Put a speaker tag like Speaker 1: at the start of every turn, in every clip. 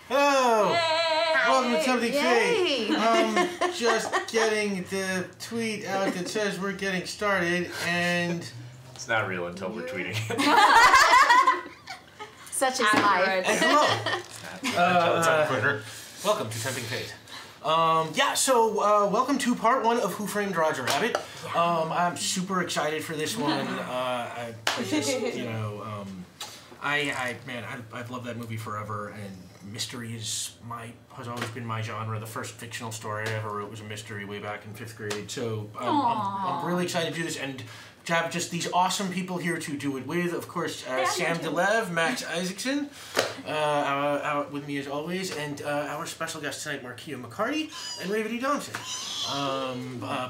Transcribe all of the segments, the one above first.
Speaker 1: Hello!
Speaker 2: Yay!
Speaker 1: Welcome to Confronting.
Speaker 3: Yay!
Speaker 1: Just getting the tweet out that says we're getting started, and
Speaker 4: it's not real until we're tweeting.
Speaker 3: Such is life.
Speaker 1: and hello.
Speaker 4: Until it's on Twitter.
Speaker 1: Welcome to Tempting Fate. Welcome to part 1 of Who Framed Roger Rabbit. I'm super excited for this one. I've loved that movie forever, and mystery has always been my genre. The first fictional story I ever wrote was a mystery way back in 5th grade. So I'm really excited to do this and to have just these awesome people here to do it with. Of course, Sam DeLev, Max Isaacson, out with me as always, and our special guest tonight, Markia McCarty and Ravity Johnson.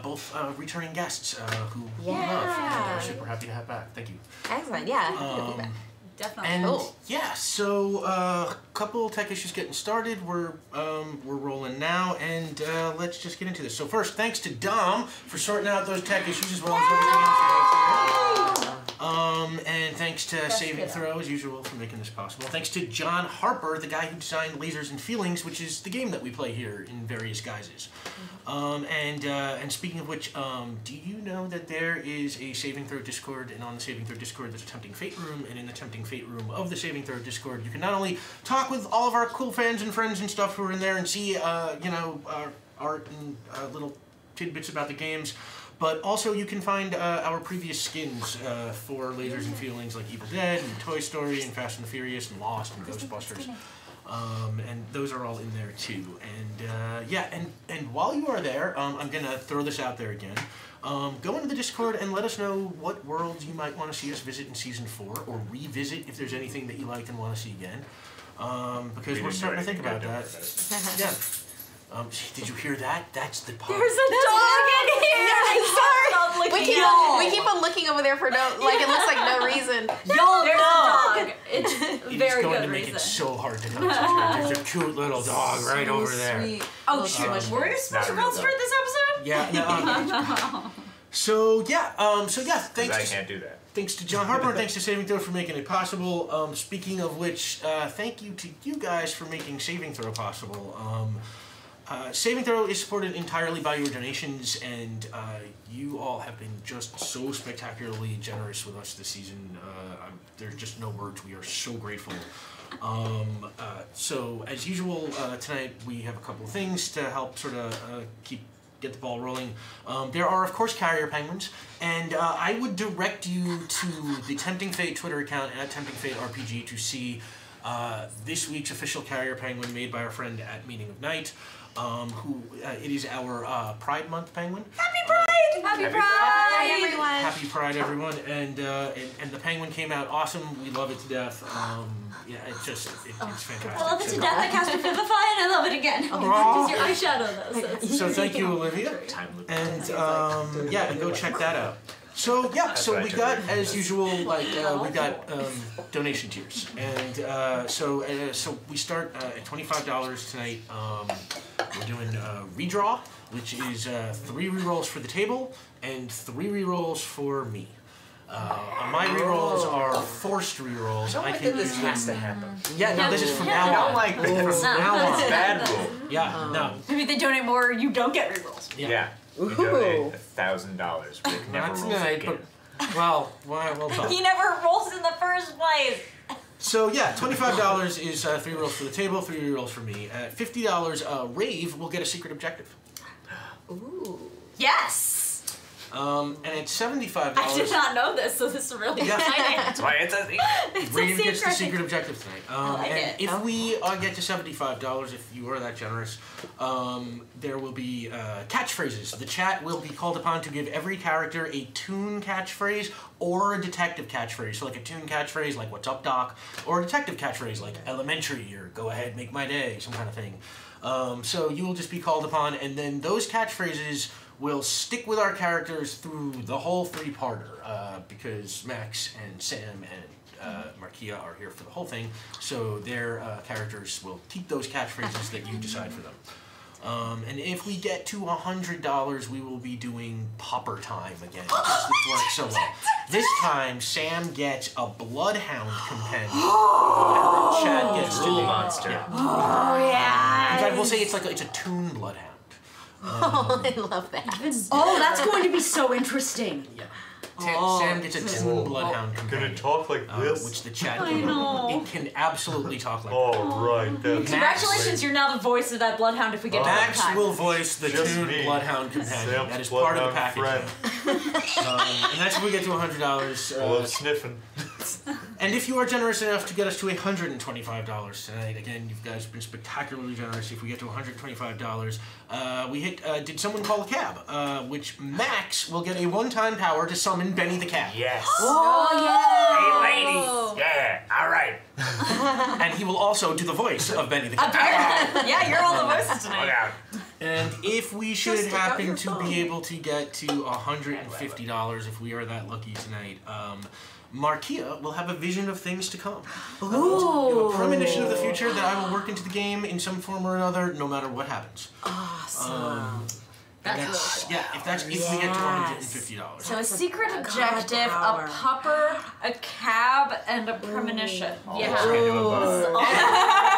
Speaker 1: Both returning guests who we love and are super happy to have back. Thank you.
Speaker 3: Excellent, yeah. Happy to be back.
Speaker 2: Definitely.
Speaker 1: And
Speaker 3: cool.
Speaker 1: yeah, so a couple tech issues getting started. We're rolling now, and let's just get into this. So first, thanks to Dom for sorting out those tech issues as well as everything else. And thanks to Saving Throw as usual for making this possible. Thanks to John Harper, the guy who designed Lasers and Feelings, which is the game that we play here in various guises. And speaking of which, do you know that there is a Saving Throw Discord, and on the Saving Throw Discord there's a Tempting Fate room, and in the Tempting Fate room of the Saving Throw Discord you can not only talk with all of our cool fans and friends and stuff who are in there and see, art and little tidbits about the games, but also you can find our previous skins for Lasers and Feelings like Evil Dead and Toy Story and Fast and the Furious and Lost and Ghostbusters. And those are all in there too. And and while you are there, I'm gonna throw this out there again. Go into the Discord and let us know what worlds you might want to see us visit in Season 4, or revisit if there's anything that you liked and want to see again. Because we're starting to think about that. Yeah. Did you hear that? That's the pub.
Speaker 2: There's a dog in here!
Speaker 3: Yeah, I'm sorry. We keep on looking over there for no, like it looks like no reason.
Speaker 2: There's a dog. It's very
Speaker 1: going
Speaker 2: good
Speaker 1: to make
Speaker 2: reason.
Speaker 1: it so hard to concentrate. There's a cute little dog right over there.
Speaker 3: Sweet.
Speaker 2: Oh shoot! Were you supposed to concentrate this episode?
Speaker 1: Yeah. No. So thanks.
Speaker 4: I can't do that.
Speaker 1: Thanks to John Harper and thanks to Saving Throw for making it possible. Speaking of which, thank you to you guys for making Saving Throw possible. Saving Throw is supported entirely by your donations, and you all have been just so spectacularly generous with us this season. There's just no words. We are so grateful. So as usual, tonight we have a couple of things to help sort of get the ball rolling. There are, of course, carrier penguins, and I would direct you to the Tempting Fate Twitter account at Tempting Fate RPG to see this week's official carrier penguin made by our friend at Meaning of Night. It is our Pride Month penguin.
Speaker 2: Happy Pride! Happy Pride,
Speaker 3: everyone!
Speaker 1: Happy Pride, everyone! And the penguin came out awesome. We love it to death. It's fantastic.
Speaker 2: I love it to death. I cast a Vivify and I love it again. Use your eyeshadow though.
Speaker 1: So thank you, Olivia. And and go check that out. So we got, as usual, we got donation tiers, and so we start at $25 tonight. We're doing redraw, which is 3 rerolls for the table and 3 rerolls for me. My rerolls are forced rerolls.
Speaker 4: I think this has to happen.
Speaker 1: Yeah, no, this is from now on.
Speaker 4: I don't like this.
Speaker 1: From now on.
Speaker 4: It's bad rule.
Speaker 1: Yeah, no.
Speaker 2: Maybe they donate more, you don't get rerolls.
Speaker 4: Yeah. We donate $1,000. Rick never rolls again.
Speaker 1: Well, we'll talk.
Speaker 2: He never rolls in the first place.
Speaker 1: So yeah, $25 is 3 rolls for the table, 3 rolls for me. At $50, Rave will get a secret objective.
Speaker 3: Ooh.
Speaker 2: Yes!
Speaker 1: And at $75...
Speaker 2: I did not know this, so this is really exciting.
Speaker 4: That's why it's a secret.
Speaker 1: Rave gets the secret objective tonight.
Speaker 2: I like
Speaker 1: and
Speaker 2: it.
Speaker 1: if we get to $75, if you are that generous, there will be catchphrases. The chat will be called upon to give every character a toon catchphrase or a detective catchphrase. So like a toon catchphrase like "What's up, Doc?" or a detective catchphrase like "Elementary" or "Go ahead, make my day," some kind of thing. So you will just be called upon, and then those catchphrases will stick with our characters through the whole 3-parter, because Max and Sam and Markia are here for the whole thing, so their characters will keep those catchphrases that you decide for them. And if we get to $100, we will be doing popper time again. Because this works so well. This time, Sam gets a bloodhound companion, and then Chad gets
Speaker 4: Rule monster.
Speaker 1: Yeah.
Speaker 3: Oh yeah.
Speaker 1: In fact, we'll say it's a toon bloodhound.
Speaker 3: Oh, I love that.
Speaker 2: Oh, that's going to be so interesting.
Speaker 1: Yeah. Sam gets a toon bloodhound companion.
Speaker 5: Can it talk like this?
Speaker 1: Which the Chad
Speaker 2: I know.
Speaker 1: It can absolutely talk like that.
Speaker 5: Oh, right. That's
Speaker 2: Congratulations, you're now the voice of that bloodhound if we get to
Speaker 1: Max
Speaker 2: overtime.
Speaker 1: will voice the
Speaker 5: Just
Speaker 1: toon
Speaker 5: me.
Speaker 1: bloodhound companion.
Speaker 5: Sam's
Speaker 1: That is part of the
Speaker 5: bloodhound
Speaker 1: package. And that's if we get to $100.
Speaker 5: Well, it's sniffing.
Speaker 1: And if you are generous enough to get us to $125 tonight, again, you guys have been spectacularly generous. If we get to $125, we hit. Did someone call a cab? Which Max will get a one-time power to summon Benny the cat.
Speaker 4: Yes.
Speaker 2: Oh,
Speaker 4: Hey, lady. Yeah. All right.
Speaker 1: And he will also do the voice of Benny the cat.
Speaker 2: yeah, you're all the voices
Speaker 4: Look
Speaker 2: tonight.
Speaker 4: out.
Speaker 1: And if we should
Speaker 3: stick out
Speaker 1: happen
Speaker 3: your
Speaker 1: to
Speaker 3: phone.
Speaker 1: be able to get to $150, if we are that lucky tonight, Markia will have a vision of things to come. You have a premonition of the future that I will work into the game in some form or another, no matter what happens.
Speaker 3: Awesome.
Speaker 2: That's really cool.
Speaker 1: Yeah, if we get to $150.
Speaker 2: So a secret objective, a pupper, a cab, and a premonition. Yeah. All I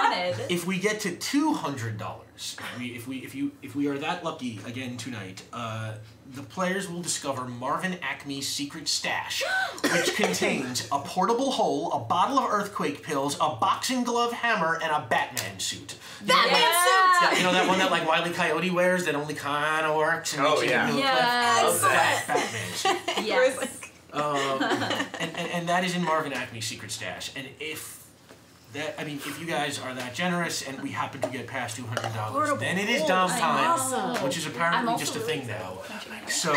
Speaker 2: wanted.
Speaker 1: If we get to $200, if we are that lucky again tonight, the players will discover Marvin Acme's secret stash, which contains a portable hole, a bottle of earthquake pills, a boxing glove hammer, and a Batman suit.
Speaker 3: Batman suit!
Speaker 1: Yeah, you know that one that like Wile E. Coyote wears that only kind of works and makes you
Speaker 4: yeah.
Speaker 1: go to a
Speaker 2: Yes.
Speaker 1: cliff? That Batman suit.
Speaker 2: Yes.
Speaker 1: And that is in Marvin Acme's secret stash. And if you guys are that generous and we happen to get past $200, then it is Dom time, which is apparently just a thing now. So,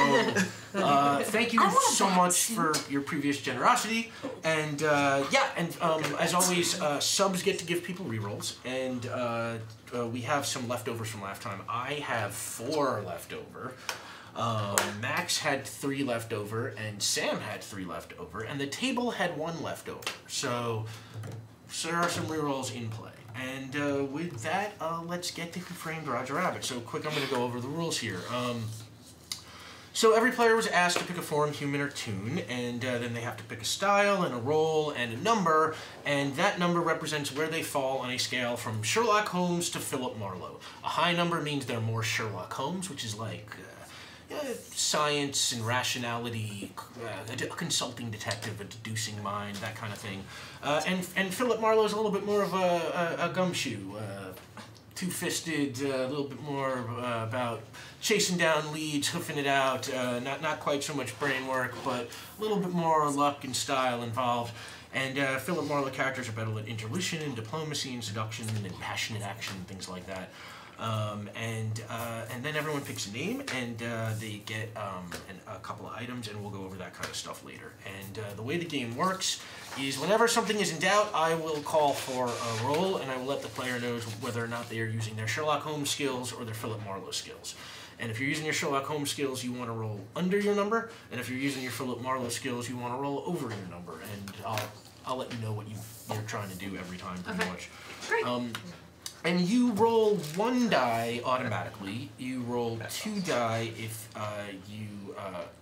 Speaker 1: thank you so much for your previous generosity. And as always, subs get to give people rerolls, and we have some leftovers from last time. I have 4 left over. Max had 3 left over, and Sam had 3 left over, and the table had 1 left over. So there are some rerolls in play. And with that, let's get to Who Framed Roger Rabbit. So quick, I'm going to go over the rules here. So every player was asked to pick a form, human or toon, and then they have to pick a style and a role and a number, and that number represents where they fall on a scale from Sherlock Holmes to Philip Marlowe. A high number means they're more Sherlock Holmes, which is like science and rationality, a consulting detective, a deducing mind, that kind of thing. And Philip Marlowe is a little bit more of a gumshoe, two-fisted, a little bit more about chasing down leads, hoofing it out, not quite so much brain work, but a little bit more luck and style involved. And Philip Marlowe characters are better at intuition and diplomacy and seduction and passionate action, things like that. And then everyone picks a name, and they get a couple of items, and we'll go over that kind of stuff later. And the way the game works is whenever something is in doubt, I will call for a roll, and I will let the player know whether or not they are using their Sherlock Holmes skills or their Philip Marlowe skills. And if you're using your Sherlock Holmes skills, you want to roll under your number, and if you're using your Philip Marlowe skills, you want to roll over your number. And I'll let you know what you're trying to do every time, pretty much.
Speaker 2: Great.
Speaker 1: And you roll 1 die automatically. You roll 2 die if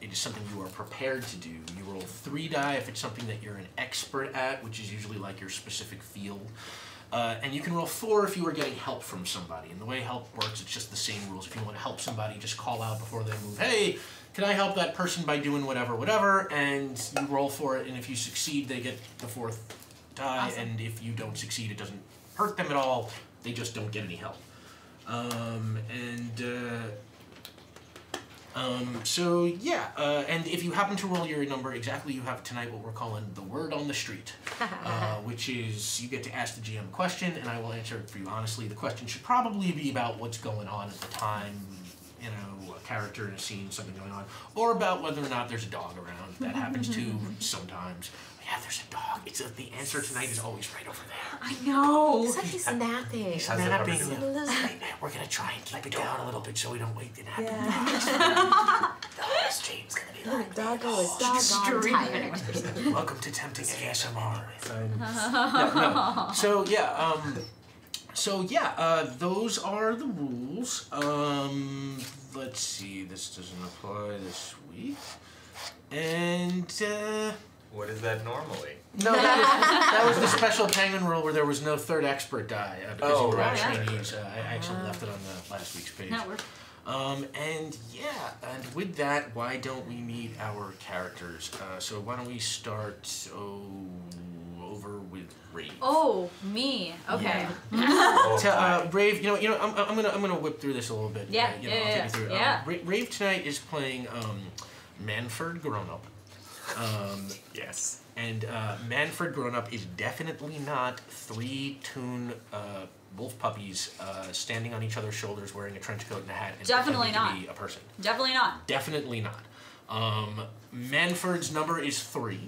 Speaker 1: it is something you are prepared to do. You roll 3 die if it's something that you're an expert at, which is usually like your specific field. And you can roll 4 if you are getting help from somebody. And the way help works, it's just the same rules. If you want to help somebody, just call out before they move, hey, can I help that person by doing whatever, and you roll for it, and if you succeed, they get the 4th die, awesome. And if you don't succeed, it doesn't hurt them at all. They just don't get any help. And if you happen to roll your number exactly, you have tonight what we're calling the word on the street, which is you get to ask the GM a question, and I will answer it for you honestly. The question should probably be about what's going on at the time, you know, a character in a scene, something going on, or about whether or not there's a dog around. That happens too sometimes. Yeah, there's a dog. The answer tonight is always right over there.
Speaker 2: I know.
Speaker 3: He's like he's napping.
Speaker 1: He's napping. We're going to try and keep it down a little bit so we don't wake the napping. James going to be like,
Speaker 3: Doggo is doggone tired.
Speaker 1: Welcome to Tempting ASMR. So yeah, those are the rules. Let's see, this doesn't apply this week. And
Speaker 4: What is that normally?
Speaker 1: no, that was the special penguin rule where there was no third expert die because you were at trainees. I actually left it on the last week's page. And yeah, and with that, why don't we meet our characters? So why don't we start over with Rave?
Speaker 2: Oh, me. Okay.
Speaker 1: Rave, I'm gonna whip through this a little bit.
Speaker 2: Yeah,
Speaker 1: I'll take you through.
Speaker 2: yeah.
Speaker 1: Rave tonight is playing Manfred Grown-Up.
Speaker 4: Yes.
Speaker 1: And Manfred Grown-Up is definitely not 3 toon wolf puppies standing on each other's shoulders wearing a trench coat and a hat and
Speaker 2: Definitely
Speaker 1: pretending to be a person.
Speaker 2: Definitely not.
Speaker 1: Definitely not. Manfred's number is 3,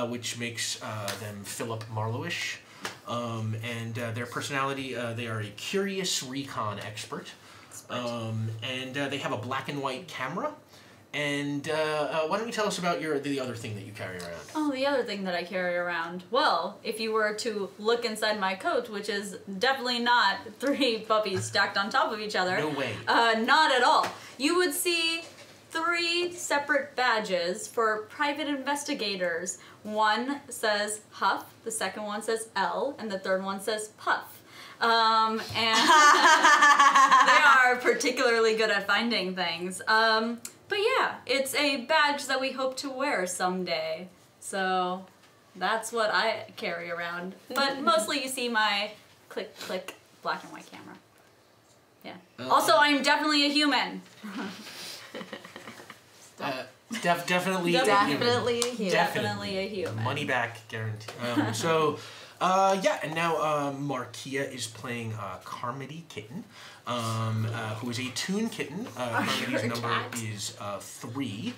Speaker 1: which makes them Philip Marlowe-ish. And their personality, they are a curious recon expert. And they have a black and white camera. And why don't you tell us about the other thing that you carry around?
Speaker 2: Oh, the other thing that I carry around. Well, if you were to look inside my coat, which is definitely not 3 puppies stacked on top of each other.
Speaker 1: No way.
Speaker 2: Not at all. You would see 3 separate badges for private investigators. One says Huff, the second one says L, and the third one says Puff. And they are particularly good at finding things. But yeah, it's a badge that we hope to wear someday. So that's what I carry around. But mostly you see my click, click, black and white camera. Yeah. Also, I'm definitely a human.
Speaker 1: Definitely a human.
Speaker 2: Definitely a human.
Speaker 1: Money back guarantee. Yeah, and now Markia is playing Carmody Kitten, who is a toon kitten. Carmody's number is 3,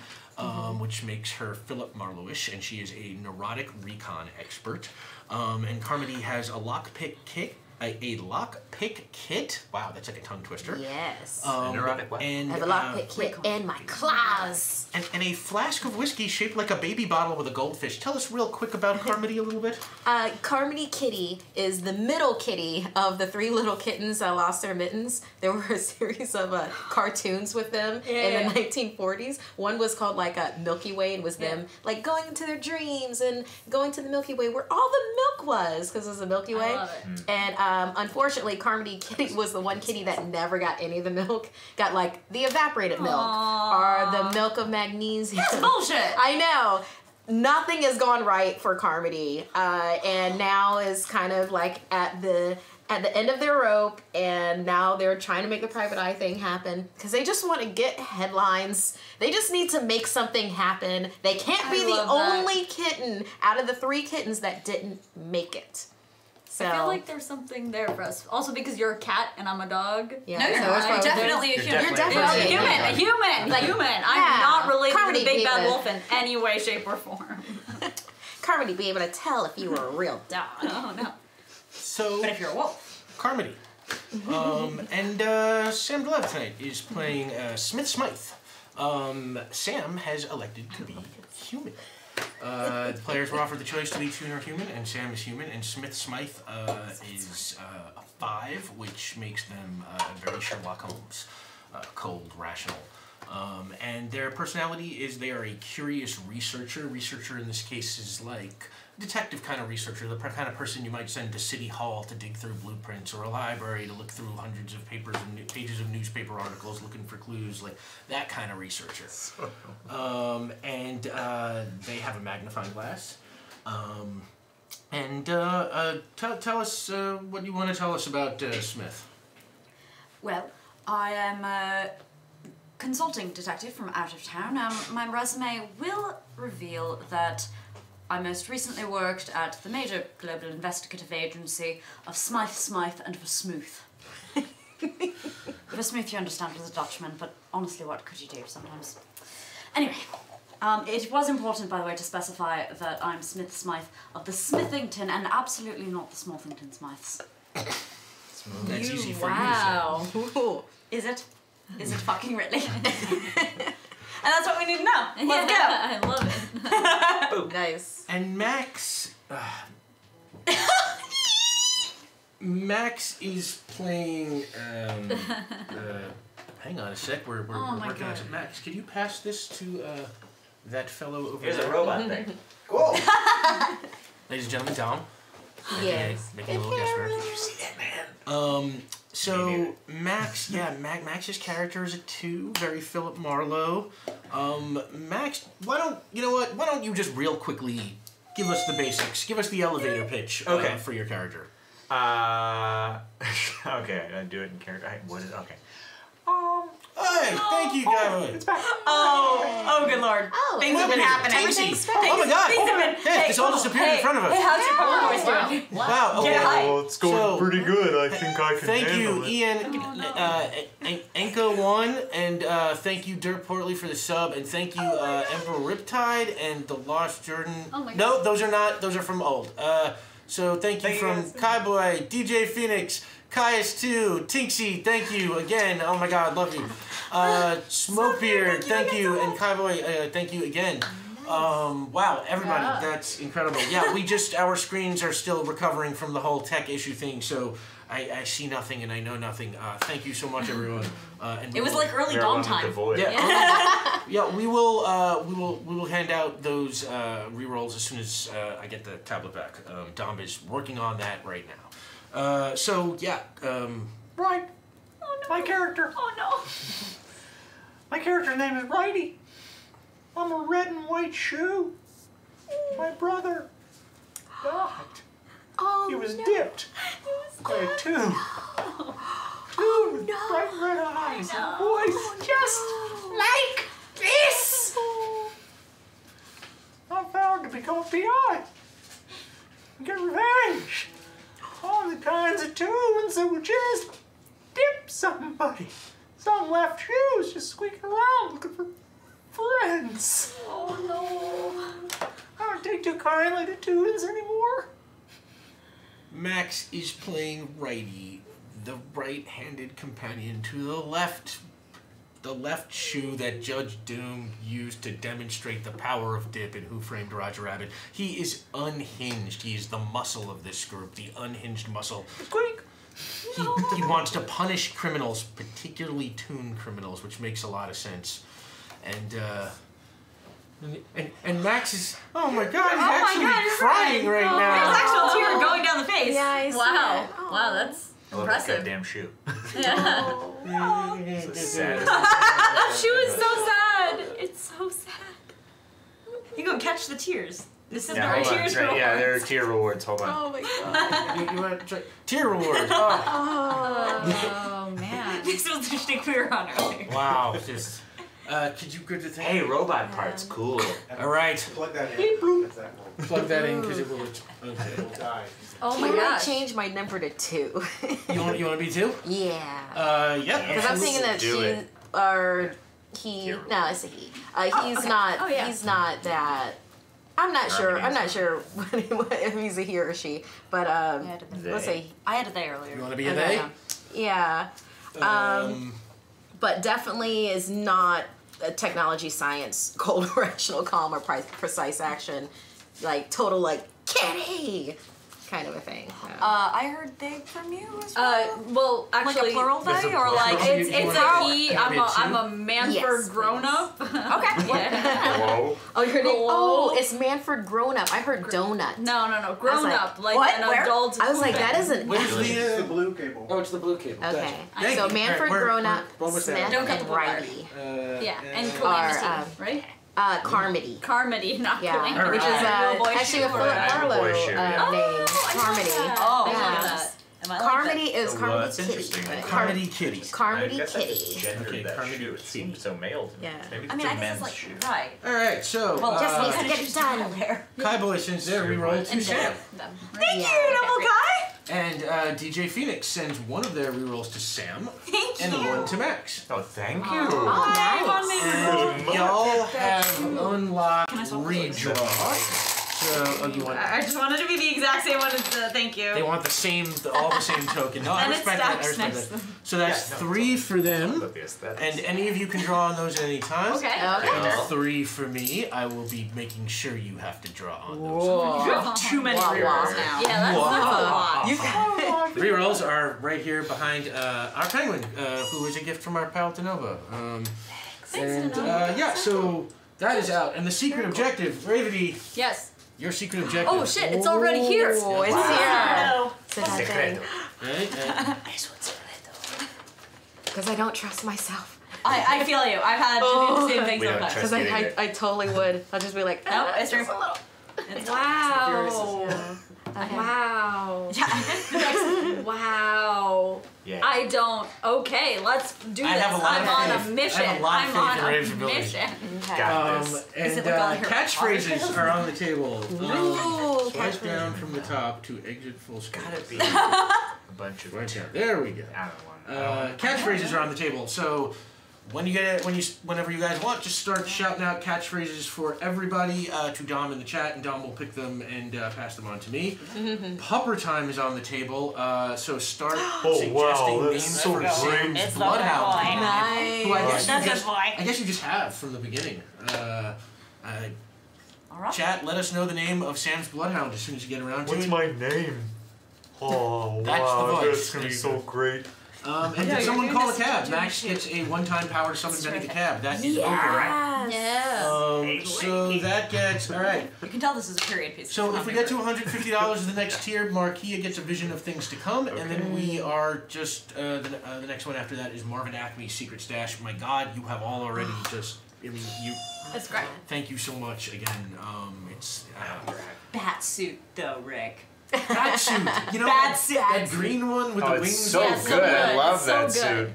Speaker 1: which makes her Philip Marlowe-ish, and she is a neurotic recon expert. And Carmody has a lockpick kit. A lockpick kit. Wow, that's like a tongue twister.
Speaker 3: Yes.
Speaker 4: Neurotic what?
Speaker 3: I have a lockpick kit and my claws.
Speaker 1: And a flask of whiskey shaped like a baby bottle with a goldfish. Tell us real quick about Carmody a little bit.
Speaker 3: Carmody Kitty is the middle kitty of the 3 little kittens that lost their mittens. There were a series of cartoons with them in the 1940s. One was called like Milky Way, and was them like going into their dreams and going to the Milky Way where all the milk was, because it was the Milky Way.
Speaker 2: I love it.
Speaker 3: And unfortunately, Carmody Kitty was the one kitty that never got any of the milk. Got like the evaporated milk or the milk of magnesium.
Speaker 2: That's bullshit.
Speaker 3: I know. Nothing has gone right for Carmody, and now is kind of like at the end of their rope, and now they're trying to make the private eye thing happen because they just want to get headlines. They just need to make something happen. They can't be the only kitten out of the 3 kittens that didn't make it. So.
Speaker 2: I feel like there's something there for us. Also because you're a cat and I'm a dog.
Speaker 3: Yeah.
Speaker 2: No, I'm definitely a human.
Speaker 3: You're definitely a human.
Speaker 2: Like, human. I'm not related to the big bad wolf in any way, shape, or form.
Speaker 3: Carmody be able to tell if you were a real dog.
Speaker 2: Oh, no.
Speaker 1: So,
Speaker 2: But if you're a wolf.
Speaker 1: Carmody. And Sam Glove tonight is playing Smith Smythe. Sam has elected to be human. The players were offered the choice to be toon or human, and Sam is human, and Smith Smythe is a 5, which makes them very Sherlock Holmes, cold, rational. And their personality is they are a curious researcher. Researcher in this case is like detective kind of researcher, the kind of person you might send to City Hall to dig through blueprints, or a library to look through hundreds of papers and pages of newspaper articles looking for clues, like that kind of researcher. And they have a magnifying glass. Tell us what you want to tell us about Smith.
Speaker 6: Well, I am a consulting detective from out of town. My resume will reveal that I most recently worked at the major global investigative agency of Smythe and Versmooth. Versmooth, you understand, was a Dutchman, but honestly, what could you do sometimes? Anyway, it was important, by the way, to specify that I'm Smith Smythe of the Smithington and absolutely not the Smallthington Smythes.
Speaker 1: That's easy for
Speaker 2: Wow.
Speaker 1: you to say.
Speaker 6: Is it? Is it fucking really? And that's what we need to know. Let's go.
Speaker 2: I love it.
Speaker 3: Nice.
Speaker 1: And Max... Max is playing. Hang on a sec. We're working on it. Max, could you pass this to that fellow over
Speaker 4: Here's
Speaker 1: there?
Speaker 4: a robot thing.
Speaker 1: Cool. Ladies and gentlemen, Dom.
Speaker 3: Yes.
Speaker 1: Making a little guest reference. Did you see that, man? So Max, Max's character is a 2, very Philip Marlowe. Max, why don't you just real quickly give us the basics, give us the elevator pitch for your character.
Speaker 4: Okay, I do it in character. Okay.
Speaker 1: Hey, thank you, guys.
Speaker 4: It's back.
Speaker 6: Oh, good lord.
Speaker 3: Oh,
Speaker 6: Things have been happening.
Speaker 1: Oh my God! Hey, this all just appeared in front of us.
Speaker 6: Hey, how's your puppy voice doing?
Speaker 1: Wow. Okay.
Speaker 6: Yeah, hi.
Speaker 5: Well, it's going pretty good. I think I can
Speaker 1: Thank you,
Speaker 5: handle it.
Speaker 1: Ian, Enko1, and thank you, Dirt Portly, for the sub, and thank you, Emperor Riptide and the Lost Jordan.
Speaker 2: Oh my God.
Speaker 1: No, those are not. Those are from old. So thank you from Kaiboy, DJ Phoenix, Caius2, Tinksy, thank you again. Oh my God, love you. Smokebeard, thank you, and Kaiboy, thank you again. Wow, everybody, that's incredible. Yeah, our screens are still recovering from the whole tech issue thing, so I see nothing and I know nothing. Thank you so much, everyone. And
Speaker 6: It was like early dawn time.
Speaker 1: Yeah, we will hand out those rerolls as soon as I get the tablet back. Dom is working on that right now.
Speaker 5: Right.
Speaker 2: Oh no.
Speaker 5: My character.
Speaker 2: Oh no.
Speaker 5: My character's name is Righty. I'm a red and white shoe. My brother died.
Speaker 3: Oh,
Speaker 5: He was
Speaker 3: no.
Speaker 5: dipped by a tube. Two with bright red eyes and a voice just like this. I vowed to become a PI and get revenge on the kinds of tunes that would just dip somebody. Some left shoes just squeaking around looking for friends.
Speaker 2: Oh no.
Speaker 5: I don't take too kindly to tunes anymore.
Speaker 1: Max is playing Righty, the right-handed companion to the left shoe that Judge Doom used to demonstrate the power of Dip in Who Framed Roger Rabbit. He is unhinged. He is the muscle of this group, the unhinged muscle.
Speaker 5: Squeak.
Speaker 1: He wants to punish criminals, particularly tune criminals, which makes a lot of sense. And Max is, oh my God, he's actually crying right now.
Speaker 6: There's actual tear going down the face.
Speaker 3: Yeah, I see
Speaker 2: Wow.
Speaker 3: it. Oh.
Speaker 2: Wow, that's
Speaker 4: I love
Speaker 2: impressive.
Speaker 4: that goddamn shoe.
Speaker 2: Yeah.
Speaker 4: It's the saddest.
Speaker 2: That shoe is so sad. It's so sad.
Speaker 6: You go catch the tears. This is
Speaker 4: Yeah,
Speaker 6: where
Speaker 4: hold on.
Speaker 6: tears
Speaker 4: Right,
Speaker 6: go.
Speaker 4: yeah, there are tier rewards. Hold on.
Speaker 3: Oh my God.
Speaker 1: You want to try? Tier rewards. Oh,
Speaker 2: Oh man.
Speaker 6: This was the shtick we were on earlier.
Speaker 1: wow. Just, could you go to the thing?
Speaker 4: Hey, robot parts, cool.
Speaker 1: All right.
Speaker 7: Plug that in. That's that one.
Speaker 1: Plug that in because it will. Okay.
Speaker 7: It'll die.
Speaker 2: Oh my
Speaker 3: Can I
Speaker 2: gosh.
Speaker 3: change my number to 2?
Speaker 1: You want to be 2?
Speaker 3: Yeah.
Speaker 1: Yep.
Speaker 3: Because I'm thinking that
Speaker 4: Do
Speaker 3: she
Speaker 4: it.
Speaker 3: or he. No, it's a he. He's
Speaker 2: okay.
Speaker 3: not.
Speaker 2: Oh, yeah.
Speaker 3: He's not that. I'm not sure. I'm not sure if he's a he or a she. But let's say.
Speaker 6: I had a they earlier.
Speaker 1: You want to be a they?
Speaker 3: Yeah. But definitely is not a technology, science, cold, rational, calm, or precise action. Like total kitty kind of a thing. So.
Speaker 6: I heard they from you as well.
Speaker 2: Well,
Speaker 6: Like
Speaker 2: actually,
Speaker 6: a plural they or like
Speaker 2: it's
Speaker 1: You
Speaker 2: a
Speaker 1: wanna-
Speaker 2: he.
Speaker 1: you
Speaker 2: I'm
Speaker 1: wanna
Speaker 2: a
Speaker 1: be
Speaker 2: Manford
Speaker 3: Yes,
Speaker 2: grown up.
Speaker 6: Okay.
Speaker 2: Yeah.
Speaker 4: Hello?
Speaker 3: Oh, your name?
Speaker 2: Hello?
Speaker 3: Oh, it's Manford grown up. I heard donut.
Speaker 2: No, grown
Speaker 3: like,
Speaker 2: up, like
Speaker 3: what?
Speaker 2: an
Speaker 3: Where?
Speaker 2: adult.
Speaker 3: I was like, that isn't.
Speaker 1: Where's
Speaker 7: It's the
Speaker 1: the?
Speaker 7: blue cable.
Speaker 1: Oh, it's the blue cable.
Speaker 3: Okay.
Speaker 1: Gotcha. Thank
Speaker 3: So
Speaker 1: you.
Speaker 3: Manford
Speaker 1: Alright,
Speaker 3: grown up,
Speaker 1: we're almost there.
Speaker 3: Smith,
Speaker 2: Don't cut
Speaker 3: and
Speaker 2: the part.
Speaker 3: Righty.
Speaker 2: Yeah, and
Speaker 3: Or,
Speaker 2: Calamity, right?
Speaker 3: Carmody.
Speaker 2: Carmody, not
Speaker 3: Yeah,
Speaker 2: Calamity.
Speaker 3: which is
Speaker 2: Little boy
Speaker 3: actually a
Speaker 2: shoe
Speaker 3: Philip
Speaker 2: or a-
Speaker 3: Marlowe
Speaker 4: boy shoe, yeah.
Speaker 3: name. Carmody.
Speaker 6: Oh,
Speaker 2: I
Speaker 3: yeah.
Speaker 2: love that.
Speaker 6: Am I like
Speaker 3: Carmody is
Speaker 4: Oh,
Speaker 3: Carmody
Speaker 4: that's
Speaker 3: Kitty.
Speaker 4: interesting.
Speaker 1: Carmody Kitty.
Speaker 3: Carmody
Speaker 4: I guess I just
Speaker 3: Kitty.
Speaker 4: gendered
Speaker 1: Okay,
Speaker 4: that
Speaker 1: Carmody
Speaker 4: shoe. It seemed so male to me.
Speaker 3: Yeah.
Speaker 4: Maybe it's
Speaker 6: I mean,
Speaker 4: a
Speaker 6: I guess
Speaker 4: men's
Speaker 6: it's like
Speaker 4: shoe.
Speaker 6: right.
Speaker 1: All right, so
Speaker 6: Well, just
Speaker 3: needs to
Speaker 6: because
Speaker 3: get
Speaker 6: it's
Speaker 3: it done.
Speaker 6: there.
Speaker 1: Kaiboy sends their reroll to
Speaker 2: And
Speaker 1: Sam,
Speaker 2: them.
Speaker 6: Thank
Speaker 3: Yeah.
Speaker 6: you, Noble Guy.
Speaker 1: and DJ Phoenix sends one of their rerolls to Sam
Speaker 6: Thank
Speaker 1: and
Speaker 6: you.
Speaker 1: one to Max.
Speaker 4: Oh, thank you.
Speaker 3: Oh, nice.
Speaker 1: And y'all have unlocked redraw. So, you want?
Speaker 6: I just wanted to be the exact same one as the thank you.
Speaker 1: They want all the same token. No, I
Speaker 6: And it
Speaker 1: respect that. I
Speaker 6: stacks
Speaker 1: respect
Speaker 6: next
Speaker 1: that.
Speaker 6: to them.
Speaker 1: So that's
Speaker 4: Yeah, no,
Speaker 1: 3 for them,
Speaker 4: Love the aesthetics.
Speaker 1: and any of you can draw on those at any time.
Speaker 2: Okay.
Speaker 3: Okay.
Speaker 1: And 3 for me. I will be making sure you have to draw on those.
Speaker 6: You have too many
Speaker 3: Wah, wah.
Speaker 6: rerolls now.
Speaker 2: Yeah, that's a lot.
Speaker 3: You can.
Speaker 1: Reroll. files are right here behind our penguin, who is a gift from our pal Denova. Yeah, so that is out. And the secret objective, Ravity.
Speaker 2: Yes.
Speaker 1: Your secret objective.
Speaker 2: Oh shit! It's already here.
Speaker 3: Oh, it's here. So that thing.
Speaker 1: Right?
Speaker 3: Because I don't trust myself.
Speaker 6: I feel you. I've had to do the same thing
Speaker 4: We don't
Speaker 6: sometimes.
Speaker 4: trust-
Speaker 3: Because I totally would. I'll just be like,
Speaker 6: Nope, it's
Speaker 3: just
Speaker 6: true.
Speaker 3: a little.
Speaker 2: Wow.
Speaker 3: Okay.
Speaker 2: Wow.
Speaker 6: Yeah.
Speaker 2: wow.
Speaker 4: Yeah.
Speaker 2: I don't. Okay, let's do
Speaker 1: I
Speaker 2: this.
Speaker 1: have a lot of
Speaker 2: I'm on
Speaker 1: faith.
Speaker 2: a mission.
Speaker 1: I have a lot of
Speaker 2: I'm
Speaker 1: faith in
Speaker 2: on
Speaker 1: Rave's
Speaker 2: a
Speaker 1: ability.
Speaker 2: mission.
Speaker 4: Got this.
Speaker 1: And
Speaker 6: it like all your
Speaker 1: catchphrases are on the table.
Speaker 3: Ooh,
Speaker 1: Swipe down from the top to exit full screen.
Speaker 4: Gotta be a bunch of.
Speaker 1: Right down. There we go.
Speaker 4: I don't want.
Speaker 1: Catchphrases are on the table. So whenever you guys want, just start shouting out catchphrases for everybody to Dom in the chat, and Dom will pick them and pass them on to me. Pupper time is on the table, so start suggesting
Speaker 5: wow,
Speaker 1: names
Speaker 5: that's so
Speaker 1: for
Speaker 5: great.
Speaker 1: Sam's
Speaker 6: It's the
Speaker 1: bloodhound.
Speaker 6: boy.
Speaker 3: Nice.
Speaker 1: Who
Speaker 6: That's
Speaker 1: I guess you just have from the beginning.
Speaker 6: Alright.
Speaker 1: Chat, let us know the name of Sam's bloodhound as soon as you get around to
Speaker 5: What's
Speaker 1: it.
Speaker 5: my name? Oh,
Speaker 1: That's
Speaker 5: wow,
Speaker 1: the voice.
Speaker 5: that's gonna be
Speaker 1: There you
Speaker 5: so
Speaker 1: go.
Speaker 5: great.
Speaker 1: And
Speaker 6: Yeah,
Speaker 1: did
Speaker 6: you're
Speaker 1: someone
Speaker 6: doing
Speaker 1: call a
Speaker 6: this
Speaker 1: cab?
Speaker 6: to
Speaker 1: Max
Speaker 6: do
Speaker 1: gets a one-time power to summon Benny the cab. That is
Speaker 2: Yes.
Speaker 1: open. So that gets, alright.
Speaker 6: You can tell this is a period piece.
Speaker 1: So if we get to $150 in the next tier, Marquia gets a vision of things to come, and then we are just, the next one after that is Marvin Acme's Secret Stash. My god, you have all already just, I mean,
Speaker 2: That's great.
Speaker 1: thank you so much again. It's,
Speaker 6: Bat suit though, Rick.
Speaker 1: that suit, you know,
Speaker 6: Bat suit.
Speaker 1: that green one with
Speaker 4: Oh,
Speaker 1: the
Speaker 4: it's
Speaker 1: wings.
Speaker 4: so
Speaker 2: Yeah,
Speaker 4: good.
Speaker 2: so good.
Speaker 4: I love
Speaker 2: It's so
Speaker 4: that
Speaker 2: good.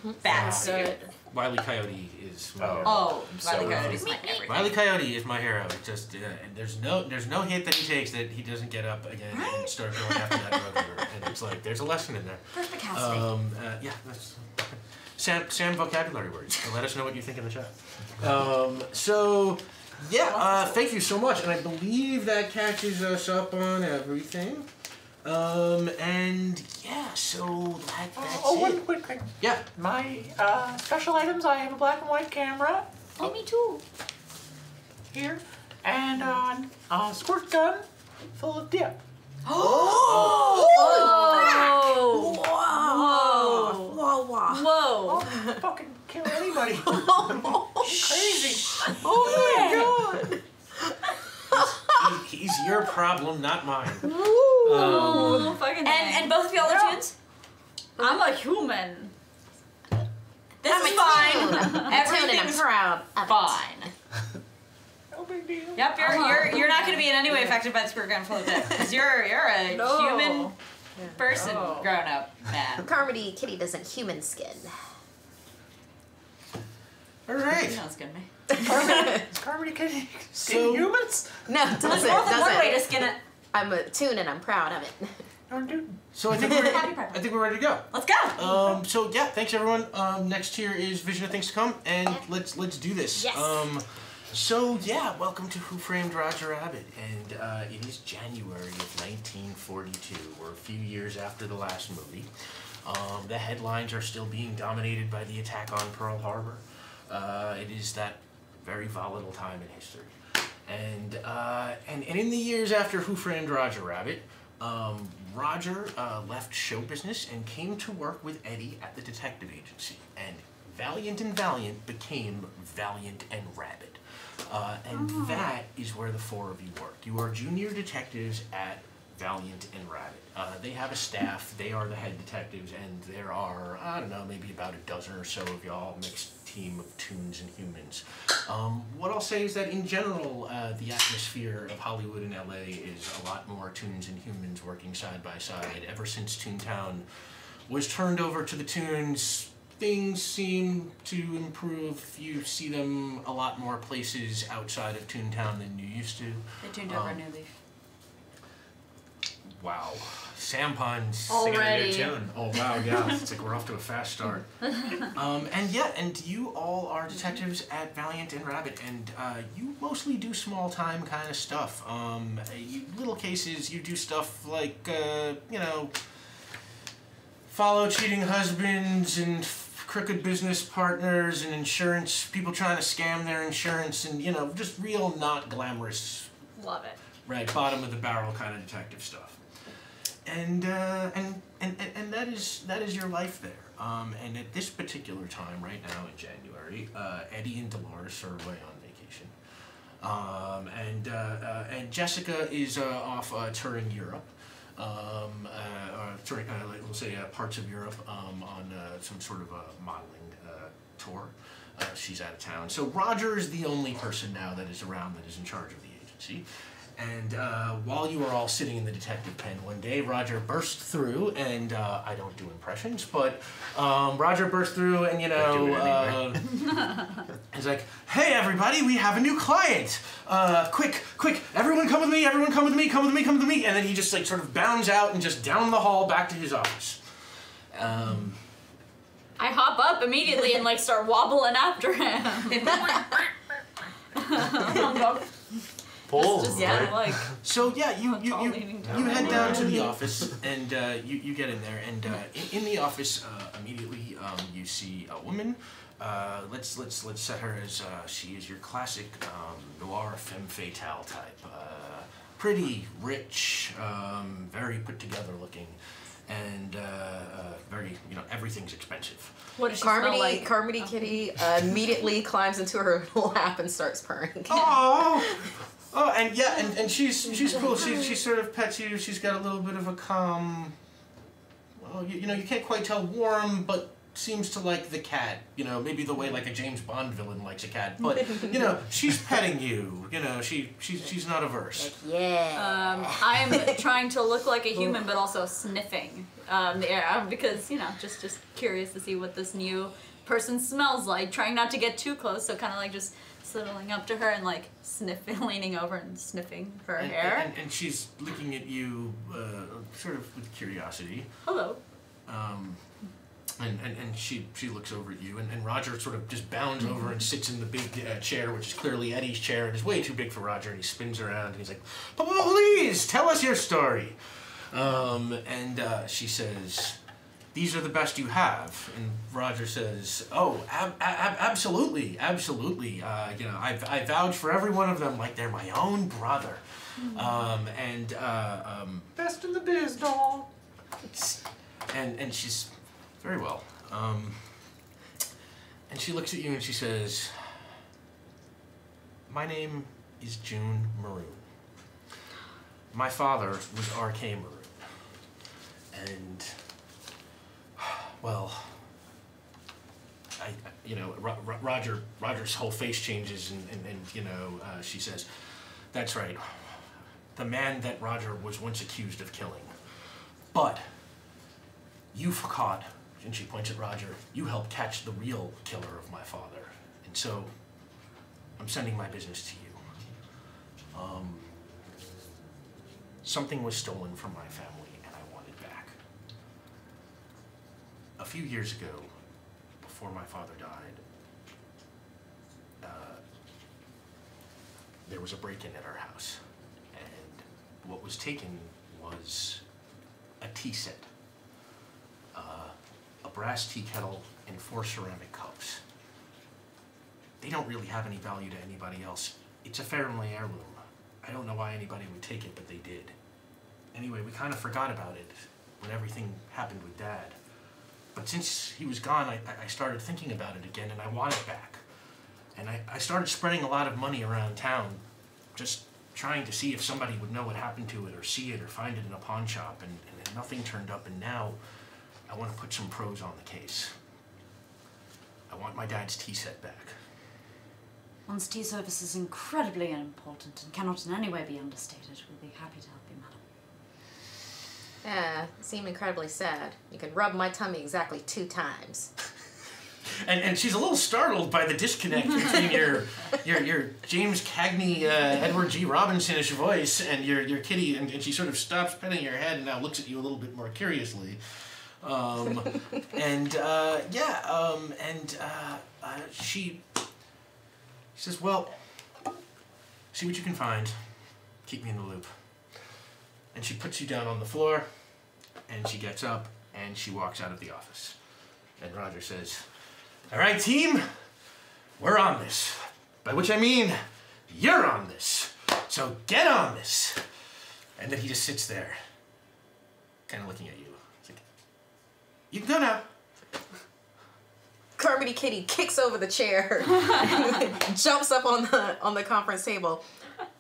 Speaker 4: suit.
Speaker 6: Bat suit.
Speaker 1: Wile E. Coyote is my hero.
Speaker 6: Oh,
Speaker 4: So
Speaker 6: Riley
Speaker 4: good.
Speaker 6: Coyote's my everything.
Speaker 1: Wile E. Coyote is my hero. It just there's no hit that he takes that he doesn't get up again and start going after that drug dealer. And it's like there's a lesson in there.
Speaker 6: Perspicacity.
Speaker 1: Yeah, that's Sam vocabulary words. So let us know what you think in the chat. So yeah, thank you so much, and I believe that catches us up on everything. And yeah, so that's
Speaker 5: Oh, one
Speaker 1: it.
Speaker 5: quick thing.
Speaker 1: Yeah.
Speaker 5: My special items, I have a black and white camera
Speaker 2: Oh, me too.
Speaker 5: here, and a squirt gun full of dip.
Speaker 2: Oh.
Speaker 3: Whoa, whoa.
Speaker 2: Whoa.
Speaker 5: I'll fucking kill anybody. Crazy.
Speaker 3: Oh my god.
Speaker 1: He's your problem, not mine.
Speaker 2: Oh, fucking
Speaker 6: And both of y'all are tunes?
Speaker 2: I'm a human.
Speaker 6: This
Speaker 3: I'm
Speaker 6: is
Speaker 3: a
Speaker 6: fine.
Speaker 3: tune and I'm
Speaker 6: Everything's
Speaker 3: proud of it.
Speaker 6: fine.
Speaker 5: No big deal.
Speaker 6: Yep, you're not going to be in any way affected by the squirt gun full of dip because you're a
Speaker 2: No.
Speaker 6: human person,
Speaker 2: No.
Speaker 6: grown up man.
Speaker 3: Carmody Kitty doesn't human skin.
Speaker 1: All right.
Speaker 6: Sounds good to me.
Speaker 5: Is Carmody Kitty
Speaker 1: So-
Speaker 5: skin humans?
Speaker 3: No, it
Speaker 6: There's
Speaker 3: doesn't.
Speaker 6: more than one way to
Speaker 3: Doesn't.
Speaker 6: skin it.
Speaker 3: I'm a tune and I'm proud of it.
Speaker 5: Darn dude.
Speaker 1: So I think we're ready to go.
Speaker 6: Let's go.
Speaker 1: So yeah, thanks everyone. Next tier is Vision of Things to Come, and let's do this.
Speaker 2: Yes.
Speaker 1: So yeah, welcome to Who Framed Roger Rabbit, and it is January of 1942. We're a few years after the last movie. The headlines are still being dominated by the attack on Pearl Harbor. It is that very volatile time in history, and in the years after Who Framed Roger Rabbit. Roger left show business and came to work with Eddie at the detective agency, and Valiant became Valiant and Rabbit. That is where the four of you work. You are junior detectives at Valiant and Rabbit. They have a staff, they are the head detectives, and there are, I don't know, maybe about a dozen or so of y'all, mixed team of toons and humans. What I'll say is that in general, the atmosphere of Hollywood and LA is a lot more toons and humans working side by side. Ever since Toontown was turned over to the Toons, things seem to improve. You see them a lot more places outside of Toontown than you used to.
Speaker 6: They tuned over a new leaf.
Speaker 1: Wow. Sam puns.
Speaker 2: Already.
Speaker 4: Singing a new tune.
Speaker 1: Oh wow, yeah. It's like we're off to a fast start. And you all are detectives at Valiant and Rabbit, and you mostly do small time kind of stuff. Little cases, you do stuff like, follow cheating husbands and crooked business partners and insurance, people trying to scam their insurance, and, just real not glamorous,
Speaker 2: Love it.
Speaker 1: right, bottom of the barrel kind of detective stuff. and that is your life there. And at this particular time, right now in January, Eddie and Dolores are away on vacation. And Jessica is off touring Europe. Touring, we'll say parts of Europe on some sort of a modeling tour. She's out of town. So Roger is the only person now that is around that is in charge of the agency. And while you were all sitting in the detective pen one day, Roger burst through, and I don't do impressions, but Roger burst through, and he's like, "Hey everybody, we have a new client! Quick, everyone come with me, everyone come with me, come with me, come with me!" And then he just like sort of bounds out and just down the hall back to his office.
Speaker 2: I hop up immediately and like start wobbling after him. Just like.
Speaker 1: So yeah, you head down to the office and you get in there, and in the office immediately you see a woman. Let's set her as she is your classic noir femme fatale type. Pretty rich, very put together looking. And very, everything's expensive.
Speaker 2: What does she smell like?
Speaker 3: Carmody Kitty immediately climbs into her lap and starts purring.
Speaker 1: Oh, and yeah, and she's cool. She sort of pets you. She's got a little bit of a calm. Well, you can't quite tell, warm, but seems to like the cat. Maybe the way like a James Bond villain likes a cat. But she's petting you. She's not averse.
Speaker 3: Like, yeah.
Speaker 2: I'm trying to look like a human, but also sniffing the air because just curious to see what this new person smells like. Trying not to get too close, so kind of like just sidling up to her and like sniffing, leaning over and sniffing her hair.
Speaker 1: And she's looking at you, sort of with curiosity.
Speaker 2: Hello.
Speaker 1: And she looks over at you, and Roger sort of just bounds over and sits in the big chair, which is clearly Eddie's chair, and is way too big for Roger, and he spins around, and he's like, "Please, tell us your story." And she says, "These are the best you have." And Roger says, "Oh, absolutely. I vouch for every one of them like they're my own brother."
Speaker 5: Best in the biz, doll.
Speaker 1: And she's... Very well. And she looks at you and she says, "My name is June Maroon. My father was R.K. Maroon. And, well, Roger's whole face changes and she says, "That's right. The man that Roger was once accused of killing. But you've caught," and she points at Roger, "you helped catch the real killer of my father. And so I'm sending my business to you. Something was stolen from my family and I want it back. A few years ago, before my father died, there was a break-in at our house. And what was taken was a tea set. A brass tea kettle and 4 ceramic cups. They don't really have any value to anybody else. It's a family heirloom. I don't know why anybody would take it, but they did. Anyway, we kind of forgot about it when everything happened with Dad. But since he was gone, I started thinking about it again, and I want it back. And I started spreading a lot of money around town, just trying to see if somebody would know what happened to it, or see it, or find it in a pawn shop, and nothing turned up, and now I want to put some pros on the case. I want my dad's tea set back."
Speaker 6: One's tea service is incredibly important and cannot in any way be understated. We'll be happy to help you, madam.
Speaker 3: Yeah, you seem incredibly sad. You can rub my tummy exactly 2 times.
Speaker 1: And she's a little startled by the disconnect between your James Cagney, Edward G. Robinson-ish voice and your kitty, and she sort of stops petting your head and now looks at you a little bit more curiously. She says, "Well, see what you can find. Keep me in the loop." And she puts you down on the floor, and she gets up, and she walks out of the office. And Roger says, "All right, team, we're on this. By which I mean, you're on this. So get on this." And then he just sits there. kind of looking at you. It's like, you can go now.
Speaker 3: Carmody Kitty kicks over the chair, jumps up on the conference table.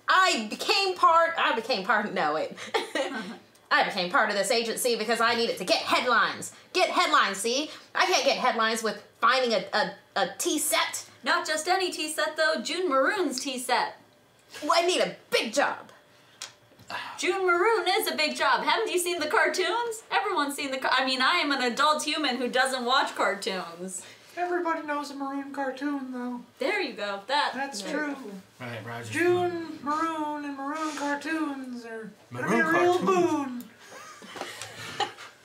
Speaker 3: I became part of this agency because I needed to get headlines. Get headlines, see? I can't get headlines with finding a tea set.
Speaker 2: Not just any tea set, though. June Maroon's tea set.
Speaker 3: Well, I need a big job.
Speaker 2: June Maroon is a big job. Haven't you seen the cartoons? Everyone's seen I mean, I am an adult human who doesn't watch cartoons.
Speaker 5: Everybody knows a Maroon cartoon, though.
Speaker 2: There you go.
Speaker 5: That's true.
Speaker 1: Right, Roger.
Speaker 5: June, Maroon, and Maroon cartoons are
Speaker 1: Maroon
Speaker 5: a real
Speaker 1: cartoons.
Speaker 5: boon.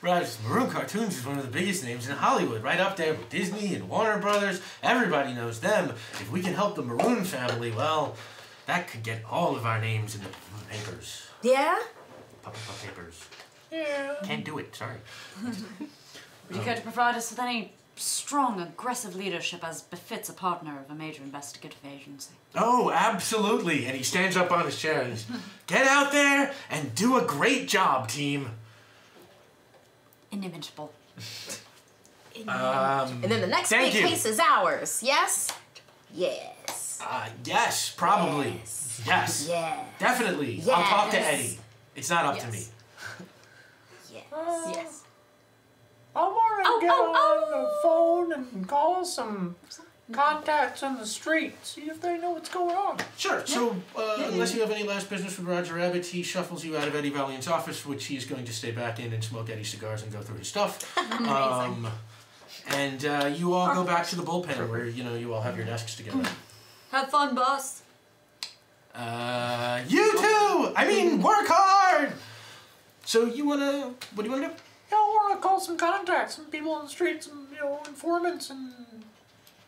Speaker 1: Rogers, Maroon Cartoons is one of the biggest names in Hollywood, right up there with Disney and Warner Brothers. Everybody knows them. If we can help the Maroon family, well, that could get all of our names in the papers.
Speaker 3: Yeah?
Speaker 1: Papers.
Speaker 5: Yeah.
Speaker 1: Can't do it, sorry.
Speaker 6: Would you care to provide us with any strong, aggressive leadership as befits a partner of a major investigative agency?
Speaker 1: Oh, absolutely. And he stands up on his chair and says, get out there and do a great job, team.
Speaker 6: Inimitable.
Speaker 3: And then the next big case is ours, yes? Yes.
Speaker 1: Yes, probably.
Speaker 3: Yes.
Speaker 1: Yes.
Speaker 3: Yeah.
Speaker 1: Definitely.
Speaker 3: Yes.
Speaker 1: I'll talk to Eddie. It's not up to me.
Speaker 3: Yes.
Speaker 2: Yes.
Speaker 5: I want to get on the phone and call some contacts on the street, see if they know what's going on.
Speaker 1: Sure. So, unless you have any last business with Roger Rabbit, he shuffles you out of Eddie Valiant's office, which he is going to stay back in and smoke Eddie's cigars and go through his stuff. And you all go back to the bullpen where, you all have your desks together.
Speaker 2: Have fun, boss.
Speaker 1: You too! I mean, work hard! So what do you want to do?
Speaker 5: Yeah, I want to call some contacts, some people on the street, some, informants and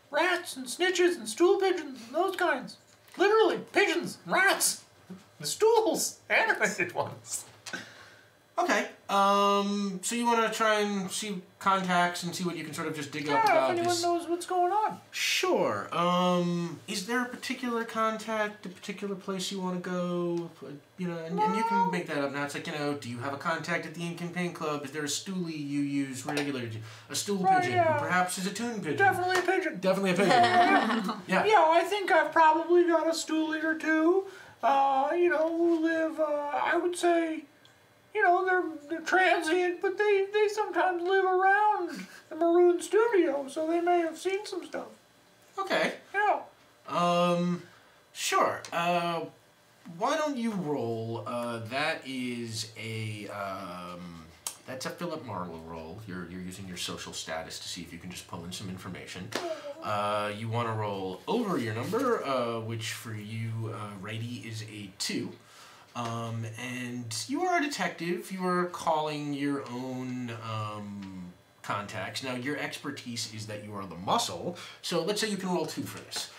Speaker 5: rats and snitches and stool pigeons and those kinds. Literally, pigeons, rats, the stools, animated ones.
Speaker 1: Okay. So you want to try and see contacts and see what you can sort of just dig up about
Speaker 5: if anyone
Speaker 1: this.
Speaker 5: knows what's going on.
Speaker 1: Sure. Is there a particular contact, a particular place you want to go? And you can make that up now. It's like, do you have a contact at the Ink and Paint Club? Is there a stoolie you use regularly? A stool pigeon?
Speaker 5: Yeah.
Speaker 1: Perhaps is a tune pigeon?
Speaker 5: Definitely a pigeon.
Speaker 1: Definitely a pigeon. Yeah.
Speaker 5: Yeah, I think I've probably got a stoolie or two, who live, I would say, they're transient, but they sometimes live around the Maroon studio, so they may have seen some stuff.
Speaker 1: Okay.
Speaker 5: Yeah.
Speaker 1: Sure. Why don't you roll? That is that's a Philip Marlowe roll. You're using your social status to see if you can just pull in some information. You want to roll over your number, which for you, righty, is a 2. And you are a detective. You are calling your own contacts. Now, your expertise is that you are the muscle. So let's say you can roll 2 for this.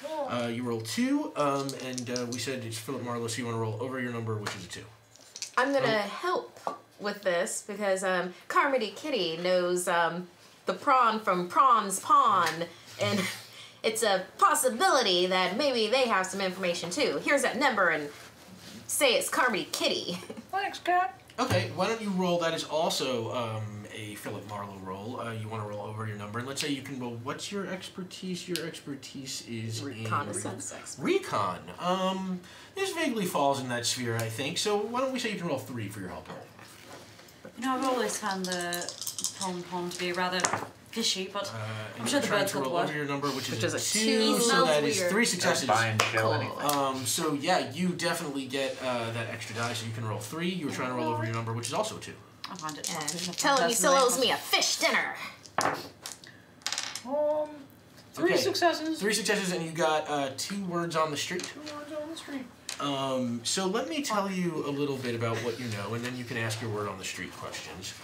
Speaker 1: You roll 2, and we said it's Philip Marlowe, so you want to roll over your number, which is a 2.
Speaker 3: I'm going to help with this because Carmody Kitty knows the prawn from Prawn's Pawn, and it's a possibility that maybe they have some information too. Here's that number, and say it's Carmody Kitty.
Speaker 5: Thanks, Cat.
Speaker 1: Okay, why don't you roll? That is also a Philip Marlowe roll. You want to roll over your number, and let's say you can roll. What's your expertise? Your expertise is
Speaker 3: Reconnaissance.
Speaker 1: Recon. This vaguely falls in that sphere, I think. So why don't we say you can roll 3 for your help roll?
Speaker 6: I've always found the pom-pom to be rather fishy, but I'm sure the
Speaker 1: trying
Speaker 6: birds
Speaker 1: to
Speaker 6: will
Speaker 1: roll
Speaker 6: work.
Speaker 1: over your number, which is a 2,
Speaker 2: He
Speaker 1: so
Speaker 2: smells
Speaker 1: that is
Speaker 2: weird.
Speaker 1: 3 successes.
Speaker 4: Buy and show anything.
Speaker 1: So yeah, you definitely get that extra die, so you can roll 3. You were trying to roll over your number, which is also a 2.
Speaker 6: I find it
Speaker 3: And tell him he still owes me a fish dinner.
Speaker 5: 3 successes.
Speaker 1: 3 successes, and you got 2 words on the street.
Speaker 5: 2 words on the street.
Speaker 1: So let me tell you a little bit about what you know, and then you can ask your word on the street questions.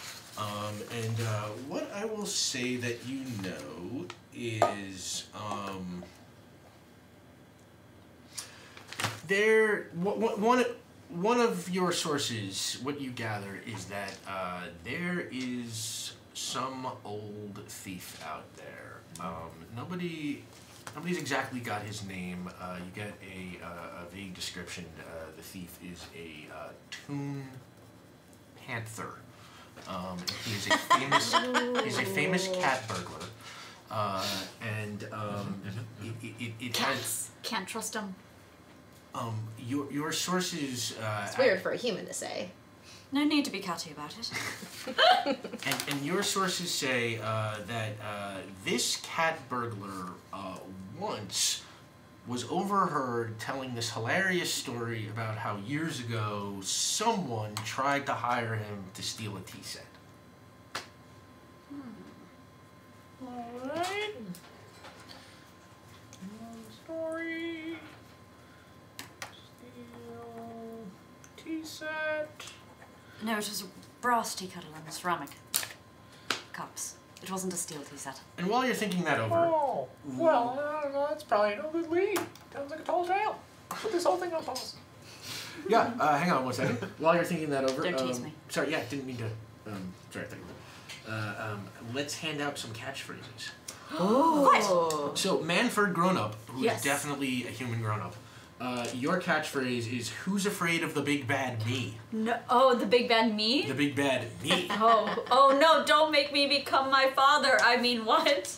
Speaker 1: What I will say that you know is one of your sources, what you gather is that there is some old thief out there. Nobody's exactly got his name. You get a vague description. The thief is a toon panther. He's a famous cat burglar. It has...
Speaker 2: Can't trust him.
Speaker 1: Your sources...
Speaker 3: It's weird for a human to say.
Speaker 6: No need to be catty about it.
Speaker 1: and your sources say that this cat burglar once was overheard telling this hilarious story about how years ago someone tried to hire him to steal a tea set.
Speaker 5: Alright. Story. Steal. Tea set.
Speaker 6: No, it was a brass tea kettle and ceramic cups. It wasn't a steel tea set.
Speaker 1: And while you're thinking that over...
Speaker 5: Oh, well, I don't know, that's probably no good lead. Sounds like a tall tale. Put this whole thing on pause.
Speaker 1: Yeah, hang on one second. While you're thinking that over...
Speaker 6: Don't tease me.
Speaker 1: Sorry, yeah, didn't mean to... sorry, thank you. Let's hand out some catchphrases.
Speaker 3: Oh.
Speaker 1: So, Manford Grown-Up, who
Speaker 2: Yes.
Speaker 1: is definitely a human grown-up, your catchphrase is, "Who's afraid of the big bad me?"
Speaker 2: No. Oh, the big bad me?
Speaker 1: The big bad me.
Speaker 2: Oh no, don't make me become my father. I mean, what?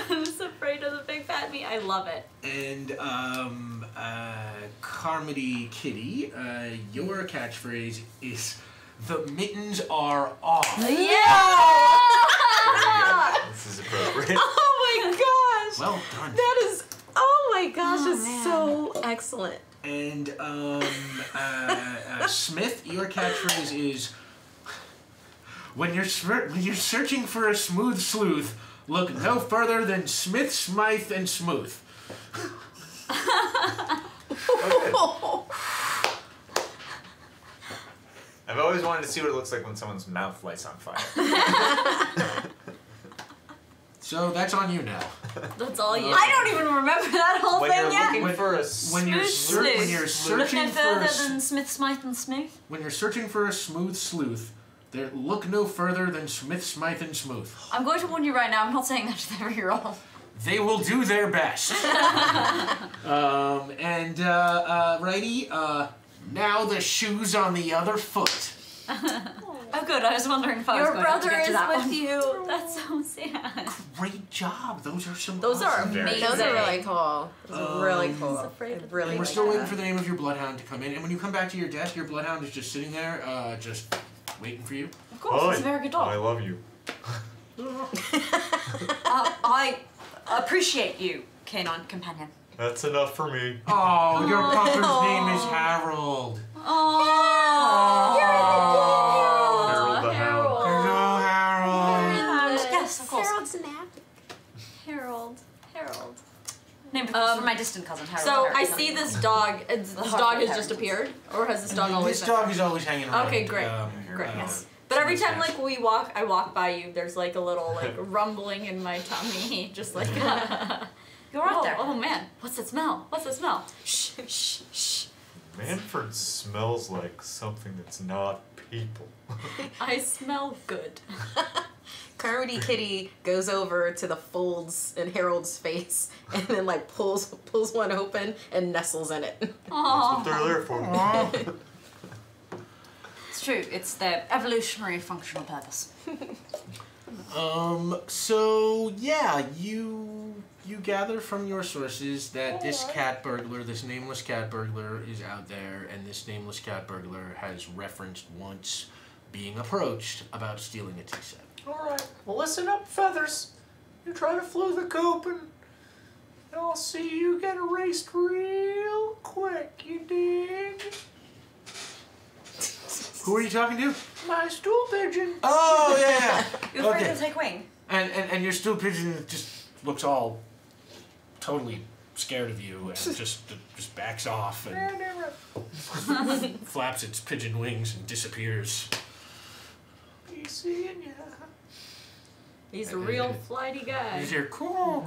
Speaker 2: Who's afraid of the big bad me? I love it.
Speaker 1: And, Carmody Kitty, your catchphrase is, "The mittens are off."
Speaker 2: Yeah!
Speaker 4: This is appropriate.
Speaker 3: Oh my gosh!
Speaker 1: Well done.
Speaker 3: That is, oh my gosh,
Speaker 6: Oh,
Speaker 3: that's
Speaker 6: man.
Speaker 3: so excellent.
Speaker 1: And, Smith, your catchphrase is, when you're searching for a smooth sleuth, look no further than Smith, Smythe, and Smooth.
Speaker 4: I've always wanted to see what it looks like when someone's mouth lights on fire.
Speaker 1: So that's on you now.
Speaker 2: That's all you.
Speaker 6: I don't even remember that whole
Speaker 4: When
Speaker 6: thing
Speaker 4: you're
Speaker 6: yet.
Speaker 4: looking for a
Speaker 1: When you're
Speaker 6: Smooth
Speaker 1: when you're
Speaker 6: sleuth. Look
Speaker 1: searching
Speaker 6: no
Speaker 1: for a
Speaker 6: further than Smith, Smythe, and Smooth.
Speaker 1: when you're searching for a smooth sleuth, there look no further than Smith, Smythe, and Smooth.
Speaker 6: I'm going to warn you right now, I'm not saying that to the 3-year-old.
Speaker 1: They will do their best. Righty, now the shoe's on the other foot.
Speaker 6: Oh good, I was wondering if I was
Speaker 2: Your
Speaker 6: going to have to
Speaker 2: brother
Speaker 6: get to
Speaker 2: is
Speaker 6: that
Speaker 2: with
Speaker 6: one.
Speaker 2: you. That's so sad.
Speaker 1: Great job. Those are some
Speaker 2: Those are
Speaker 1: awesome-
Speaker 2: amazing.
Speaker 3: Those are really cool. Those are really cool.
Speaker 2: He's afraid of
Speaker 3: I really
Speaker 1: And we're
Speaker 3: like
Speaker 1: still waiting
Speaker 3: that.
Speaker 1: for the name of your bloodhound to come in. And when you come back to your desk, your bloodhound is just sitting there, just waiting for you.
Speaker 6: Of course, it's a very good dog.
Speaker 4: I love you.
Speaker 6: I appreciate you, canine companion.
Speaker 4: That's enough for me.
Speaker 1: Oh, your puppy's name is Harold.
Speaker 6: Oh,
Speaker 4: Harold the Hound.
Speaker 1: Hello, Harold.
Speaker 6: Yes, of course.
Speaker 3: Harold's an apple.
Speaker 2: Harold.
Speaker 6: Named for my distant cousin, Harold.
Speaker 2: So
Speaker 6: Harold.
Speaker 2: I see this dog. This dog has just appeared, or has this dog always
Speaker 1: This
Speaker 2: been?
Speaker 1: dog is always hanging around.
Speaker 2: Okay, great. Great.
Speaker 6: Yes.
Speaker 2: But every time like I walk by you, there's like a little like rumbling in my tummy, just like.
Speaker 6: You're right there.
Speaker 2: Oh man, what's that smell? What's that smell? Shh, shh, shh.
Speaker 4: Manford smells like something that's not people.
Speaker 2: I smell good.
Speaker 3: Carmody Kitty goes over to the folds in Harold's face and then like pulls one open and nestles in it.
Speaker 4: That's what they're there for.
Speaker 6: It's true. It's their evolutionary functional purpose.
Speaker 1: So yeah, you gather from your sources that this cat burglar, this nameless cat burglar, is out there, and this nameless cat burglar has referenced once being approached about stealing a tea set.
Speaker 5: Alright, well listen up, Feathers. You try to flew the coop and I'll see you get erased real quick, you dig?
Speaker 1: Who are you talking to?
Speaker 5: My stool pigeon.
Speaker 1: Oh yeah.
Speaker 6: You're afraid
Speaker 1: Okay.
Speaker 6: to take wing.
Speaker 1: And your stool pigeon just looks all totally scared of you and just backs off and flaps its pigeon wings and disappears.
Speaker 5: Be seeing ya.
Speaker 2: He's a real flighty guy.
Speaker 1: You hear cool.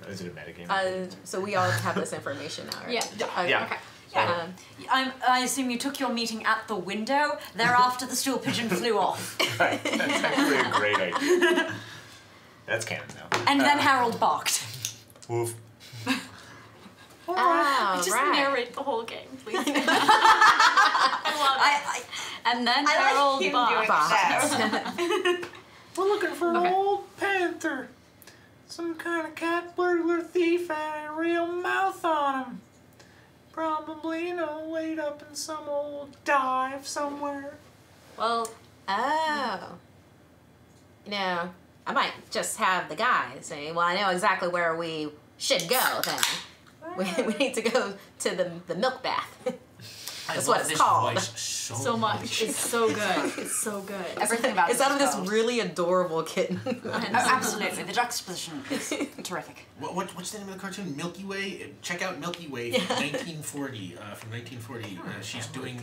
Speaker 4: Is it a metagame?
Speaker 3: So we all have this information now, right?
Speaker 2: Yeah.
Speaker 4: Yeah.
Speaker 3: Okay.
Speaker 6: Yeah. I assume you took your meeting at the window. Thereafter, the stool pigeon flew off.
Speaker 4: Right. That's actually a great idea. That's canon now.
Speaker 6: And then Harold barked.
Speaker 4: Woof.
Speaker 3: Oh,
Speaker 2: Just
Speaker 3: right.
Speaker 2: narrate the whole game, please. I love it. And then Harold Bob.
Speaker 5: We're looking for an old panther. Some kind of cat burglar thief had a real mouth on him. Probably, laid up in some old dive somewhere.
Speaker 2: Well,
Speaker 3: Oh. I might just have the guy say, well, I know exactly where we should go then. We need to go to the milk bath. That's what it's called.
Speaker 2: so much. It's so good. It's so good.
Speaker 6: Everything about
Speaker 3: It's
Speaker 6: this
Speaker 3: out of this
Speaker 6: gold.
Speaker 3: really adorable kitten.
Speaker 6: Oh, absolutely. The juxtaposition is terrific.
Speaker 1: What's the name of the cartoon? Milky Way? Check out Milky Way from 1940. From 1940. She's doing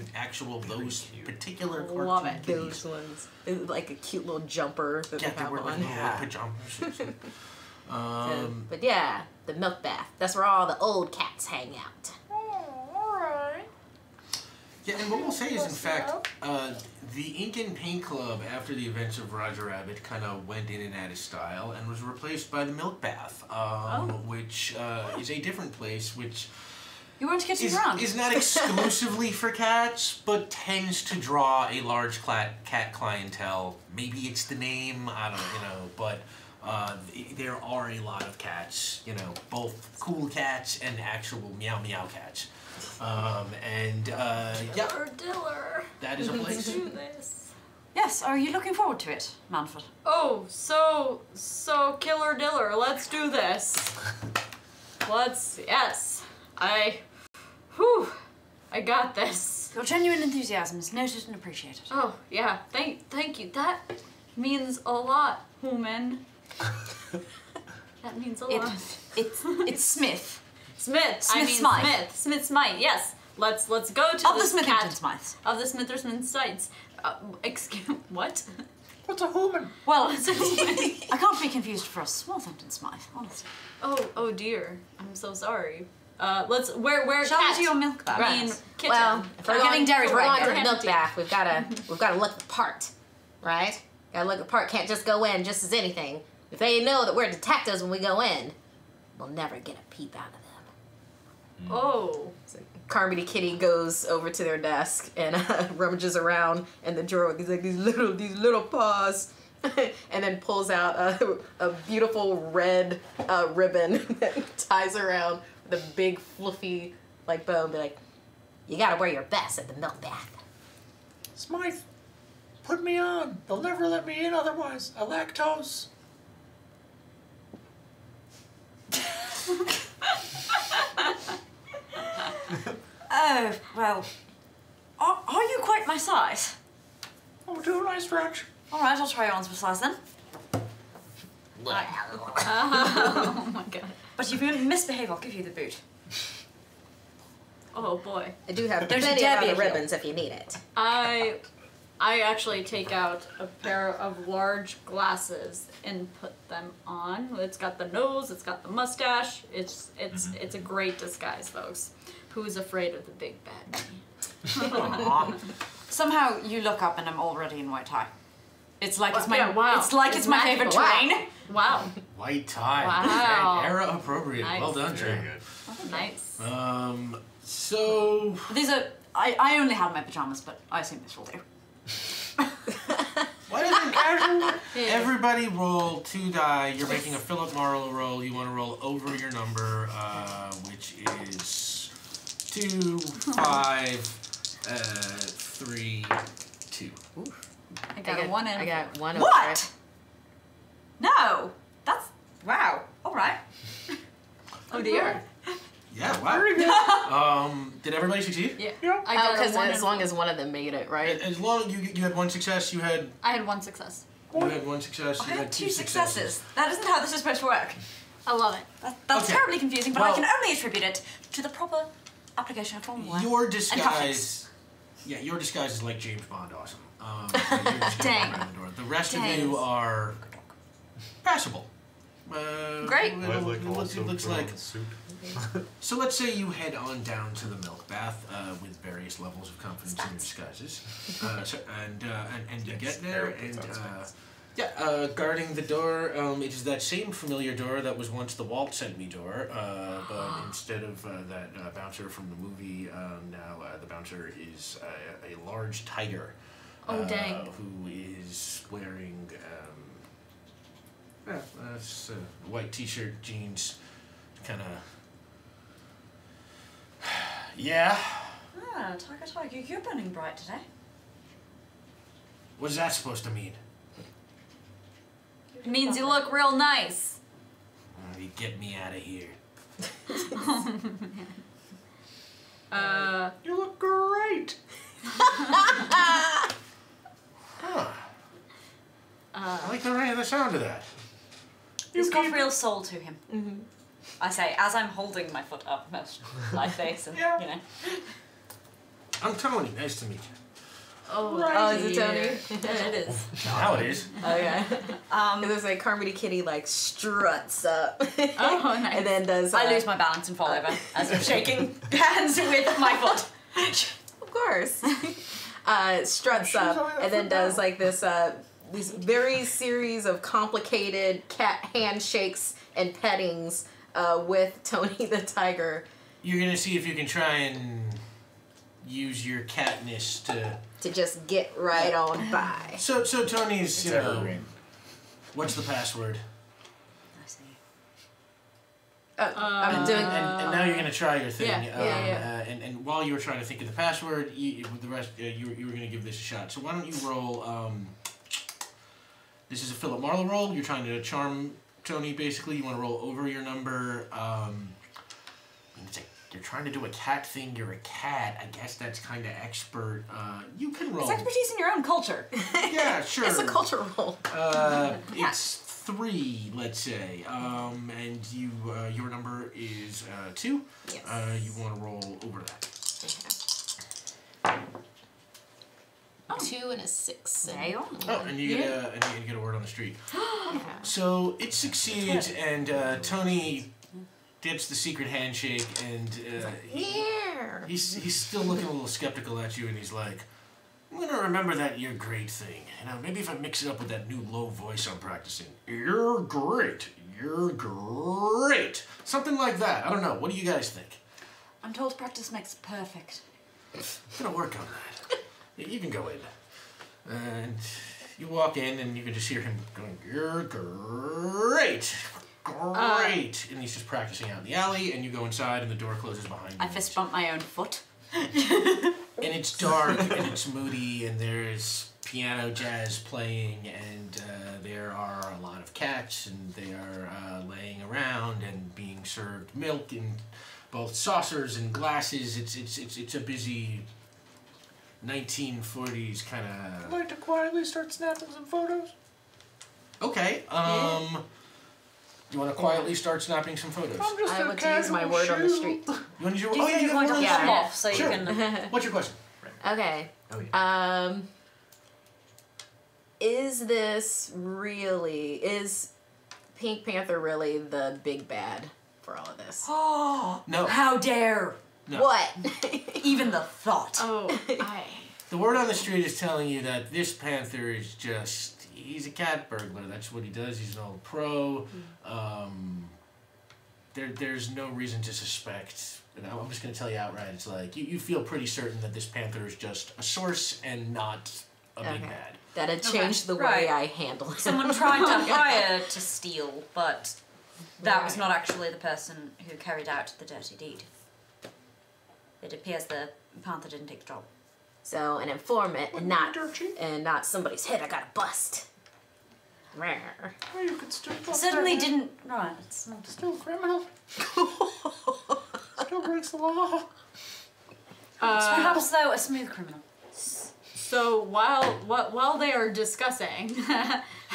Speaker 1: those particular cartoon
Speaker 2: Love it.
Speaker 1: kitties.
Speaker 3: Those ones. It's like a cute little jumper that
Speaker 1: Yeah,
Speaker 3: they
Speaker 1: they
Speaker 3: have
Speaker 1: wear like
Speaker 3: on.
Speaker 1: little pajamas.
Speaker 3: But yeah, the milk bath. That's where all the old cats hang out.
Speaker 1: Yeah, and what we'll say is, in fact, the Ink and Paint Club, after the events of Roger Rabbit, kind of went in and out of style and was replaced by the Milk Bath, which is a different place, which
Speaker 6: You weren't getting around.
Speaker 1: is not exclusively for cats, but tends to draw a large cat clientele. Maybe it's the name, I don't know, but there are a lot of cats, both cool cats and actual meow meow cats.
Speaker 2: Diller, Diller.
Speaker 1: That is a place.
Speaker 2: Let's do this.
Speaker 6: Yes, are you looking forward to it, Manfred?
Speaker 2: Oh, so Killer Diller. Let's do this. I got this.
Speaker 6: Your genuine enthusiasm is noted and appreciated.
Speaker 2: Oh, yeah. Thank you. That means a lot, human. That means a lot.
Speaker 6: It's Smith.
Speaker 2: Smith. I mean
Speaker 6: Smythe.
Speaker 2: Smith. Smith Smythe. Yes. Let's go to
Speaker 6: Of the
Speaker 2: this
Speaker 6: Smithington
Speaker 2: cat
Speaker 6: Smythes.
Speaker 2: of the Smithersman sites. Excuse what?
Speaker 5: What's a human?
Speaker 6: Well, I can't be confused for a Swarthington Smythe, honestly.
Speaker 2: Oh dear. I'm so sorry. Where
Speaker 6: Shall
Speaker 2: cat?
Speaker 6: we do your milk bath?
Speaker 2: I mean, kitten.
Speaker 3: Well, if we're
Speaker 6: getting dairy
Speaker 3: going
Speaker 6: right
Speaker 3: to
Speaker 6: here.
Speaker 3: the milk bath, we've gotta look the part, right? Gotta look the part. Can't just go in just as anything. If they know that we're detectives when we go in, we'll never get a peep out of them.
Speaker 2: Oh.
Speaker 3: So Carmody Kitty goes over to their desk and rummages around in the drawer with these little paws, and then pulls out a beautiful red ribbon that ties around with a big fluffy bow. They're like, you gotta wear your best at the milk bath.
Speaker 5: Smythe, put me on. They'll never let me in otherwise. I lactose.
Speaker 6: Oh, well. Are you quite my size?
Speaker 5: Oh, do a nice stretch.
Speaker 6: Alright, I'll try you on some size then.
Speaker 2: Oh my god.
Speaker 6: But if you misbehave, I'll give you the boot.
Speaker 2: Oh boy.
Speaker 3: I do have
Speaker 6: There's
Speaker 3: plenty
Speaker 6: a
Speaker 3: of
Speaker 6: Debbie
Speaker 3: other
Speaker 6: here.
Speaker 3: ribbons if you need it.
Speaker 2: I actually take out a pair of large glasses and put them on. It's got the nose, it's got the mustache. It's a great disguise, folks. Who's afraid of the big bad me?
Speaker 6: Somehow you look up and I'm already in white tie. It's like it's my
Speaker 2: wow.
Speaker 6: it's like it's my
Speaker 2: magical.
Speaker 6: favorite terrain.
Speaker 2: Wow.
Speaker 1: White tie.
Speaker 2: Wow.
Speaker 1: Era appropriate.
Speaker 2: Nice.
Speaker 1: Well done,
Speaker 4: Very
Speaker 1: Jay.
Speaker 4: good.
Speaker 2: Nice.
Speaker 1: So
Speaker 6: These are I only had my pajamas, but I assume this will do.
Speaker 1: why doesn't casual? Everybody roll 2 die. You're making a Philip Marlowe roll. You want to roll over your number, which is 2, 5, 3, 2.
Speaker 2: I got a 1 in.
Speaker 3: I got 1 over
Speaker 6: What?
Speaker 3: it.
Speaker 6: No, that's wow. All right.
Speaker 2: Oh dear.
Speaker 1: Yeah, wow. Did everybody succeed?
Speaker 2: Yeah.
Speaker 5: Yep.
Speaker 2: I got a
Speaker 3: Because
Speaker 2: 1
Speaker 3: as
Speaker 2: in.
Speaker 3: long as one of them made it, right?
Speaker 1: As long as you had 1 success, you had
Speaker 2: I had 1 success.
Speaker 1: 1 success,
Speaker 6: I
Speaker 1: you
Speaker 6: had 2
Speaker 1: successes.
Speaker 6: successes. That isn't how this is supposed to work.
Speaker 2: I love it.
Speaker 6: That's
Speaker 1: Okay.
Speaker 6: terribly confusing, but I
Speaker 1: Well-
Speaker 6: can only attribute it to the proper application of formula.
Speaker 1: Your
Speaker 6: And
Speaker 1: disguise, yeah, your disguise is like James Bond awesome. You're just gonna
Speaker 2: Dang.
Speaker 1: walk around the door. The rest
Speaker 2: Dang.
Speaker 1: of you are passable.
Speaker 2: Great.
Speaker 1: It
Speaker 4: I like
Speaker 1: looks
Speaker 4: also
Speaker 1: like.
Speaker 4: brown suit.
Speaker 1: So let's say you head on down to the milk bath with various levels of confidence in your disguises, and you get there, and Yeah, guarding the door, it is that same familiar door that was once the Walt sent me door, but instead of that bouncer from the movie, now the bouncer is a large tiger.
Speaker 2: Oh, dang.
Speaker 1: Who is wearing white t-shirt, jeans, kind of... Yeah?
Speaker 6: Ah, Tiger, you're burning bright today.
Speaker 1: What is that supposed to mean?
Speaker 2: It means you look real nice.
Speaker 1: You get me out of here.
Speaker 5: You look great.
Speaker 1: Huh. I like the sound of that.
Speaker 6: He's got real soul to him. I say, as I'm holding my foot up my face, and
Speaker 5: Yeah.
Speaker 6: you know.
Speaker 1: I'm Tony. Nice to meet you.
Speaker 3: Oh, is it Tony?
Speaker 2: It is.
Speaker 1: Now it is.
Speaker 3: Okay. And there's like Carmody Kitty like struts up.
Speaker 2: Oh, nice.
Speaker 3: And then does.
Speaker 6: I lose my balance and fall over as I'm shaking hands with my foot.
Speaker 3: Of course. Struts up and then does like this these very series of complicated cat handshakes and pettings with Tony the tiger.
Speaker 1: You're gonna see if you can try and use your catness to
Speaker 3: just get right on by.
Speaker 1: So Tony's,
Speaker 4: It's
Speaker 1: you know,
Speaker 4: evergreen.
Speaker 1: what's the password?
Speaker 6: I see.
Speaker 3: I'm doing.
Speaker 1: And now you're gonna try your thing.
Speaker 3: Yeah.
Speaker 1: And while you were trying to think of the password, with the rest, you were gonna give this a shot. So why don't you roll? This is a Philip Marlowe roll. You're trying to charm Tony. Basically, you want to roll over your number. It's like you're trying to do a cat thing. You're a cat. I guess that's kind of expert. You can roll.
Speaker 6: It's expertise in your own culture.
Speaker 1: Yeah, sure.
Speaker 3: It's a culture roll.
Speaker 1: It's 3, let's say. And you, your number is 2.
Speaker 3: Yes.
Speaker 1: You want to roll over that.
Speaker 3: Oh. 2 and a 6.
Speaker 6: There you are.
Speaker 1: Oh, and you get a word on the street. So it succeeds, and Tony gets the secret handshake, and
Speaker 3: Here.
Speaker 1: he's still looking a little skeptical at you, and he's like, I'm gonna remember that "you're great" thing. You know, maybe if I mix it up with that new low voice I'm practicing. You're great. You're great. Something like that. I don't know. What do you guys think?
Speaker 6: I'm told practice makes perfect.
Speaker 1: I'm gonna work on that. You can go in. And you walk in, and you can just hear him going, "You're great. Great." And he's just practicing out in the alley, and you go inside, and the door closes behind you.
Speaker 6: I fist bump my own foot.
Speaker 1: And it's dark, and it's moody, and there's piano jazz playing, and there are a lot of cats, and they are laying around and being served milk in both saucers and glasses. It's a busy 1940s kind
Speaker 5: I'd
Speaker 1: of...
Speaker 5: like to quietly start snapping some photos.
Speaker 1: Okay, you want to quietly start snapping some photos?
Speaker 5: I'm just
Speaker 3: I
Speaker 5: a
Speaker 3: want to use my
Speaker 5: casual
Speaker 3: word on the
Speaker 5: shoe.
Speaker 3: street.
Speaker 1: You want to use your...
Speaker 6: Do you think you're going to
Speaker 3: Yeah.
Speaker 6: pop off so
Speaker 1: Sure.
Speaker 6: you can...
Speaker 1: What's your question?
Speaker 3: Okay.
Speaker 1: Oh, yeah.
Speaker 3: Is Pink Panther really the big bad for all of this?
Speaker 6: Oh,
Speaker 1: No.
Speaker 6: how dare!
Speaker 1: No.
Speaker 3: What?
Speaker 6: Even the thought.
Speaker 2: Oh,
Speaker 1: The word on the street is telling you that this panther is just... He's a cat burglar. That's what he does. He's an old pro. There's no reason to suspect. And I'm just going to tell you outright. It's like, you feel pretty certain that this panther is just a source and not a big
Speaker 3: Okay.
Speaker 1: bad.
Speaker 3: That had changed the way
Speaker 6: Right.
Speaker 3: I handle it.
Speaker 6: Someone tried to hire to steal, but that was
Speaker 3: Right.
Speaker 6: not actually the person who carried out the dirty deed. It appears the panther didn't take the job.
Speaker 3: So an informant and not
Speaker 5: Dirt cheap.
Speaker 3: somebody's head I gotta bust. Rawr.
Speaker 5: Well, you could still bust
Speaker 6: Certainly
Speaker 5: that.
Speaker 6: didn't. Right. It's not.
Speaker 5: Still a criminal. Still breaks the law.
Speaker 6: Perhaps though a smooth criminal.
Speaker 2: so while they are discussing,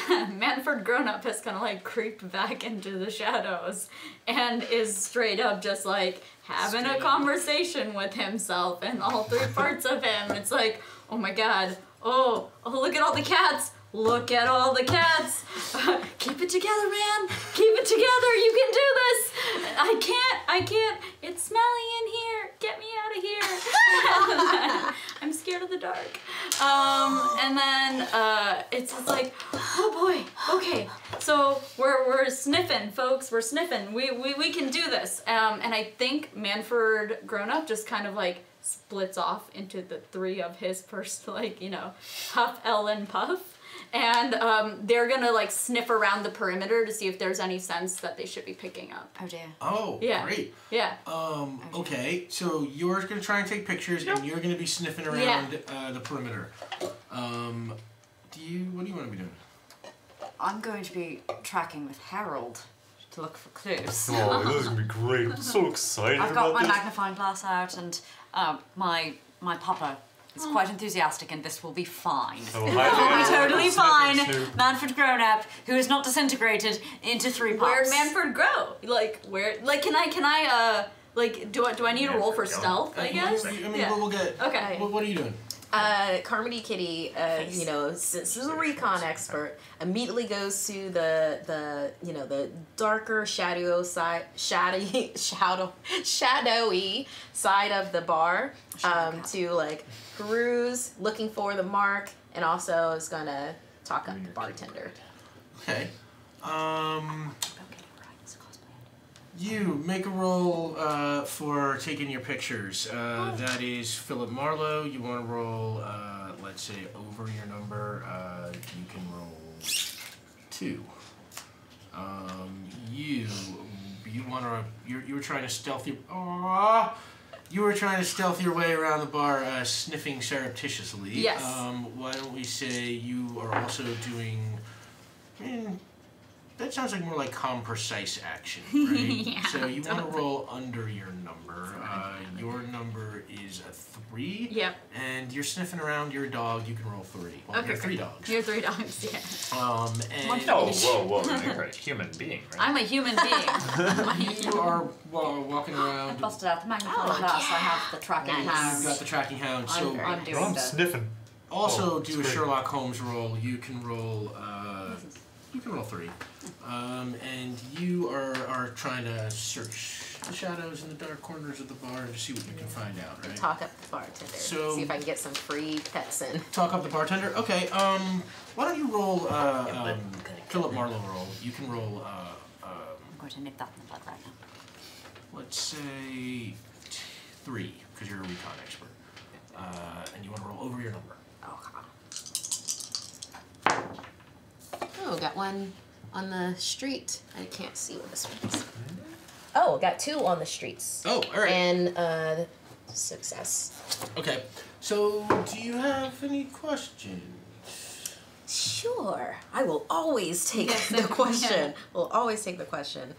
Speaker 2: Manfred Grown-Up has kind of like creeped back into the shadows and is straight up just like having a conversation with himself and all 3 parts of him. It's like, oh my god, oh look at all the cats. Look at all the cats. Keep it together, man. Keep it together. You can do this. I can't. It's smelly in here. Get me out of here. I'm scared of the dark. And then it's like, oh boy, okay. So we're sniffing, folks. We're sniffing. We can do this. And I think Manfred grown up just kind of like splits off into the three of his first, like, you know, Huff, L, and Puff. And they're gonna like sniff around the perimeter to see if there's any sense that they should be picking up.
Speaker 6: Oh dear.
Speaker 1: Oh,
Speaker 2: Yeah.
Speaker 1: great.
Speaker 2: Yeah.
Speaker 1: Okay, so you're gonna try and take pictures, and you're gonna be sniffing around the perimeter. What do you want to be doing?
Speaker 6: I'm going to be tracking with Harold to look for clues.
Speaker 4: Oh, this is gonna be great. I'm so excited
Speaker 6: I've
Speaker 4: about
Speaker 6: got my
Speaker 4: this.
Speaker 6: magnifying glass out, and my papa is quite enthusiastic, and this will be fine.
Speaker 4: I will
Speaker 6: It
Speaker 4: hide
Speaker 6: will be
Speaker 4: behind
Speaker 6: totally
Speaker 4: the sniffing
Speaker 6: fine.
Speaker 4: snoop.
Speaker 6: Manfred grown up, who is not disintegrated into 3 pops.
Speaker 2: Where'd Manfred grow? Like where? Like can I like do I need to roll for stealth? I guess.
Speaker 1: I mean,
Speaker 2: Yeah.
Speaker 1: we'll get.
Speaker 2: Okay.
Speaker 1: What are you doing?
Speaker 3: Carmody Kitty, you know, since she's a recon expert, immediately goes to the you know, the darker shadowy side of the bar, to like peruse, looking for the mark, and also is gonna talk up the bartender.
Speaker 1: Okay. You make a roll for taking your pictures. That is Philip Marlowe. You want to roll, let's say, over your number. You can roll 2. You want to. You were trying to stealth your. Aww. You were trying to stealth your way around the bar, sniffing surreptitiously.
Speaker 2: Yes.
Speaker 1: Why don't we say you are also doing. That sounds like more like precise action, right?
Speaker 2: Yeah,
Speaker 1: so you want to roll under your number. Your number is a 3.
Speaker 2: Yep.
Speaker 1: And you're sniffing around your dog. You can roll 3. Well,
Speaker 2: Okay.
Speaker 1: you're 3 dogs.
Speaker 2: You're 3 dogs. Yeah.
Speaker 1: And
Speaker 7: Oh, whoa. You're a human being, right?
Speaker 2: I'm a human being.
Speaker 1: you are walking around.
Speaker 6: I busted out the magnifying glass. I have the tracking
Speaker 3: Nice.
Speaker 6: house.
Speaker 1: You've got the tracking hound. So
Speaker 6: I'm doing
Speaker 4: I'm
Speaker 6: the...
Speaker 4: sniffing.
Speaker 1: also
Speaker 4: Oh,
Speaker 1: do a
Speaker 4: that's great.
Speaker 1: Sherlock Holmes roll. You can roll. You can roll 3. And you are trying to search the shadows in the dark corners of the bar to see what you can find out, right?
Speaker 3: Talk up the bartender.
Speaker 1: So-
Speaker 3: see if I can get some free pets in.
Speaker 1: Talk up the bartender. Okay. Why don't you roll Philip Marlowe roll? You can roll.
Speaker 6: I'm going to nip that in the bud right now.
Speaker 1: Let's say 3 because you're a recon expert, and you want to roll over your number.
Speaker 3: Oh, got one on the street. I can't see what this one is. Oh, got 2 on the streets.
Speaker 1: Oh, all right.
Speaker 3: And success.
Speaker 1: Okay. So, do you have any questions?
Speaker 3: Sure. I will always take the question. Will always take the question.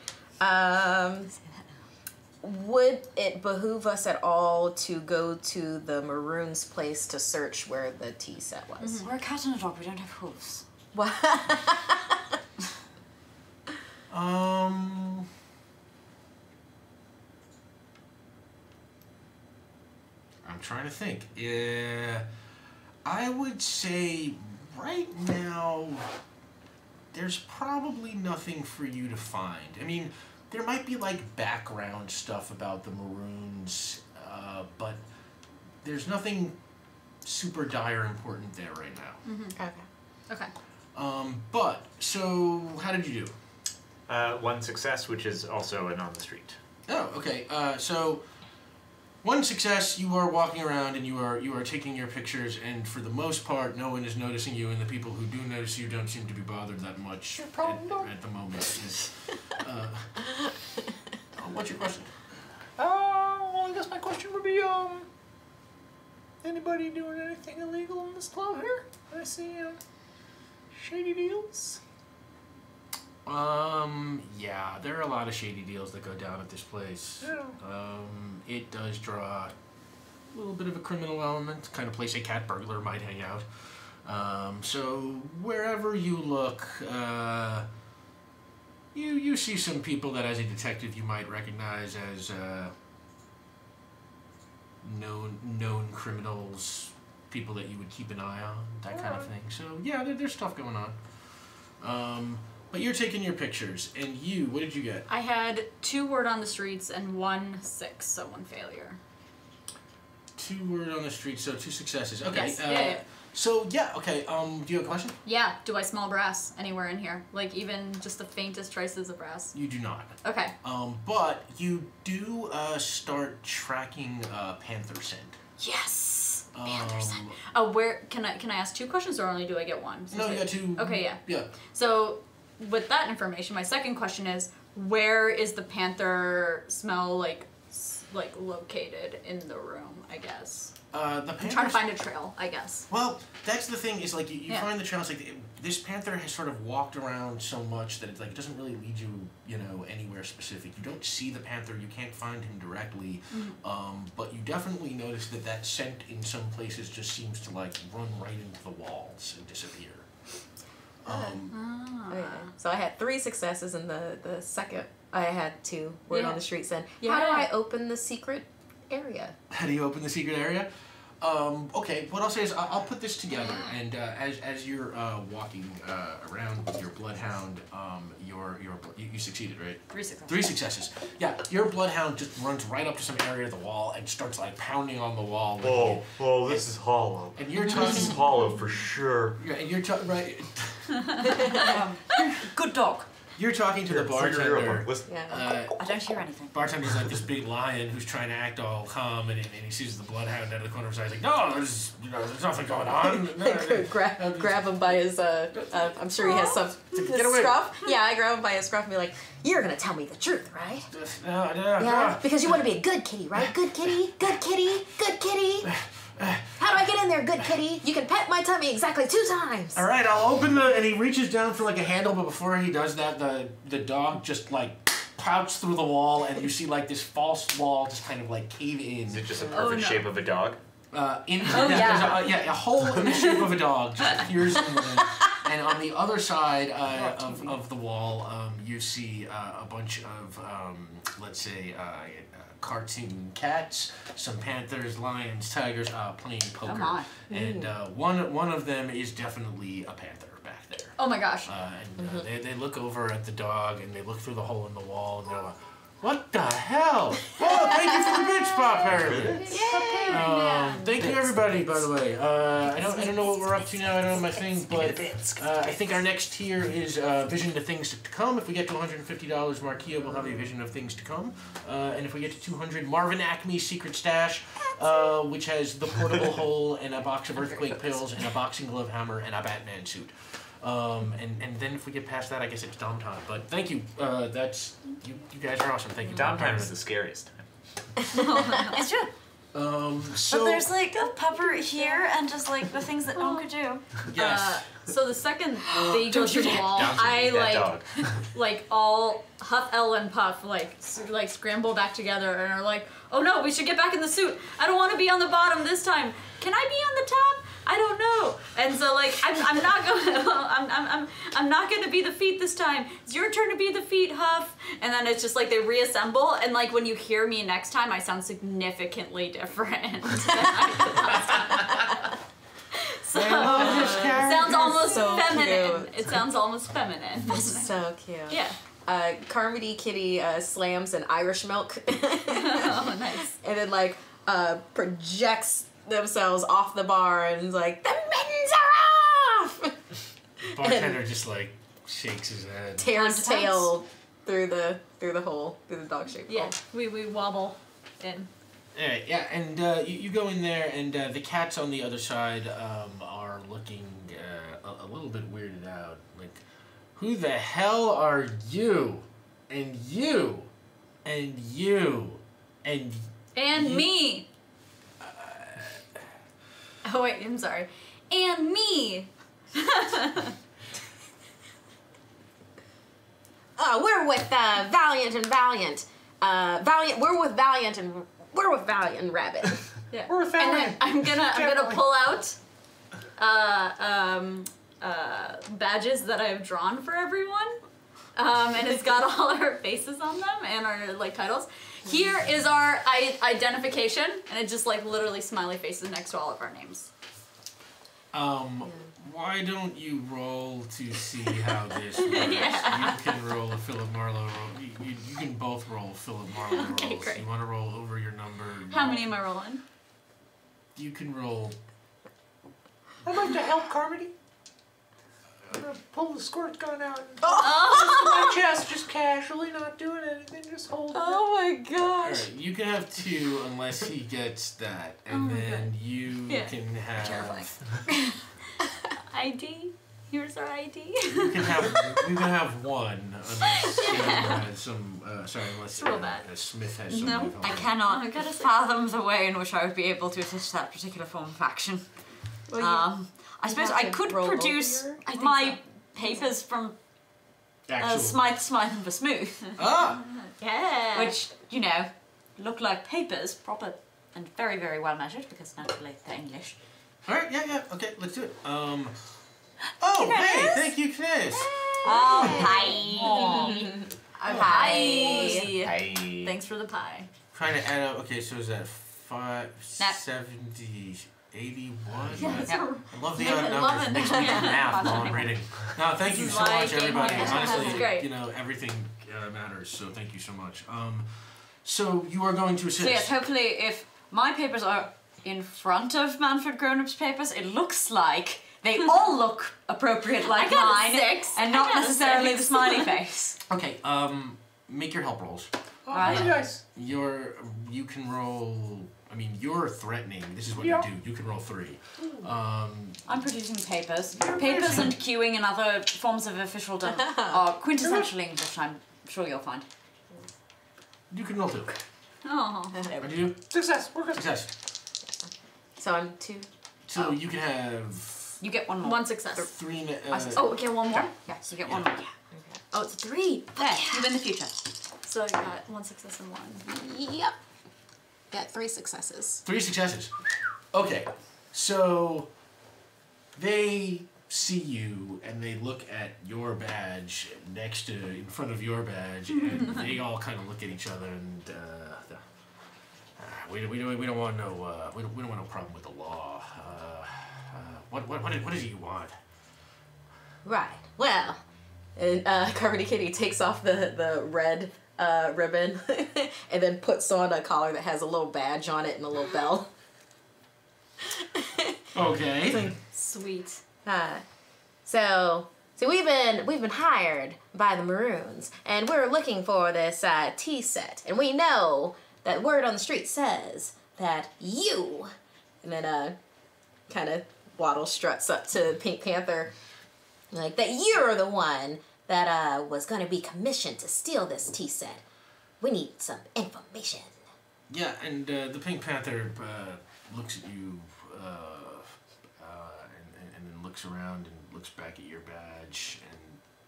Speaker 3: Would it behoove us at all to go to the Maroon's place to search where the tea set was?
Speaker 6: We're a cat and a dog. We don't have hooves.
Speaker 3: What?
Speaker 1: I'm trying to think. I would say right now there's probably nothing for you to find. I mean, there might be like background stuff about the Maroons, but there's nothing super dire important there right now.
Speaker 3: Okay.
Speaker 1: But so how did you do?
Speaker 7: 1 success, which is also an on the street.
Speaker 1: Oh, okay. So, 1 success. You are walking around and you are taking your pictures, and for the most part, no one is noticing you, and the people who do notice you don't seem to be bothered that much at the moment. What's your question?
Speaker 5: Well, I guess my question would be, anybody doing anything illegal in this club here? I see, shady deals.
Speaker 1: Yeah, there are a lot of shady deals that go down at this place.
Speaker 5: Yeah.
Speaker 1: It does draw a little bit of a criminal element, kind of place a cat burglar might hang out. So wherever you look, you see some people that as a detective you might recognize as known criminals, people that you would keep an eye on, that kind of thing. So yeah, there's stuff going on. But you're taking your pictures, and what did you get?
Speaker 2: I had 2 word on the streets and 1 6, so 1 failure.
Speaker 1: 2 word on the street, so 2 successes. Okay.
Speaker 2: Yes. Yeah.
Speaker 1: So yeah. Okay. Do you have a question?
Speaker 2: Yeah. Do I smell brass anywhere in here? Like even just the faintest traces of brass?
Speaker 1: You do not.
Speaker 2: Okay.
Speaker 1: But you do start tracking panther scent.
Speaker 2: Yes. Panther scent. Where can I ask 2 questions or only do I get 1?
Speaker 1: No, you got 2.
Speaker 2: Okay. Yeah.
Speaker 1: Yeah.
Speaker 2: So with that information, my second question is, where is the panther smell like located in the room? I guess.
Speaker 1: I'm
Speaker 2: trying to find a trail, I guess.
Speaker 1: Well, that's the thing is like you find the trails like this panther has sort of walked around so much that it's like it doesn't really lead you anywhere specific. You don't see the panther, you can't find him directly, but you definitely notice that scent in some places just seems to like run right into the walls and disappear.
Speaker 3: Okay. So I had 3 successes, and the second I had 2 word on the street said,
Speaker 2: Yeah.
Speaker 3: how do I open the secret area?
Speaker 1: How do you open the secret area? Okay, what I'll say is I'll put this together, and as you're walking around with your bloodhound, you succeeded, right?
Speaker 6: 3 successes.
Speaker 1: 3 successes. Yeah, your bloodhound just runs right up to some area of the wall and starts like pounding on the wall.
Speaker 4: Whoa, this is hollow.
Speaker 1: And you're
Speaker 4: This
Speaker 1: talking
Speaker 4: is hollow for sure.
Speaker 1: Yeah, and you're right.
Speaker 6: Good dog.
Speaker 1: You're talking to the bartender.
Speaker 3: Yeah.
Speaker 6: I don't hear anything.
Speaker 1: Bartender's like this big lion who's trying to act all calm, and he sees the bloodhound out of the corner of his eye. He's like, no, there's nothing going on.
Speaker 3: grab him by his, I'm sure he has some
Speaker 1: Get away.
Speaker 3: scruff. Yeah, I grab him by his scruff and be like, you're gonna tell me the truth, right?
Speaker 1: No.
Speaker 3: Yeah, because you want to be a good kitty, right? Good kitty, good kitty, good kitty. How do I get in there, good kitty? You can pet my tummy exactly 2 times.
Speaker 1: All right, I'll open and he reaches down for like a handle, but before he does that, the dog just like pouts through the wall, and you see like this false wall just kind of like cave in.
Speaker 7: Is it just a perfect shape of a dog?
Speaker 1: A hole in the shape of a dog just appears in the, and on the other side of the wall, you see a bunch of, let's say, cartoon cats, some panthers, lions, tigers, playing poker.
Speaker 6: Come on.
Speaker 1: And one of them is definitely a panther back there.
Speaker 2: Oh my gosh.
Speaker 1: They look over at the dog, and they look through the hole in the wall, and they're like, what the hell? Oh, thank you for the bitch pop, Pyramid. Thank you, everybody, by the way. I don't know what we're up to now. I don't have my thing, but I think our next tier is Vision to Things to Come. If we get to $150, Marquia will have a Vision of Things to Come. And if we get to 200, Marvin Acme's Secret Stash, which has the portable hole and a box of earthquake pills and a boxing glove hammer and a Batman suit. And then if we get past that, I guess it's Dom time. But thank you. That's you guys are awesome. Thank you.
Speaker 7: Dom time is the scariest time.
Speaker 6: It's true.
Speaker 1: So
Speaker 6: But there's like a pupper here and just like the things that Dom could do.
Speaker 1: yes.
Speaker 2: So the second they go through the wall,
Speaker 7: Dom should
Speaker 2: I
Speaker 7: eat that dog.
Speaker 2: like all Huff, L, and Puff like scramble back together and are like, oh no, we should get back in the suit. I don't want to be on the bottom this time. Can I be on the top? I don't know. And so like I'm not going I'm not going to be the feet this time. It's your turn to be the feet, Huff. And then it's just like they reassemble, and like when you hear me next time, I sound significantly different. So sounds almost
Speaker 3: So
Speaker 2: feminine.
Speaker 3: cute.
Speaker 2: It sounds almost feminine.
Speaker 3: So cute.
Speaker 2: Yeah.
Speaker 3: Carmody Kitty slams an Irish milk
Speaker 2: Oh, nice.
Speaker 3: and then like projects themselves off the bar and is like, the mittens are off!
Speaker 1: Bartender just like shakes his head.
Speaker 3: Tears tail through the hole, through the dog shaped
Speaker 2: Yeah,
Speaker 3: hole.
Speaker 2: we wobble in.
Speaker 1: Alright, yeah, and you go in there, and the cats on the other side are looking a little bit weirded out. Like, who the hell are you? And you? And you? And
Speaker 2: me! Oh wait, I'm sorry. And me!
Speaker 3: We're with Valiant and Valiant. We're with Valiant and Rabbit.
Speaker 2: Yeah.
Speaker 5: We're with
Speaker 2: And
Speaker 5: Valiant.
Speaker 2: then I'm gonna
Speaker 5: Definitely.
Speaker 2: pull out badges that I've drawn for everyone. And it's got all our faces on them and our like titles. Here is our identification, and it just like literally smiley faces next to all of our names.
Speaker 1: Why don't you roll to see how this works?
Speaker 2: Yeah.
Speaker 1: You can roll a Philip Marlowe roll. You can both roll Philip Marlowe
Speaker 2: Okay,
Speaker 1: rolls.
Speaker 2: great.
Speaker 1: You want to roll over your number?
Speaker 2: How many am I rolling?
Speaker 1: You can roll.
Speaker 5: I'd like to help Carmody. I'm gonna pull the squirt gun out and my chest, just casually, not doing anything, just holding it.
Speaker 3: Oh my
Speaker 1: All
Speaker 3: gosh.
Speaker 1: right, you can have 2 unless he gets that, and then you can have.
Speaker 2: Terrifying. ID? Here's our ID.
Speaker 1: You can have 1 unless
Speaker 2: Roll that.
Speaker 1: Smith has some.
Speaker 2: No,
Speaker 1: help.
Speaker 6: I cannot
Speaker 2: I gotta say-
Speaker 6: fathom the way in which I would be able to assist that particular form of action.
Speaker 3: Well,
Speaker 6: I suppose
Speaker 3: have
Speaker 6: I
Speaker 3: to
Speaker 6: could
Speaker 3: roll
Speaker 6: produce
Speaker 3: over your-
Speaker 6: my papers from
Speaker 1: Actual.
Speaker 6: Smythe and for Smooth,
Speaker 1: Ah!
Speaker 2: Yeah.
Speaker 6: which, you know, look like papers, proper and very, very well measured, because naturally they're English.
Speaker 1: Alright, yeah, okay, let's do it. Oh, hey, thank you, Kniz.
Speaker 6: Oh, hi.
Speaker 2: Hi.
Speaker 7: Hey.
Speaker 2: Thanks for the pie.
Speaker 1: Trying to add up, okay, so is that 5,
Speaker 6: Nap.
Speaker 1: 70, 81?
Speaker 6: Yeah.
Speaker 1: I love the odd numbers. It makes me do math while I'm reading. No, thank you
Speaker 2: This is
Speaker 1: so
Speaker 2: why
Speaker 1: much,
Speaker 2: Game
Speaker 1: everybody.
Speaker 2: One is
Speaker 1: Honestly,
Speaker 2: great.
Speaker 1: you know, everything matters, so thank you so much. So you are going to assist.
Speaker 6: So yes, hopefully if my papers are in front of Manfred Grown-Up's papers, it looks like they all look appropriate like
Speaker 2: I got a
Speaker 6: mine,
Speaker 2: 6.
Speaker 6: and
Speaker 2: I
Speaker 6: not
Speaker 2: got a
Speaker 6: necessarily
Speaker 2: 6.
Speaker 6: the smiley face.
Speaker 1: Okay, make your help rolls.
Speaker 5: Oh,
Speaker 6: Right.
Speaker 5: very nice.
Speaker 1: You can roll. I mean, you're threatening. This is what
Speaker 5: Yeah.
Speaker 1: you do. You can roll 3.
Speaker 6: I'm producing papers. Papers and queuing and other forms of official done are quintessential English, I'm sure you'll find.
Speaker 1: You can roll 2.
Speaker 2: Oh.
Speaker 1: What do you?
Speaker 5: Success. We're good.
Speaker 1: Success.
Speaker 3: So I'm 2.
Speaker 1: So you can have
Speaker 6: You get one more.
Speaker 2: 1 success.
Speaker 1: 3.
Speaker 2: Oh, okay, one more.
Speaker 6: Yes, you get one more.
Speaker 3: Oh, it's 3.
Speaker 6: There, you win the future.
Speaker 2: So I got 1 success and 1.
Speaker 3: Yep. Got 3 successes.
Speaker 1: 3 successes. Okay, so they see you and they look at your badge in front of your badge, and they all kind of look at each other and we don't want no we don't want no problem with the law. What is it you want?
Speaker 3: Right. Well, and Carmody Kitty takes off the red ribbon and then puts on a collar that has a little badge on it and a little bell.
Speaker 1: Okay.
Speaker 2: Sweet.
Speaker 3: So we've been hired by the Maroons, and we're looking for this tea set, and we know that word on the street says that you, and then kind of Waddle struts up to Pink Panther, like that you're the one that was going to be commissioned to steal this tea set. We need some information.
Speaker 1: Yeah, and the Pink Panther looks at you and then looks around and looks back at your badge and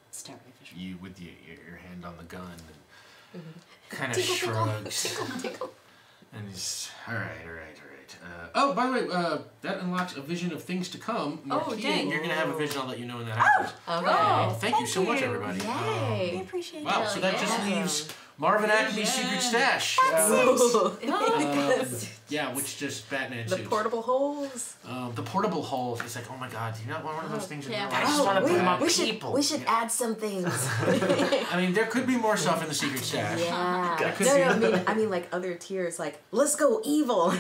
Speaker 6: It's terribly visual.
Speaker 1: you with your hand on the gun and kind of shrugs.
Speaker 3: Tinkle.
Speaker 1: And he's all right. Oh, by the way, that unlocks a vision of things to come. Marquis,
Speaker 2: dang.
Speaker 1: You're gonna have a vision. I'll let you know when that happens.
Speaker 3: Okay.
Speaker 1: Thank you so much, everybody.
Speaker 3: Yay.
Speaker 6: Appreciate
Speaker 1: Wow, so that just leaves Marvin Acme's secret stash. Yeah, which just Batman
Speaker 3: The
Speaker 1: suits.
Speaker 3: portable holes.
Speaker 1: The portable holes. It's like, oh my god, do you not want one of those things in
Speaker 2: Yeah.
Speaker 1: your life?
Speaker 7: I just want to put them on
Speaker 3: we
Speaker 7: people.
Speaker 3: should add some things.
Speaker 1: I mean, there could be more stuff in the secret stash.
Speaker 3: Yeah.
Speaker 1: That could
Speaker 3: No, I mean like other tiers, like let's go evil.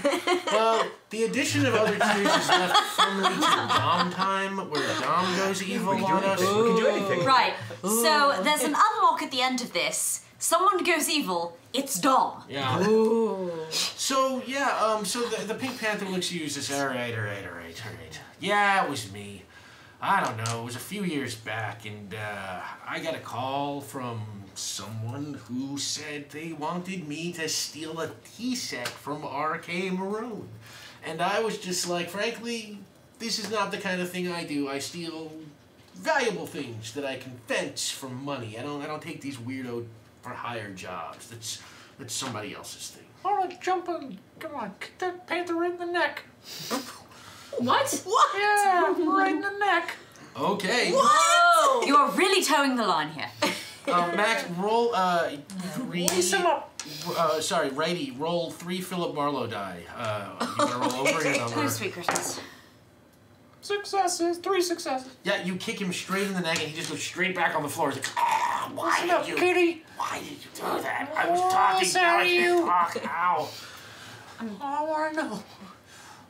Speaker 1: Well, the addition of other tiers is left firmly to Dom time, where Dom goes evil on us.
Speaker 7: We can do anything.
Speaker 6: Right, so there's an unlock at the end of this. Someone goes evil, it's Dom.
Speaker 1: Yeah.
Speaker 3: Ooh.
Speaker 1: So yeah, so the Pink Panther looks at you and says, all right. Yeah, it was me. I don't know, it was a few years back, and I got a call from someone who said they wanted me to steal a tea set from RK Maroon. And I was just like, frankly, this is not the kind of thing I do. I steal valuable things that I can fence for money. I don't take these weirdo for hire jobs. That's somebody else's thing.
Speaker 5: All right, jump on. Come on, kick that panther right in the neck.
Speaker 2: What?
Speaker 5: Yeah, right in the neck.
Speaker 1: Okay.
Speaker 3: Whoa.
Speaker 6: You are really towing the line here.
Speaker 1: Max, roll
Speaker 5: Lace him up.
Speaker 1: righty, roll 3 Philip Marlowe die. You gotta roll over your
Speaker 6: Oh,
Speaker 1: number.
Speaker 6: sweet Christmas.
Speaker 5: Successes. 3 successes.
Speaker 1: Yeah, you kick him straight in the neck and he just goes straight back on the floor. He's like, ah,
Speaker 5: Listen up, kitty.
Speaker 1: why did you do that? I was
Speaker 5: Oh,
Speaker 1: talking.
Speaker 5: sorry, you.
Speaker 1: Ow.
Speaker 5: I want to know.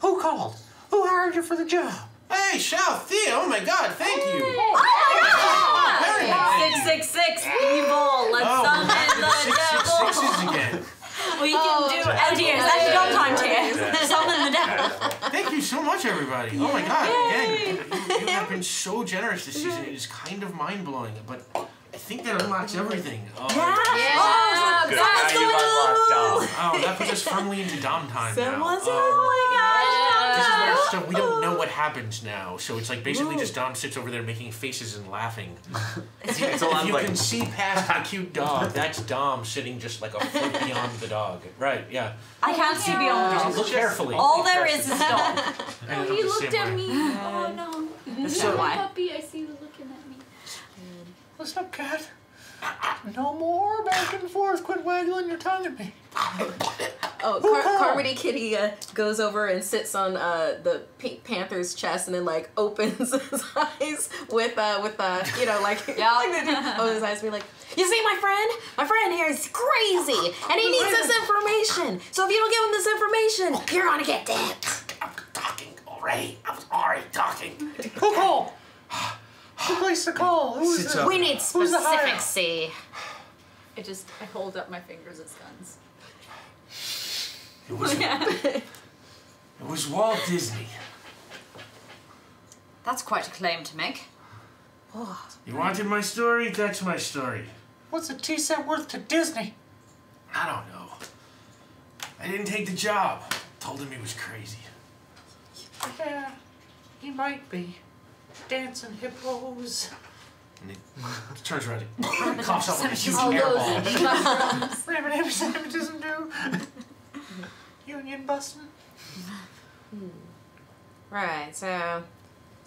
Speaker 5: Who called? Who hired you for the job?
Speaker 1: Hey, Shao Thea, oh my god, thank you. Very nice.
Speaker 2: 666 evil. Let's summon the devil.
Speaker 1: 666s again.
Speaker 2: We can do
Speaker 6: Oh dear, is that your time tier? Summon the devil.
Speaker 1: Thank you so much, everybody. Oh my god, again, you have been so generous this season. It is kind of mind-blowing, but I think that unlocks everything. Oh,
Speaker 7: Good. Now you unlocked Dom.
Speaker 1: oh, that puts us firmly into Dom time now. This is
Speaker 2: Oh
Speaker 1: where stuff we don't know what happens now, so it's like basically just Dom sits over there making faces and laughing.
Speaker 7: It's a lot
Speaker 1: If you
Speaker 7: like
Speaker 1: can see past the cute dog, that's Dom sitting just like a foot beyond the dog. Right? Yeah.
Speaker 6: I can't see beyond
Speaker 1: Just
Speaker 6: this.
Speaker 1: look carefully.
Speaker 6: All there is Dom.
Speaker 1: I
Speaker 2: He
Speaker 1: the
Speaker 2: looked
Speaker 1: same
Speaker 2: at
Speaker 1: way.
Speaker 2: me. Oh no.
Speaker 6: So why?
Speaker 2: Puppy, I see you looking at me.
Speaker 5: Listen up, cat. No more back and forth. Quit waggling your tongue at me.
Speaker 3: Oh, Carmody Kitty goes over and sits on the Pink Panther's chest and then like opens his eyes with you know like opens his eyes and be like, you see my friend here is crazy and he needs this information. So if you don't give him this information, you're gonna get dead.
Speaker 1: I'm talking already. I was already talking.
Speaker 5: Who called? Who placed the call? Who is
Speaker 1: Sits
Speaker 5: it?
Speaker 1: up.
Speaker 3: We need
Speaker 5: Who's the hire?
Speaker 3: specifics, see.
Speaker 2: I hold up my fingers as guns.
Speaker 1: It was Walt Disney.
Speaker 6: That's quite a claim to make.
Speaker 1: You wanted my story? That's my story.
Speaker 5: What's a tea set worth to Disney?
Speaker 1: I don't know. I didn't take the job. Told him he was crazy.
Speaker 5: Yeah, he might be. Dancing hippos.
Speaker 1: And he turns around and coughs up like a huge
Speaker 2: All
Speaker 1: hairball.
Speaker 2: those
Speaker 5: Rabbit anti-Semitism do. Union busting.
Speaker 3: Right, so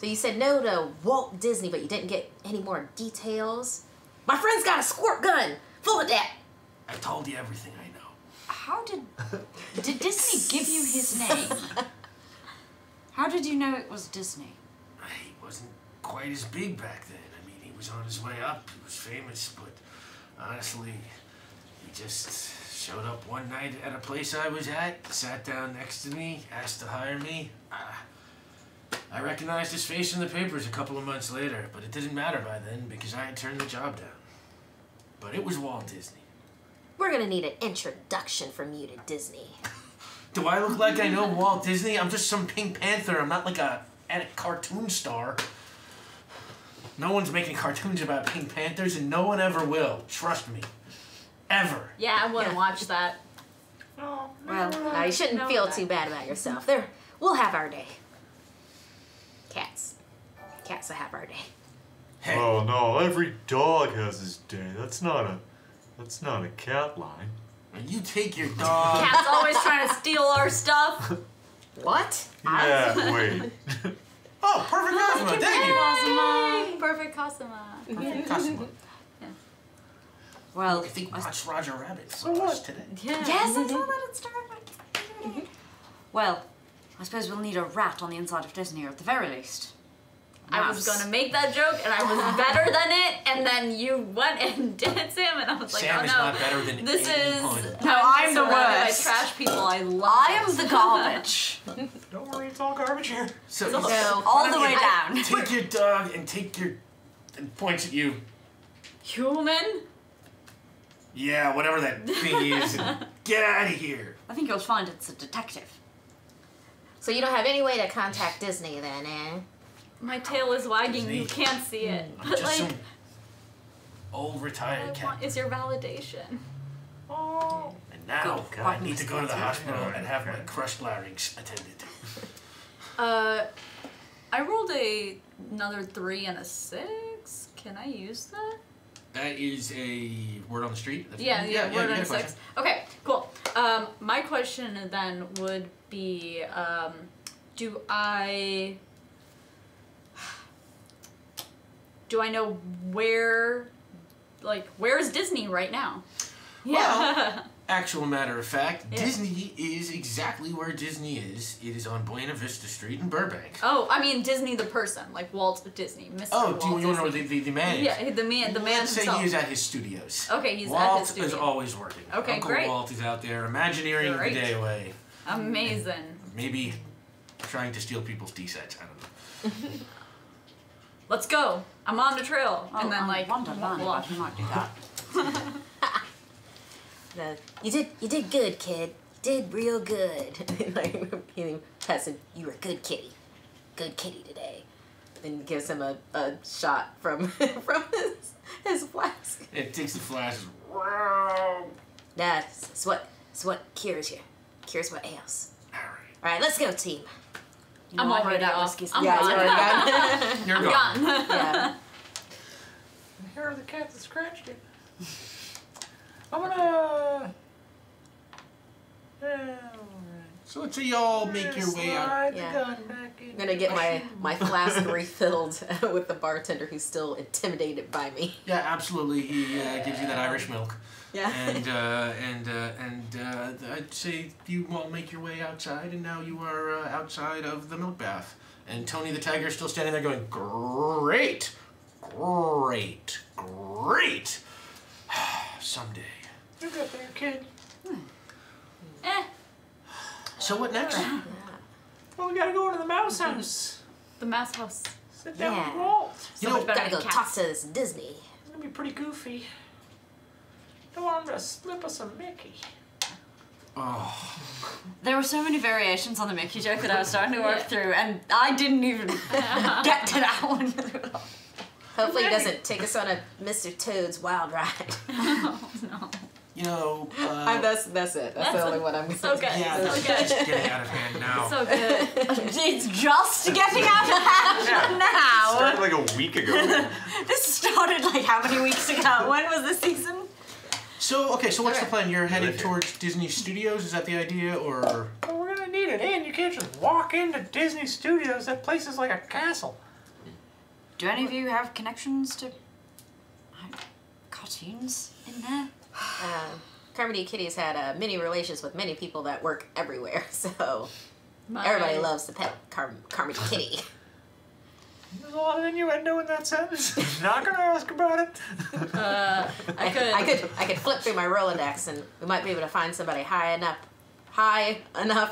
Speaker 3: you said no to Walt Disney, but you didn't get any more details. My friend's got a squirt gun full of that.
Speaker 1: I told you everything I know.
Speaker 6: How did Disney give you his name? How did you know it was Disney?
Speaker 1: He wasn't quite as big back then. I mean, he was on his way up. He was famous, but honestly, he just showed up one night at a place I was at, sat down next to me, asked to hire me. I recognized his face in the papers a couple of months later, but it didn't matter by then because I had turned the job down. But it was Walt Disney.
Speaker 3: We're gonna need an introduction from you to Disney.
Speaker 1: Do I look like I know Walt Disney? I'm just some Pink Panther. I'm not like a cartoon star. No one's making cartoons about Pink Panthers, and no one ever will. Trust me. Ever.
Speaker 2: Yeah, I wouldn't watch that.
Speaker 5: Oh,
Speaker 3: Well, you shouldn't
Speaker 2: No,
Speaker 3: feel
Speaker 2: that-
Speaker 3: too bad about yourself. We'll have our day. Cats will have our day.
Speaker 1: Hey,
Speaker 4: Oh no, every dog has his day. That's not a cat line.
Speaker 1: you take your dog.
Speaker 2: Cat's always trying to steal our stuff.
Speaker 3: What?
Speaker 4: Yeah, wait.
Speaker 1: Oh, perfect Cosmo. Thank you.
Speaker 2: Cosima. Perfect Cosima.
Speaker 1: Perfect Cosmo.
Speaker 6: Well,
Speaker 1: I think we watched Roger Rabbit for
Speaker 5: So
Speaker 1: us
Speaker 5: what?
Speaker 1: today.
Speaker 2: Yeah.
Speaker 6: yes, I saw that it started. Well, I suppose we'll need a rat on the inside of Disney, or at the very least.
Speaker 2: I was gonna make that joke, and I was better than it, and then you went and did it, Sam, and I was like,
Speaker 1: Sam
Speaker 2: oh
Speaker 1: is
Speaker 2: no,
Speaker 1: not better than
Speaker 2: this
Speaker 1: any
Speaker 2: is
Speaker 1: pun.
Speaker 6: No, I'm the
Speaker 2: surrounded by
Speaker 6: worst.
Speaker 2: trash people. I love.
Speaker 6: I am the garbage.
Speaker 5: don't worry, it's all garbage here.
Speaker 1: So,
Speaker 3: So
Speaker 6: All the way down.
Speaker 1: take your dog and and points at you.
Speaker 2: human.
Speaker 1: Yeah, whatever that thing is, and get out of here.
Speaker 6: I think you'll find it's a detective.
Speaker 3: So you don't have any way to contact Disney then, eh?
Speaker 2: My tail is wagging. You
Speaker 1: Disney.
Speaker 2: can't see it,
Speaker 1: I'm
Speaker 2: but
Speaker 1: just
Speaker 2: like,
Speaker 1: some old
Speaker 2: I
Speaker 1: retired cat.
Speaker 2: want, it's your validation.
Speaker 5: Oh,
Speaker 1: And now
Speaker 6: Good.
Speaker 1: I need to go to the
Speaker 6: Quite
Speaker 1: hospital
Speaker 7: nice.
Speaker 1: and have my crushed larynx attended to.
Speaker 2: I rolled another 3 and a 6. Can I use that?
Speaker 1: That is a word on the street? That's
Speaker 2: Yeah,
Speaker 1: word
Speaker 2: word
Speaker 1: you
Speaker 2: on
Speaker 1: got
Speaker 2: a
Speaker 1: a
Speaker 2: 6.
Speaker 1: question.
Speaker 2: Okay, cool. My question then would be, do I know where's Disney right now? Yeah.
Speaker 1: Actual matter of fact,
Speaker 2: Yeah.
Speaker 1: Disney is exactly where Disney is. It is on Buena Vista Street in Burbank.
Speaker 2: Oh, I mean Disney the person, like Walt Disney, Mr.
Speaker 1: Oh,
Speaker 2: Walt
Speaker 1: do you want to know where
Speaker 2: Disney.
Speaker 1: the man is?
Speaker 2: Yeah, the man
Speaker 1: Let's say
Speaker 2: himself.
Speaker 1: he is at his studios.
Speaker 2: Okay, he's
Speaker 1: Walt
Speaker 2: at his
Speaker 1: is
Speaker 2: studio.
Speaker 1: always working.
Speaker 2: Okay,
Speaker 1: Uncle
Speaker 2: great.
Speaker 1: Walt is out there imagineering
Speaker 2: Great.
Speaker 1: the day away.
Speaker 2: Amazing.
Speaker 1: Maybe trying to steal people's D sets. I don't know.
Speaker 2: Let's go. I'm on the trail.
Speaker 6: Oh,
Speaker 2: and then,
Speaker 6: wonderland,
Speaker 2: well,
Speaker 6: but we might do that.
Speaker 3: You did good, kid. Did real good. Like, Pessin, you were a good kitty. Good kitty today. Then gives him a shot from his flask.
Speaker 1: It takes the flash.
Speaker 3: That's what cures you. Cures what ails.
Speaker 1: All
Speaker 3: Alright, let's go, team.
Speaker 2: I'm
Speaker 6: I heard
Speaker 2: already
Speaker 6: that
Speaker 2: off.
Speaker 6: whiskey's
Speaker 2: I'm
Speaker 3: Yeah,
Speaker 2: gone.
Speaker 3: you're
Speaker 1: right. You're gone.
Speaker 2: Gone.
Speaker 3: Yeah.
Speaker 5: Here are the cat that scratched it. I'm gonna. Yeah, alright.
Speaker 1: So let's say y'all make your way out.
Speaker 5: Slide the
Speaker 3: Yeah.
Speaker 5: gun back in.
Speaker 3: I'm gonna get my flask refilled with the bartender who's still intimidated by me.
Speaker 1: Yeah, absolutely. He gives you that Irish milk.
Speaker 3: Yeah.
Speaker 1: And I'd say you all make your way outside, and now you are outside of the milk bath. And Tony the tiger is still standing there going, great, great, great. Someday.
Speaker 5: You got there, kid.
Speaker 1: So what next?
Speaker 5: Well, we gotta go into the mouse house.
Speaker 2: The mouse house.
Speaker 5: Sit down
Speaker 3: Yeah.
Speaker 5: with Walt.
Speaker 1: You know,
Speaker 2: better
Speaker 3: Gotta go
Speaker 2: than
Speaker 3: talk
Speaker 2: cats.
Speaker 3: to this Disney.
Speaker 5: It's gonna be pretty goofy. Don't want him to slip us a Mickey.
Speaker 1: oh,
Speaker 6: There were so many variations on the Mickey joke that I was starting to work through, and I didn't even get to that one.
Speaker 3: Hopefully he doesn't take us on a Mr. Toad's wild ride.
Speaker 1: you know,
Speaker 3: That's it. That's the only one I'm gonna
Speaker 2: So good.
Speaker 1: yeah,
Speaker 2: So
Speaker 1: this is
Speaker 2: good.
Speaker 1: just getting out of hand now.
Speaker 2: So good.
Speaker 6: It's just getting out of hand now.
Speaker 7: Started like a week ago.
Speaker 6: This started like how many weeks ago? When was the season?
Speaker 1: So, okay, so what's the plan? You're headed
Speaker 7: Live here.
Speaker 1: towards Disney Studios? Is that the idea, or?
Speaker 5: Well, we're gonna need an inn. You can't just walk into Disney Studios. That place is like a castle.
Speaker 6: Do any of you have connections to cartoons in there?
Speaker 3: Carmody Kitty's had many relations with many people that work everywhere, so
Speaker 2: My-
Speaker 3: everybody loves to pet Carmody Kitty.
Speaker 5: There's a lot of innuendo in that sentence. Not gonna ask about it.
Speaker 2: I
Speaker 3: I could flip through my Rolodex and we might be able to find somebody high enough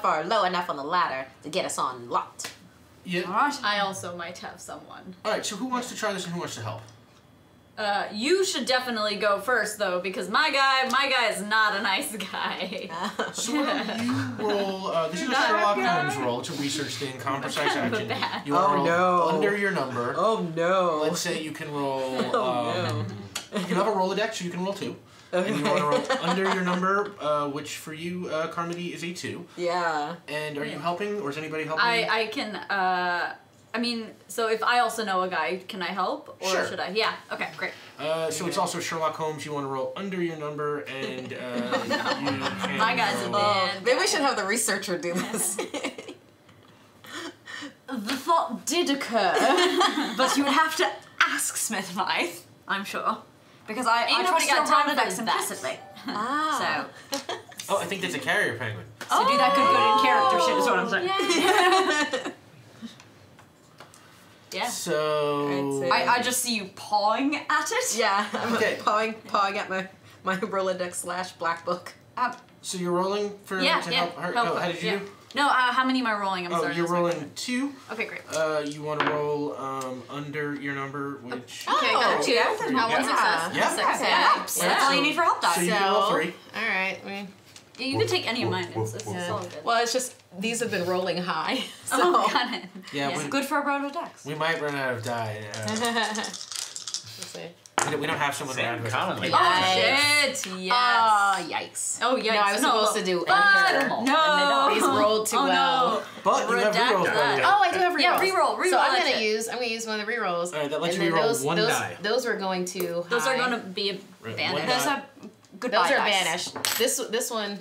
Speaker 3: or low enough on the ladder to get us on locked.
Speaker 1: Yeah.
Speaker 6: Alright.
Speaker 2: I also might have someone.
Speaker 1: All right. So who wants to try this and who wants to help?
Speaker 2: You should definitely go first though, because my guy is not a nice guy.
Speaker 1: So why don't you roll? This is a Sherlock Holmes roll. It's a research thing, precise action.
Speaker 2: bad.
Speaker 1: You wanna roll
Speaker 3: no.
Speaker 1: under your number.
Speaker 3: Oh no.
Speaker 1: Let's say you can roll.
Speaker 3: no.
Speaker 1: You can have a Rolodex, so you can roll 2. And you want to roll under your number, which for you, Carmody, is a 2.
Speaker 3: Yeah.
Speaker 1: And are you helping, or is anybody helping?
Speaker 2: I can, I mean, so if I also know a guy, can I help? Or
Speaker 1: Sure.
Speaker 2: should I? Yeah, okay, great.
Speaker 1: So it's also Sherlock Holmes. You want to roll under your number, and you can
Speaker 2: My guy's a
Speaker 1: roll-
Speaker 2: bad
Speaker 3: Maybe we
Speaker 2: guy.
Speaker 3: should have the researcher do this.
Speaker 6: The thought did occur, but you would have to ask Smith-Blythe, I'm sure. Because I
Speaker 2: Ain't
Speaker 6: trust
Speaker 2: nobody
Speaker 6: your
Speaker 2: got time for
Speaker 6: Rolodex
Speaker 2: that.
Speaker 6: implicitly.
Speaker 3: Ah.
Speaker 6: So,
Speaker 1: Oh, I think that's a carrier penguin.
Speaker 6: so do that good in character shit is what I'm saying.
Speaker 2: Yeah.
Speaker 1: So.
Speaker 6: I just see you pawing at it.
Speaker 3: Yeah, I'm
Speaker 1: Okay.
Speaker 3: pawing at my Rolodex / black book.
Speaker 1: So you're rolling for
Speaker 2: Yeah,
Speaker 1: to
Speaker 2: yeah.
Speaker 1: help her.
Speaker 2: Help
Speaker 1: Oh,
Speaker 2: her,
Speaker 1: how did you
Speaker 2: yeah.
Speaker 1: do?
Speaker 2: No, how many am I rolling? I'm
Speaker 1: Oh,
Speaker 2: sorry.
Speaker 1: you're
Speaker 2: that's my
Speaker 1: rolling
Speaker 2: question.
Speaker 1: 2.
Speaker 2: Okay, great.
Speaker 1: You want to roll under your number, which.
Speaker 2: Okay, got it. 2.
Speaker 3: yeah.
Speaker 2: Got one success.
Speaker 1: Yeah.
Speaker 2: Success.
Speaker 3: Okay.
Speaker 2: Yeah.
Speaker 6: So that's all you need for help dice.
Speaker 1: So you can roll 3.
Speaker 3: All right.
Speaker 2: Yeah, you can take any of mine. It's all good.
Speaker 3: Well, it's just these have been rolling high. So.
Speaker 2: Oh, got it.
Speaker 1: Yeah,
Speaker 6: It's
Speaker 1: we,
Speaker 6: good for a Rolodex.
Speaker 1: we might run out of die.
Speaker 3: Let's see.
Speaker 1: We don't have someone
Speaker 7: Same
Speaker 1: around with
Speaker 7: commonly.
Speaker 1: us.
Speaker 2: Oh,
Speaker 3: Yikes.
Speaker 2: shit. Yes.
Speaker 3: Oh, yikes.
Speaker 2: Oh, yikes.
Speaker 3: No, I was supposed to do
Speaker 2: But,
Speaker 3: under.
Speaker 2: no.
Speaker 3: These rolled too
Speaker 2: Oh,
Speaker 3: well.
Speaker 2: no.
Speaker 1: But you have
Speaker 2: Redact
Speaker 1: reroll.
Speaker 2: that.
Speaker 3: Oh, I do have rerolls.
Speaker 2: Yeah, reroll
Speaker 3: So I'm
Speaker 2: that
Speaker 3: gonna
Speaker 2: shit.
Speaker 3: use one of the rerolls.
Speaker 1: All right, that lets
Speaker 3: and
Speaker 1: you
Speaker 3: then
Speaker 1: reroll one die.
Speaker 3: Those are going to.
Speaker 2: Those are
Speaker 3: high.
Speaker 2: going to be
Speaker 1: Right,
Speaker 2: banished.
Speaker 1: one
Speaker 6: Those
Speaker 1: die.
Speaker 6: are goodbye
Speaker 3: Those are
Speaker 6: dice.
Speaker 3: banished. This one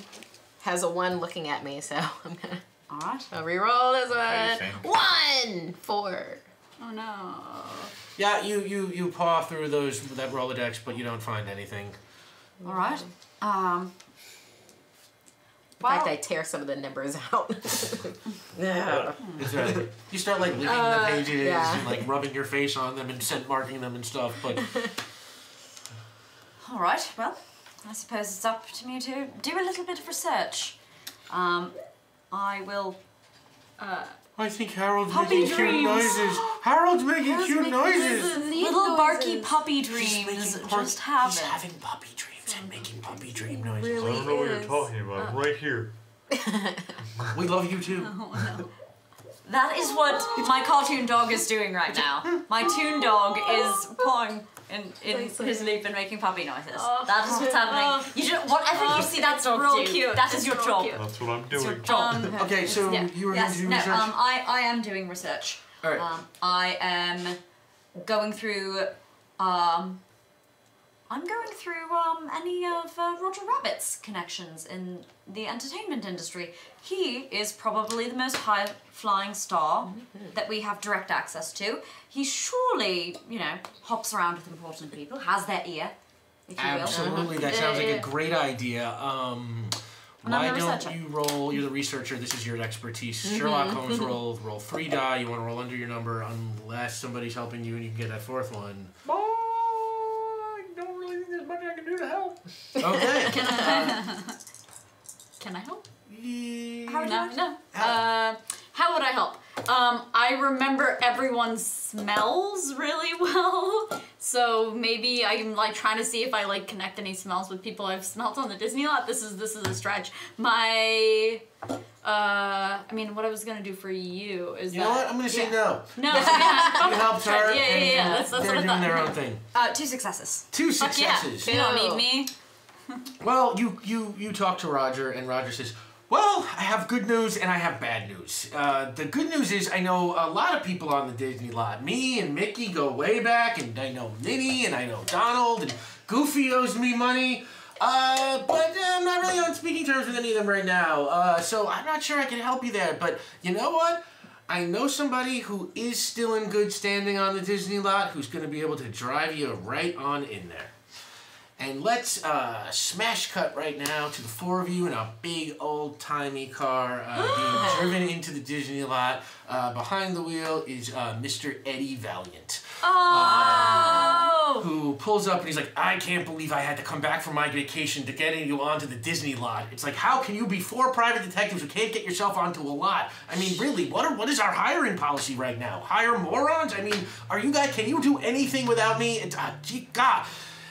Speaker 3: has a 1 looking at me, so I'm gonna
Speaker 6: Alright.
Speaker 3: I'll reroll this
Speaker 7: How do you
Speaker 3: one. 1, 4.
Speaker 2: Oh, no.
Speaker 1: Yeah, you paw through that Rolodex, but you don't find anything.
Speaker 6: Alright.
Speaker 3: In fact,
Speaker 6: Well,
Speaker 3: I tear some of the numbers out. Yeah.
Speaker 1: It's right. You start like licking the pages
Speaker 3: yeah.
Speaker 1: and like rubbing your face on them and scent marking them and stuff, but
Speaker 6: alright, well, I suppose it's up to me to do a little bit of research. I will
Speaker 1: I think Harold's
Speaker 6: Puppy
Speaker 1: making cute
Speaker 6: dreams.
Speaker 1: noises. Harold's making cute noises.
Speaker 6: Little barky puppy dreams
Speaker 1: He's
Speaker 6: just happen.
Speaker 1: He's having puppy dreams and making puppy dream noises.
Speaker 4: I don't know what you're talking about. I'm right here.
Speaker 1: We love you too.
Speaker 6: That is what my cartoon dog is doing right now. My toon dog is pawing in his sleep and making puppy noises. That is what's happening. You just, whatever you see, that's real cute. That is your job.
Speaker 4: That's what I'm doing.
Speaker 1: Okay, so you were going to do research?
Speaker 6: I am doing research.
Speaker 1: All right.
Speaker 6: I am going through, any of Roger Rabbit's connections in the entertainment industry. He is probably the most high-flying star that we have direct access to. He surely, hops around with important people, has their ear, if you will.
Speaker 1: Absolutely, that sounds like a great idea. Why
Speaker 6: I'm the
Speaker 1: don't
Speaker 6: researcher.
Speaker 1: you roll? You're the researcher. This is your expertise. Sherlock Holmes roll 3 die. You want to roll under your number unless somebody's helping you and you can get that 4th one.
Speaker 5: I don't really think there's much I can do to help.
Speaker 1: Okay.
Speaker 2: Can I help?
Speaker 6: No. How would I help? I remember everyone's smells really well, so maybe I'm trying to see if I connect any smells with people I've smelt on the Disney lot. This is a stretch. My what I was gonna do for you is
Speaker 1: You know what? I'm going to say no.
Speaker 2: No,
Speaker 1: You helped her.
Speaker 2: Yeah. That's
Speaker 1: They're
Speaker 2: what I
Speaker 1: doing
Speaker 2: thought.
Speaker 1: their own thing.
Speaker 6: 2 successes.
Speaker 1: 2
Speaker 2: Fuck yeah.
Speaker 1: successes.
Speaker 2: They don't need me.
Speaker 1: Well, you talk to Roger, and Roger says, well, I have good news and I have bad news. The good news is I know a lot of people on the Disney lot. Me and Mickey go way back, and I know Minnie, and I know Donald, and Goofy owes me money. But I'm not really on speaking terms with any of them right now. So I'm not sure I can help you there. But you know what? I know somebody who is still in good standing on the Disney lot who's going to be able to drive you right on in there. And let's smash cut right now to the 4 of you in a big old-timey car being driven into the Disney lot. Behind the wheel is Mr. Eddie Valiant. Who pulls up and he's like, I can't believe I had to come back from my vacation to get you onto the Disney lot. It's like, how can you be 4 private detectives who can't get yourself onto a lot? I mean, really, what is our hiring policy right now? Hire morons? I mean, can you do anything without me? Gee, God.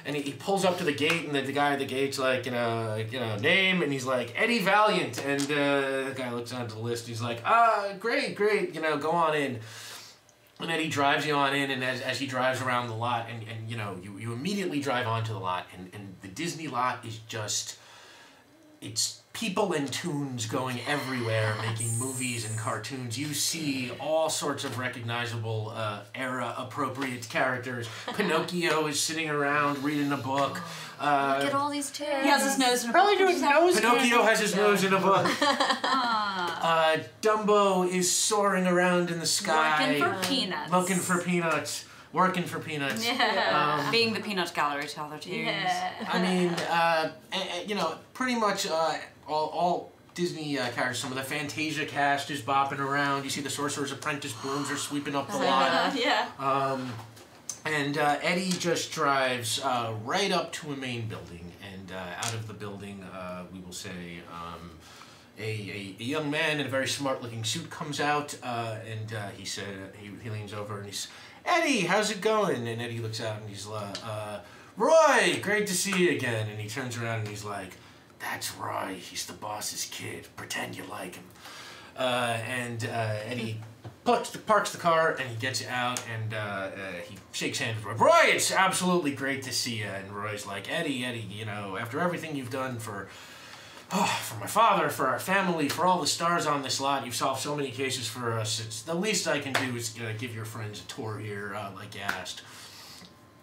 Speaker 1: And he pulls up to the gate, and the guy at the gate's like, name, and he's like, Eddie Valiant. And the guy looks onto the list, and he's like, great, go on in. And Eddie drives you on in, and as he drives around the lot, and you immediately drive onto the lot, and the Disney lot is just, it's people and tunes going everywhere, making movies and cartoons. You see all sorts of recognizable era-appropriate characters. Pinocchio is sitting around reading a book.
Speaker 6: Look at all these tunes. He has his nose in a
Speaker 5: Probably doing nose.
Speaker 1: Pinocchio has his nose in a book. Dumbo is soaring around in the sky.
Speaker 2: Looking for peanuts.
Speaker 1: Working for peanuts.
Speaker 2: Yeah.
Speaker 6: Being the peanut gallery to other tunes.
Speaker 2: Yeah.
Speaker 1: I mean, pretty much all Disney characters. Some of the Fantasia cast is bopping around. You see the Sorcerer's Apprentice brooms are sweeping up the lot.
Speaker 2: Yeah.
Speaker 1: And Eddie just drives right up to a main building, and out of the building, we will say, a young man in a very smart-looking suit comes out, and he leans over and he's, Eddie, how's it going? And Eddie looks out and he's like, Roy, great to see you again. And he turns around and he's like, that's Roy, he's the boss's kid. Pretend you like him. And Eddie parks the car and he gets out and he shakes hands with Roy. Roy, it's absolutely great to see you. And Roy's like, Eddie, after everything you've done for my father, for our family, for all the stars on this lot, you've solved so many cases for us. It's the least I can do is give your friends a tour here, like you asked.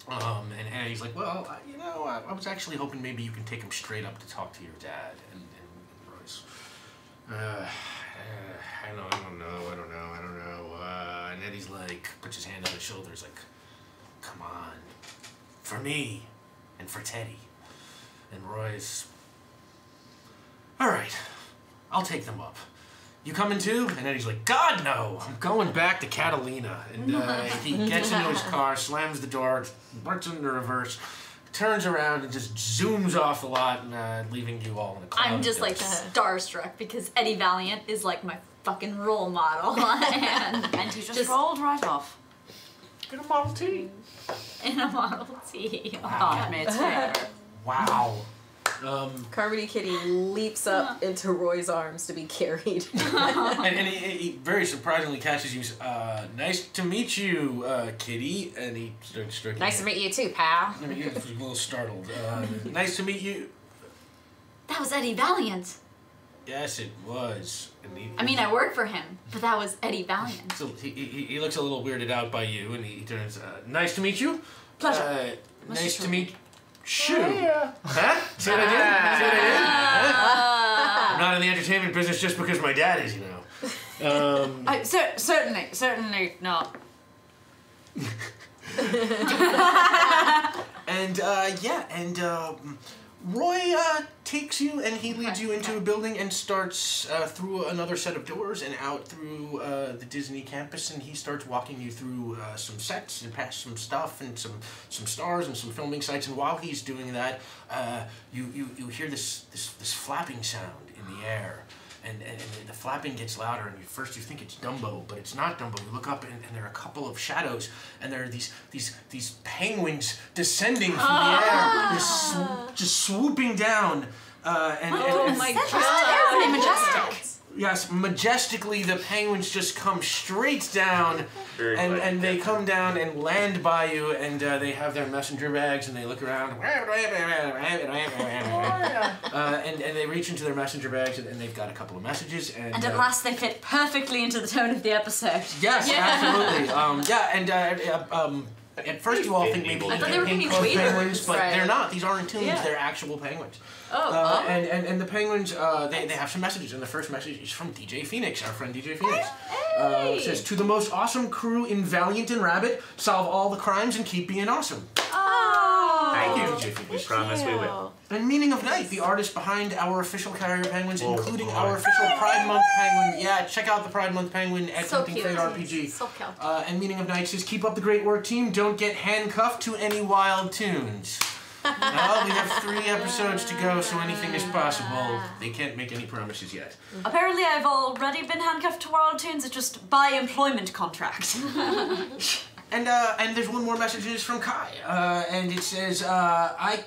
Speaker 1: And Eddie's like, well, I was actually hoping maybe you can take him straight up to talk to your dad. And Royce, I don't know. And Eddie's like, puts his hand on his shoulder, he's like, come on, for me and for Teddy. And Roy's, all right, I'll take them up. You coming too? And Eddie's like, God, no, I'm going back to Catalina. And he gets into his car, slams the door, works into reverse, turns around and just zooms off the lot, and leaving you all in a cloud.
Speaker 2: I'm just like starstruck because Eddie Valiant is like my fucking role model.
Speaker 6: And he just rolled right off.
Speaker 5: In a Model T.
Speaker 2: In a Model T.
Speaker 6: God, it's fair.
Speaker 1: Wow.
Speaker 3: Carmody Kitty leaps up into Roy's arms to be carried.
Speaker 1: and he very surprisingly catches you. Nice to meet you, Kitty. And he starts stroking.
Speaker 3: Nice to meet you too, pal.
Speaker 1: I mean, he's a little startled. Nice to meet you.
Speaker 2: That was Eddie Valiant.
Speaker 1: Yes, it was. And
Speaker 2: I mean, I work for him, but that was Eddie Valiant.
Speaker 1: So he looks a little weirded out by you, and he turns. Nice to meet you.
Speaker 6: Pleasure.
Speaker 1: Nice to meet you.
Speaker 5: Yeah.
Speaker 1: Huh? Say it again. Say it again. Huh? I'm not in the entertainment business just because my dad is, you know.
Speaker 6: Certainly not.
Speaker 1: And Roy takes you and he leads you into a building and starts through another set of doors and out through the Disney campus, and he starts walking you through some sets and past some stuff and some stars and some filming sites. And while he's doing that, you hear this flapping sound in the air. And the flapping gets louder, and first you think it's Dumbo, but it's not Dumbo. You look up, and there are a couple of shadows, and there are these penguins descending from the air, just swooping down.
Speaker 2: Oh my
Speaker 6: That's
Speaker 2: god!
Speaker 6: very majestic.
Speaker 1: Yes, majestically, the penguins just come straight down, and they come down and land by you, and they have their messenger bags, and they look around, and they reach into their messenger bags, and they've got a couple of messages,
Speaker 6: And at last they fit perfectly into the tone of the episode.
Speaker 1: Yes, absolutely. At first you all think maybe
Speaker 2: I thought they were
Speaker 1: pink
Speaker 2: being
Speaker 1: cloak
Speaker 2: tweeters.
Speaker 1: penguins, but
Speaker 3: Right.
Speaker 1: they're not. These aren't tunes,
Speaker 2: Yeah.
Speaker 1: they're actual penguins.
Speaker 2: Oh,
Speaker 1: And the penguins, they have some messages, and the first message is from DJ Phoenix, our friend DJ Phoenix. It says, to the most awesome crew in Valiant and Rabbit, solve all the crimes and keep being awesome.
Speaker 7: Thank you.
Speaker 1: DJ Phoenix.
Speaker 7: We promise we will.
Speaker 1: And Meaning of Night, the artist behind our official Carrier Penguins,
Speaker 4: Oh,
Speaker 1: including
Speaker 4: boy.
Speaker 1: our official Pride Month Penguin. Yeah, check out the Pride Month Penguin at
Speaker 2: So
Speaker 1: Something
Speaker 2: cute.
Speaker 1: Fate RPG.
Speaker 2: So cute.
Speaker 1: And Meaning of Night says, keep up the great work, team. Don't get handcuffed to any wild tunes. Well, we have 3 episodes to go, so anything is possible. They can't make any promises yet.
Speaker 6: Apparently I've already been handcuffed to Wild Tunes, it's just by employment contract.
Speaker 1: And there's one more message, and it's from Kai, and it says, I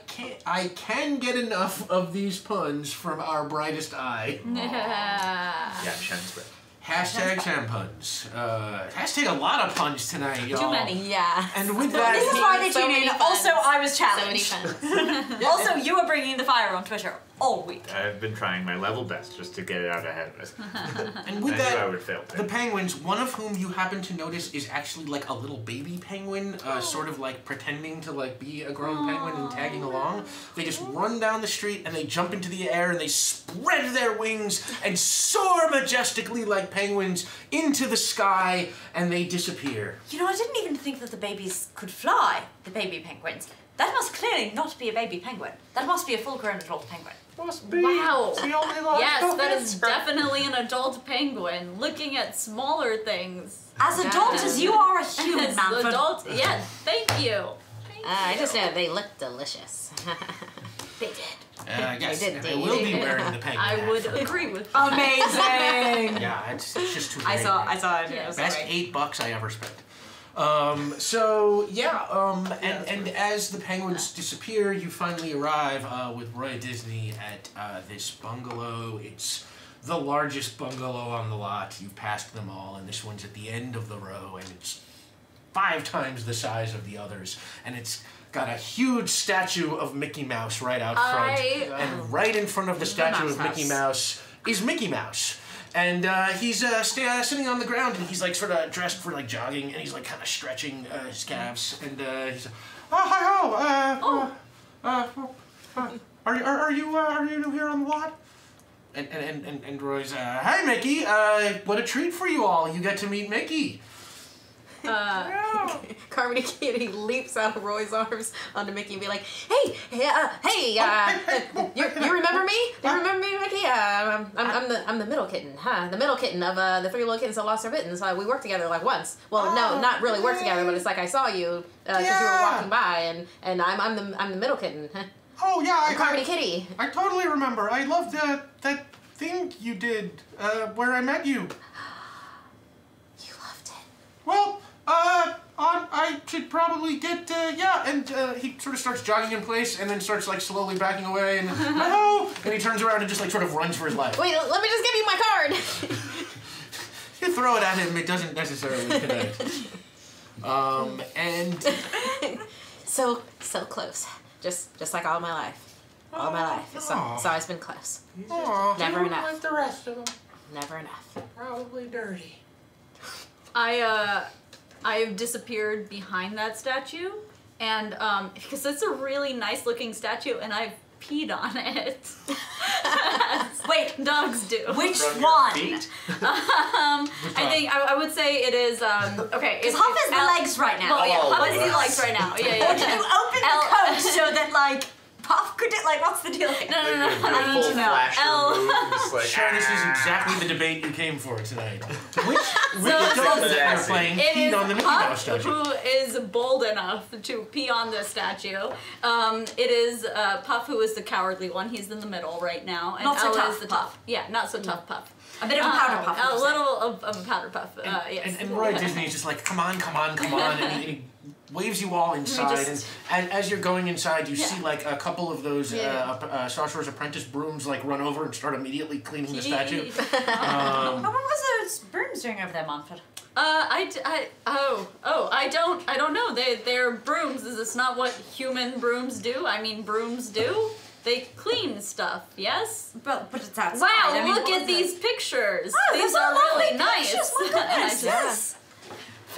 Speaker 1: can get enough of these puns from our brightest eye.
Speaker 7: Yeah, Shen's bread.
Speaker 1: Hashtag Shan puns. Hashtag a lot of puns tonight, y'all.
Speaker 2: too many.
Speaker 3: Yeah.
Speaker 1: And with that,
Speaker 6: This is why they
Speaker 3: So
Speaker 6: tune
Speaker 3: many
Speaker 6: in.
Speaker 3: fans.
Speaker 6: Also, I was
Speaker 3: So many
Speaker 6: challenged.
Speaker 3: fans.
Speaker 6: Also, you were bringing the fire on Twitter all week.
Speaker 7: I've been trying my level best just to get it out ahead of us.
Speaker 1: and
Speaker 7: I
Speaker 1: with
Speaker 7: knew I
Speaker 1: that,
Speaker 7: would fail.
Speaker 1: the penguins, one of whom you happen to notice is actually like a little baby penguin, sort of like pretending to like be a grown penguin and tagging along. They just run down the street and they jump into the air and they spread their wings and soar majestically like penguins into the sky, and they disappear.
Speaker 6: You know, I didn't even think that the babies could fly, the baby penguins. That must clearly not be a baby penguin. That must be a full-grown adult penguin.
Speaker 5: Must be.
Speaker 2: Wow.
Speaker 5: It's the only logical
Speaker 2: Yes, that is
Speaker 5: answer.
Speaker 2: definitely an adult penguin looking at smaller things.
Speaker 6: As adult as you are a human,
Speaker 2: As
Speaker 6: Manfred.
Speaker 2: adult, yes, thank you.
Speaker 3: I just know they look delicious.
Speaker 6: They did.
Speaker 1: Yes,
Speaker 3: did,
Speaker 1: and
Speaker 3: they
Speaker 1: I will be
Speaker 3: did.
Speaker 1: wearing the penguin
Speaker 2: I
Speaker 1: hat
Speaker 2: would
Speaker 1: for-
Speaker 2: agree with
Speaker 6: Amazing.
Speaker 1: Yeah, it's just too
Speaker 6: I
Speaker 1: great.
Speaker 6: saw it.
Speaker 2: Yes.
Speaker 1: Best
Speaker 6: Sorry.
Speaker 1: $8 I ever spent. And as the penguins disappear, you finally arrive with Roy Disney at this bungalow. It's the largest bungalow on the lot. You've passed them all, and this one's at the end of the row, and it's 5 times the size of the others, and it's got a huge statue of Mickey Mouse right out front. And right in front of the statue of Mickey Mouse is Mickey Mouse. And he's sitting on the ground, and he's like sort of dressed for like jogging, and he's like kind of stretching his calves. And he's like, "Oh, hi ho! Are you new here on the lot?" And Roy's, "Hi Mickey! What a treat for you all! You get to meet Mickey."
Speaker 3: Carmody Kitty leaps out of Roy's arms onto Mickey and be like, hey, you remember me? Do you remember me, Mickey? I'm the middle kitten, huh? The middle kitten of the 3 little kittens that lost their mittens. We worked together like once. Well, no, not really worked together, but it's like I saw you because you were walking by, and I'm the middle kitten.
Speaker 1: Oh yeah,
Speaker 3: Carmody Kitty.
Speaker 1: I totally remember. I loved that thing you did where I met you.
Speaker 3: You loved it.
Speaker 1: Well, I should probably get, yeah, and he sort of starts jogging in place and then starts, like, slowly backing away and, no! And he turns around and just, like, sort of runs for his life.
Speaker 3: Wait, let me just give you my card.
Speaker 1: You throw it at him, it doesn't necessarily connect. And...
Speaker 3: So close. Just like all my life. All my life. It's always been close.
Speaker 5: He's just
Speaker 3: Never
Speaker 5: doing
Speaker 3: enough.
Speaker 5: like the rest of them.
Speaker 3: Never enough.
Speaker 5: Probably dirty.
Speaker 2: I've disappeared behind that statue, and because it's a really nice looking statue, and I've peed on it. Wait, dogs do.
Speaker 6: Which
Speaker 7: From
Speaker 6: one?
Speaker 7: your feet?
Speaker 2: I think I would say it is okay.
Speaker 6: Because Huff is the legs right now.
Speaker 2: Well, yeah,
Speaker 7: Oh,
Speaker 2: Huff is the
Speaker 7: right.
Speaker 2: legs right now. Yeah,
Speaker 6: Or
Speaker 2: yeah.
Speaker 6: did you open the coat so that like Puff could it? Like, what's the deal?
Speaker 2: No,
Speaker 7: Like, you do a
Speaker 2: I need
Speaker 7: full
Speaker 2: to know.
Speaker 7: flash remove, just like,
Speaker 1: Sure, this is
Speaker 7: ah.
Speaker 1: exactly the debate you came for tonight. Which
Speaker 2: So-
Speaker 1: dog
Speaker 7: so-
Speaker 1: that we're playing
Speaker 2: It
Speaker 1: peed
Speaker 2: is
Speaker 1: on the Mickey Mouse
Speaker 2: Huff
Speaker 1: statue?
Speaker 2: who is bold enough to pee on this statue. It is Puff who is the cowardly one. He's in the middle right now. And
Speaker 6: Not so
Speaker 2: Ella
Speaker 6: tough
Speaker 2: is the
Speaker 6: Puff.
Speaker 2: Yeah, not so tough Puff.
Speaker 6: A bit of a powder puff.
Speaker 2: A little of a powder puff. Yes.
Speaker 1: And Roy Disney is just like, come on, and he waves you all inside, and as you're going inside, you see like a couple of those Sorcerer's Apprentice brooms like run over and start immediately cleaning the statue.
Speaker 6: What was those brooms doing over there, Montfort?
Speaker 2: I don't know. They're brooms. Is this not what human brooms do? I mean, brooms do. They clean stuff, yes?
Speaker 6: But it's outside.
Speaker 2: Wow,
Speaker 6: I mean,
Speaker 2: look
Speaker 6: what
Speaker 2: at
Speaker 6: was
Speaker 2: these
Speaker 6: it?
Speaker 2: pictures.
Speaker 6: Oh,
Speaker 2: These
Speaker 6: those
Speaker 2: are
Speaker 6: lovely
Speaker 2: really nice.
Speaker 6: pictures. My goodness, yes.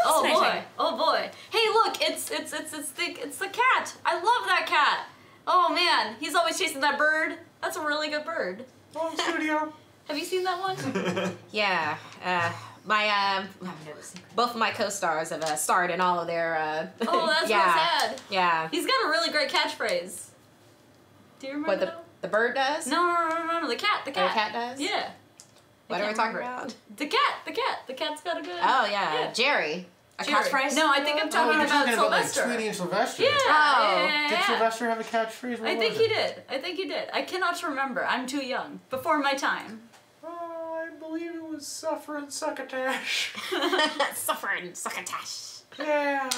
Speaker 2: Oh boy,
Speaker 6: Fascinating.
Speaker 2: oh boy. Hey, look, it's the cat. I love that cat. Oh man, he's always chasing that bird. That's a really good bird.
Speaker 5: Home studio.
Speaker 2: Have you seen that one?
Speaker 3: Yeah. Both of my co-stars have starred in all of their.
Speaker 2: Oh, that's
Speaker 3: yeah.
Speaker 2: so sad.
Speaker 3: Yeah.
Speaker 2: He's got a really great catchphrase. Do you remember
Speaker 3: What
Speaker 2: that?
Speaker 3: the bird does?
Speaker 2: No, the cat.
Speaker 3: The cat does?
Speaker 2: Yeah.
Speaker 3: What
Speaker 2: I
Speaker 3: are we
Speaker 2: can't
Speaker 3: talking
Speaker 2: remember.
Speaker 3: about?
Speaker 2: The cat. The cat's got a good.
Speaker 3: Oh yeah,
Speaker 2: Yeah.
Speaker 3: Jerry.
Speaker 6: A
Speaker 2: Jerry.
Speaker 6: catchphrase?
Speaker 2: No, I think I'm talking
Speaker 1: you're
Speaker 2: about
Speaker 1: talking
Speaker 2: Sylvester.
Speaker 1: about like Tweety and Sylvester.
Speaker 2: Yeah.
Speaker 3: Oh.
Speaker 2: yeah.
Speaker 1: Did Sylvester have a catchphrase? What
Speaker 2: I think
Speaker 1: was
Speaker 2: he
Speaker 1: it?
Speaker 2: did. I cannot remember. I'm too young. Before my time.
Speaker 5: Oh, I believe it was Suffer and Succotash.
Speaker 3: Suffering succotash.
Speaker 5: Yeah.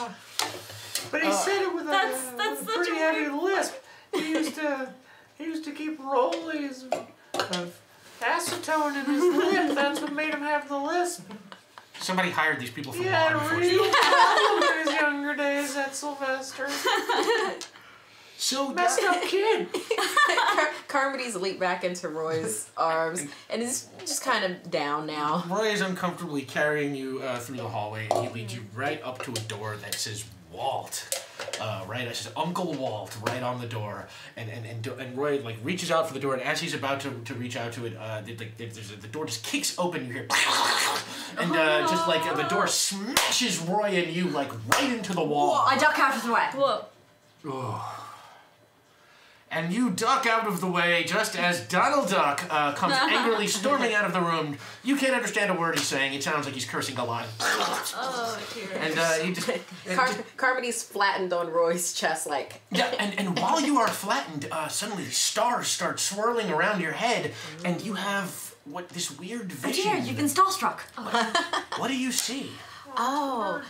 Speaker 5: But he said it with
Speaker 2: That's
Speaker 5: a
Speaker 2: such
Speaker 5: pretty
Speaker 2: a
Speaker 5: heavy
Speaker 2: weird-
Speaker 5: lisp. He used to keep rollies of acetone in his lip. That's what made him have the lisp.
Speaker 1: Somebody hired these people from
Speaker 5: He
Speaker 1: law
Speaker 5: had a
Speaker 1: enforcement.
Speaker 5: real problem in his younger days at Sylvester.
Speaker 1: So
Speaker 5: Messed up kid.
Speaker 3: Carmody's leaped back into Roy's arms and is just kind of down now.
Speaker 1: Roy is uncomfortably carrying you through the hallway, and he leads you right up to a door that says Walt. Right, it says Uncle Walt right on the door, and Roy like reaches out for the door, and as he's about to reach out to it, the door just kicks open. You hear, and just like the door smashes Roy and you like right into the wall.
Speaker 6: I duck out of the way.
Speaker 2: Whoa.
Speaker 1: And you duck out of the way just as Donald Duck comes angrily storming out of the room. You can't understand a word he's saying. It sounds like he's cursing a lot.
Speaker 2: Oh dear.
Speaker 1: And he just...
Speaker 3: Carmody's flattened on Roy's chest like...
Speaker 1: Yeah, and while you are flattened, suddenly stars start swirling around your head, and you have this weird
Speaker 6: Oh
Speaker 1: vision.
Speaker 6: dear, you've been starstruck.
Speaker 1: What do you see?
Speaker 3: Oh,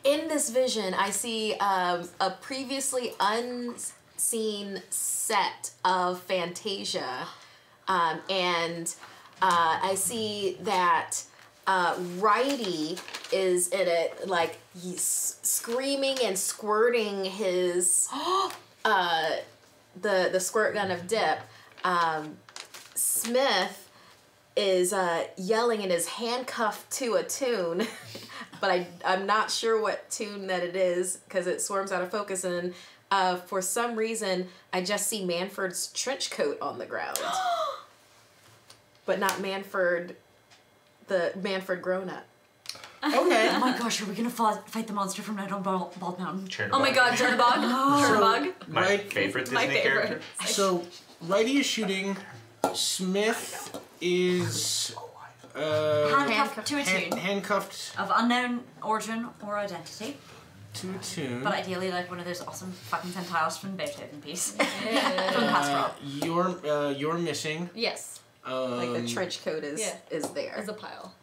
Speaker 3: in this vision, I see a previously unseen set of Fantasia, and I see that Righty is in it, like he's screaming and squirting his the squirt gun of dip. Smith is yelling and is handcuffed to a tune, but I'm not sure what tune that it is because it swarms out of focus, and for some reason I just see Manford's trench coat on the ground. But not Manford, the Manford grown-up.
Speaker 1: Okay.
Speaker 6: Oh my gosh, are we gonna fight the monster from Night on Bald Mountain?
Speaker 2: Oh my god, Jernabog. Jernabog.
Speaker 7: My
Speaker 1: Right.
Speaker 7: favorite Disney
Speaker 2: My favorite.
Speaker 7: character.
Speaker 1: So, Righty is shooting. Smith is
Speaker 6: Handcuffed to a tune.
Speaker 1: handcuffed
Speaker 6: Of unknown origin or identity,
Speaker 1: to a tune.
Speaker 6: but ideally like one of those awesome fucking centaurs from Beethoven piece. From Pascal.
Speaker 1: You're missing.
Speaker 2: Yes.
Speaker 3: Like the trench coat is there.
Speaker 2: There's a pile.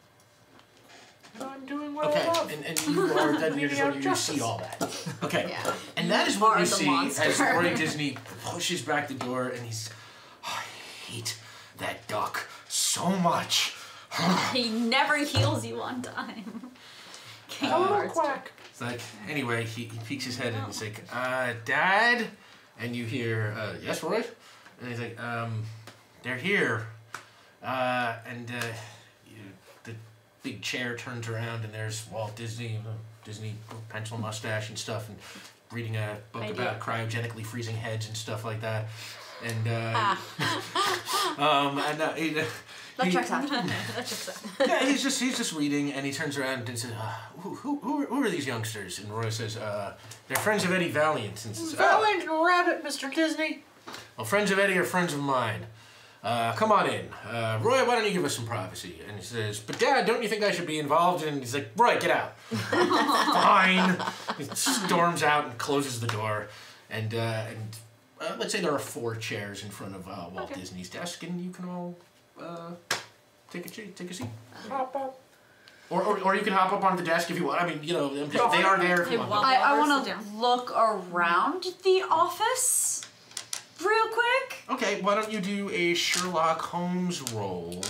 Speaker 5: I'm doing well
Speaker 1: Okay,
Speaker 5: enough.
Speaker 1: and you are dead near
Speaker 5: Media
Speaker 1: you
Speaker 5: justice.
Speaker 1: see all that. Okay,
Speaker 3: Yeah.
Speaker 1: and that is what
Speaker 2: are
Speaker 1: you
Speaker 2: the
Speaker 1: see
Speaker 2: monster.
Speaker 1: as Roy Disney pushes back the door and he's, I hate that duck so much.
Speaker 2: He never heals you on time. King
Speaker 5: Oh,
Speaker 2: Hearts.
Speaker 5: quack.
Speaker 1: It's like, anyway, he peeks his head in and he's like, Dad? And you hear, yes, Roy? And he's like, they're here. The big chair turns around and there's Walt Disney, Disney pencil mustache and stuff, and reading a book about cryogenically freezing heads and stuff like that. And,
Speaker 6: That checks out.
Speaker 1: yeah, he's just reading, and he turns around and says, who are these youngsters? And Roy says, they're friends of Eddie Valiant. And says,
Speaker 5: Valiant and Rabbit, Mr. Disney.
Speaker 1: well, friends of Eddie are friends of mine. Come on in. Roy, why don't you give us some privacy? And he says, but Dad, don't you think I should be involved? And he's like, Roy, get out. Fine. He storms out and closes the door. And let's say there are 4 chairs in front of Walt Disney's desk, and you can all take a seat.
Speaker 5: Hop up.
Speaker 1: Or you can hop up on the desk if you want. I mean, you know, they are there if you want them.
Speaker 6: I want
Speaker 2: Sit
Speaker 6: to
Speaker 2: down.
Speaker 6: look around the office real quick.
Speaker 1: Okay, why don't you do a Sherlock Holmes roll?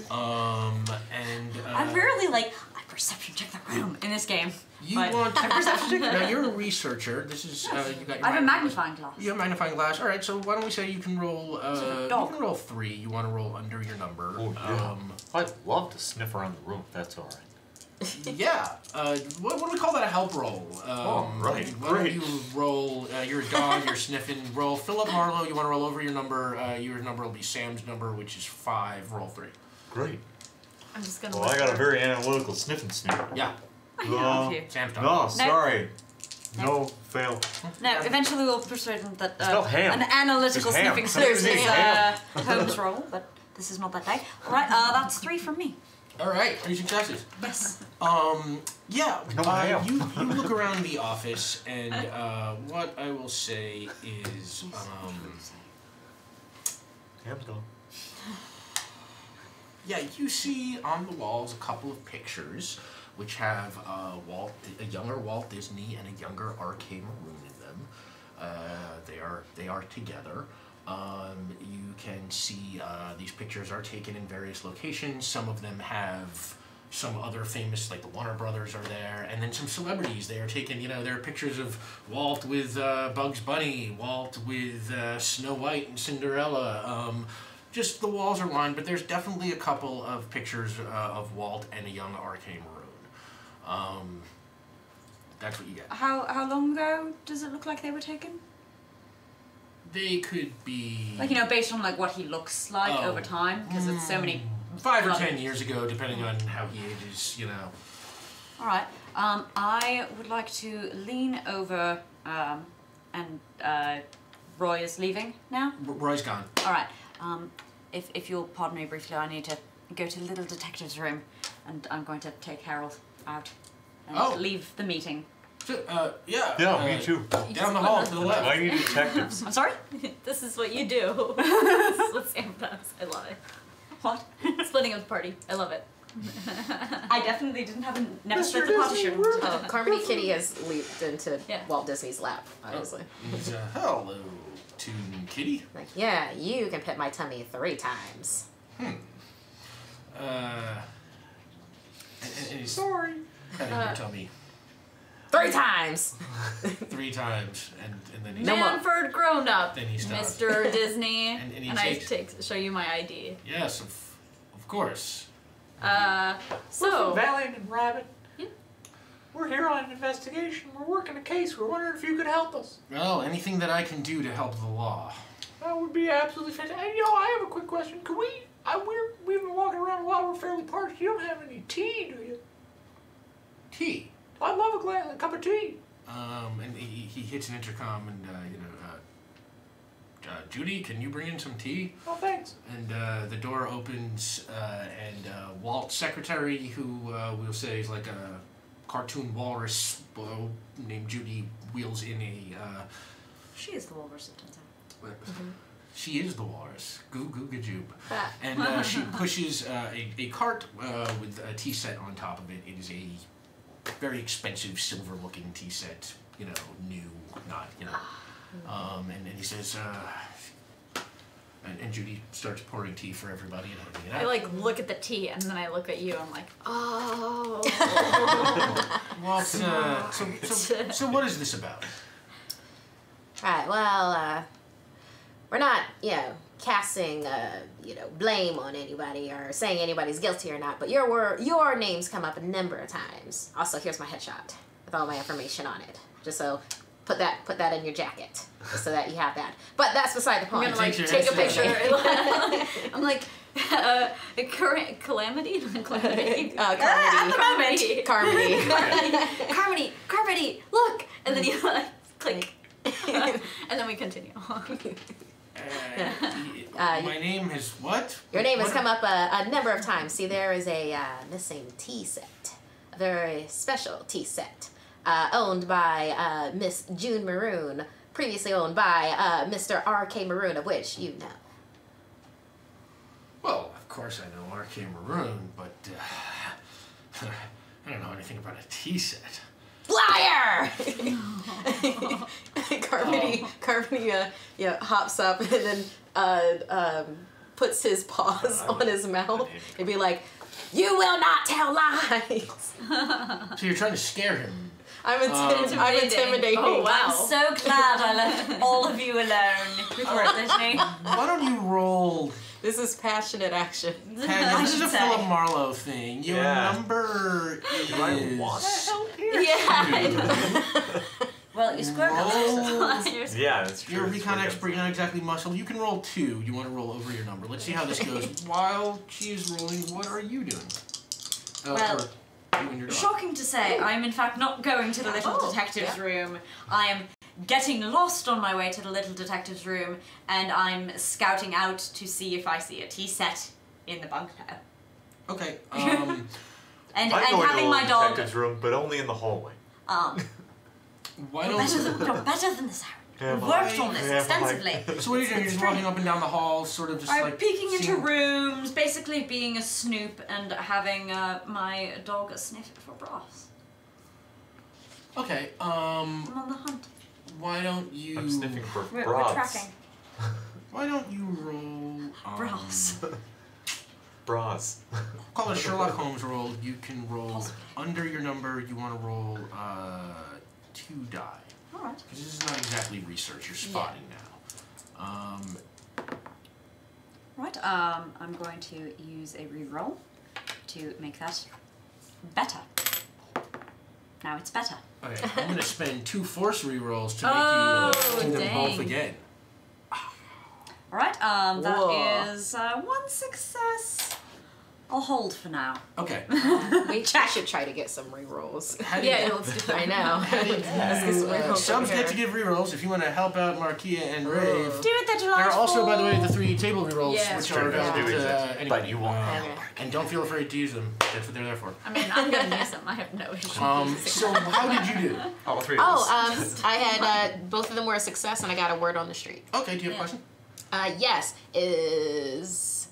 Speaker 6: I rarely I perception check the room in this game.
Speaker 1: You
Speaker 6: but
Speaker 1: want to perception check? Now you're a researcher. This is you got your.
Speaker 6: I have a magnifying glass.
Speaker 1: You have a magnifying glass. All right. So why don't we say you can roll?
Speaker 6: a
Speaker 1: You
Speaker 6: dog.
Speaker 1: can roll 3. You want to roll under your number.
Speaker 4: Oh, yeah. I'd love to sniff around the room if that's all right.
Speaker 1: Yeah. What do we call that? A help roll.
Speaker 4: Right,
Speaker 1: Why
Speaker 4: great.
Speaker 1: don't you roll? You're a dog. You're sniffing. Roll. Philip Marlowe. You want to roll over your number. Your number will be Sam's number, which is 5. Roll 3.
Speaker 4: Great.
Speaker 2: I'm just gonna.
Speaker 4: Well, I got a very analytical sniffing sniff.
Speaker 1: Yeah. Sam's dog.
Speaker 4: No, sorry. No, fail.
Speaker 6: No, eventually we'll persuade them that
Speaker 4: Spell ham.
Speaker 6: an analytical
Speaker 4: There's ham.
Speaker 6: sniffing
Speaker 4: Somebody's
Speaker 6: service is
Speaker 4: eating ham.
Speaker 6: Holmes roll, but this is not that day. Alright, that's 3 from me.
Speaker 1: All right. 3 successes.
Speaker 6: Yes.
Speaker 1: Yeah,
Speaker 4: No, ham.
Speaker 1: you look around the office, and what I will say is,
Speaker 4: Ham's gone.
Speaker 1: yeah, you see on the walls a couple of pictures which have a younger Walt Disney and a younger R.K. Maroon in them. They are together. You can see these pictures are taken in various locations. Some of them have some other famous, like the Warner Brothers are there, and then some celebrities. They are taken, there are pictures of Walt with Bugs Bunny, Walt with Snow White and Cinderella. Just the walls are lined, but there's definitely a couple of pictures of Walt and a young R.K. Maroon. That's what you get.
Speaker 6: How long ago does it look like they were taken?
Speaker 1: They could be
Speaker 6: Based on what he looks like over time, because it's so many.
Speaker 1: 5 or 10 years ago, depending on how he ages.
Speaker 6: All right. I would like to lean over, and Roy is leaving now.
Speaker 1: Roy's gone.
Speaker 6: All right. If you'll pardon me briefly, I need to go to the little detective's room, and I'm going to take Harold out and leave the meeting.
Speaker 1: Yeah.
Speaker 4: Yeah, me too.
Speaker 1: Down the hall to the left.
Speaker 4: I need detectives.
Speaker 6: I'm sorry?
Speaker 2: This is what you do. This is what Sam does. I love it.
Speaker 6: What?
Speaker 2: Splitting up the party. I love it.
Speaker 6: I definitely didn't have never split the
Speaker 5: Disney,
Speaker 6: partition.
Speaker 5: we're-
Speaker 3: Carmody Kitty has leaped into
Speaker 2: Yeah.
Speaker 3: Walt Disney's lap, obviously.
Speaker 1: He's, hello, Toon Kitty.
Speaker 3: Like, yeah, you can pet my tummy 3 times.
Speaker 1: And he's
Speaker 5: Sorry.
Speaker 1: petting your tummy
Speaker 3: 3 times!
Speaker 1: 3 times, and then he
Speaker 3: No more.
Speaker 2: Manford grown up.
Speaker 1: Then he stops.
Speaker 2: Mr. Disney.
Speaker 1: And he
Speaker 2: I
Speaker 1: takes-
Speaker 2: show you my ID.
Speaker 1: Yes, of course.
Speaker 5: We're
Speaker 2: So
Speaker 5: from Valiant and Rabbit.
Speaker 2: Yeah.
Speaker 5: We're here on an investigation. We're working a case. We're wondering if you could help us.
Speaker 1: Well, anything that I can do to help the law.
Speaker 5: That would be absolutely fantastic. And I have a quick question. Could we've been walking around a lot. We're fairly parched. You don't have any tea, do you?
Speaker 1: Tea.
Speaker 5: I'd love a cup of tea.
Speaker 1: And he hits an intercom, and Judy, can you bring in some tea?
Speaker 5: Oh, thanks.
Speaker 1: And the door opens, and Walt's secretary, who we'll say is like a cartoon walrus named Judy, wheels in a.
Speaker 6: She is the walrus, it turns out.
Speaker 1: She is the walrus. Goo goo gajoob. And she pushes a cart with a tea set on top of it. It is a very expensive silver-looking tea set. You know, new, not, you know. And he says, and Judy starts pouring tea for everybody and everything.
Speaker 2: I like look at the tea and then I look at you. I'm like, oh.
Speaker 1: Well, so what is this about?
Speaker 3: Right, well, we're not, casting, blame on anybody or saying anybody's guilty or not, but your name's come up a number of times. Also, here's my headshot with all my information on it. Just so, put that in your jacket, just so that you have that. But that's beside the point.
Speaker 2: I'm gonna take a picture. I'm like, current calamity? Carmody. Carmody, look! And then you like, click. And then we continue.
Speaker 1: My name is what?
Speaker 3: Your name has come up a number of times. See, there is a missing tea set. A very special tea set. Owned by Miss June Maroon. Previously owned by Mr. R.K. Maroon, of which you know.
Speaker 1: Well, of course I know R.K. Maroon, but I don't know anything about a tea set.
Speaker 3: Liar! Carmody hops up and then puts his paws on his mouth and be like, "You will not tell lies."
Speaker 1: So you're trying to scare him.
Speaker 3: I'm intimidating.
Speaker 2: Oh, wow.
Speaker 6: I'm so glad I left all of you alone before Disney.
Speaker 1: Why don't you roll?
Speaker 3: This is passionate action.
Speaker 1: This is a Philip Marlowe thing. Your number is...
Speaker 4: Do I want to help here?
Speaker 6: Yeah. Well, you scored last year's.
Speaker 4: Yeah, that's true.
Speaker 1: You're a recon expert, you're not exactly muscle. You can roll 2. You want to roll over your number. Let's see how this goes. While she is rolling, what are you doing?
Speaker 6: Well,
Speaker 1: you and your dog.
Speaker 6: shocking to say, I am in fact not going to the little detective's room. I am getting lost on my way to the little detective's room, and I'm scouting out to see if I see a tea set in the bungalow.
Speaker 1: Okay,
Speaker 6: and
Speaker 4: I'm going
Speaker 6: having
Speaker 4: to
Speaker 6: my
Speaker 4: the
Speaker 6: dog.
Speaker 4: detective's room, but only in the hallway.
Speaker 1: why
Speaker 6: You're better than this, Harry. We've worked on this extensively.
Speaker 1: So what are you doing? You're just walking up and down the hall, sort of just
Speaker 6: I'm
Speaker 1: like...
Speaker 6: peeking into
Speaker 1: seeing...
Speaker 6: rooms, basically being a snoop and having my dog sniff for brass.
Speaker 1: Okay,
Speaker 6: I'm on the hunt.
Speaker 1: why don't you...
Speaker 4: I'm sniffing for
Speaker 6: We're
Speaker 4: bras.
Speaker 6: tracking.
Speaker 1: Why don't you roll...
Speaker 6: Brass.
Speaker 4: Bras.
Speaker 1: Call it a Sherlock Holmes roll. You can roll
Speaker 6: Possibly.
Speaker 1: under your number. You want to roll 2 die.
Speaker 6: Alright.
Speaker 1: Because this is not exactly research. You're spotting now.
Speaker 6: Right, I'm going to use a reroll to make that better. Now it's better.
Speaker 1: Okay, I'm going to spend 2 force rerolls to make you do them both again.
Speaker 6: Alright,
Speaker 3: Whoa.
Speaker 6: that is 1 success. I'll hold for now.
Speaker 1: Okay.
Speaker 3: We should try to get some rerolls.
Speaker 2: Let's do that.
Speaker 3: I know. Let's get some rerolls
Speaker 1: Subs
Speaker 3: over
Speaker 1: get to
Speaker 3: here.
Speaker 1: give rerolls if you want to help out Markia and Rave.
Speaker 6: Do it that July
Speaker 1: There are also, by the way,
Speaker 6: 4th.
Speaker 1: the 3 table rerolls,
Speaker 2: Yeah.
Speaker 1: which
Speaker 4: Sure,
Speaker 1: are
Speaker 4: those do
Speaker 1: available
Speaker 4: exist,
Speaker 1: to anybody.
Speaker 4: but you won't.
Speaker 1: And don't feel afraid to use them. That's what they're there for.
Speaker 2: I mean, I'm gonna use them. I have no issue.
Speaker 1: So how did you do?
Speaker 4: All 3 of us.
Speaker 3: I had both of them were a success, and I got a word on the street.
Speaker 1: Okay, do you have a question?
Speaker 3: Yes, is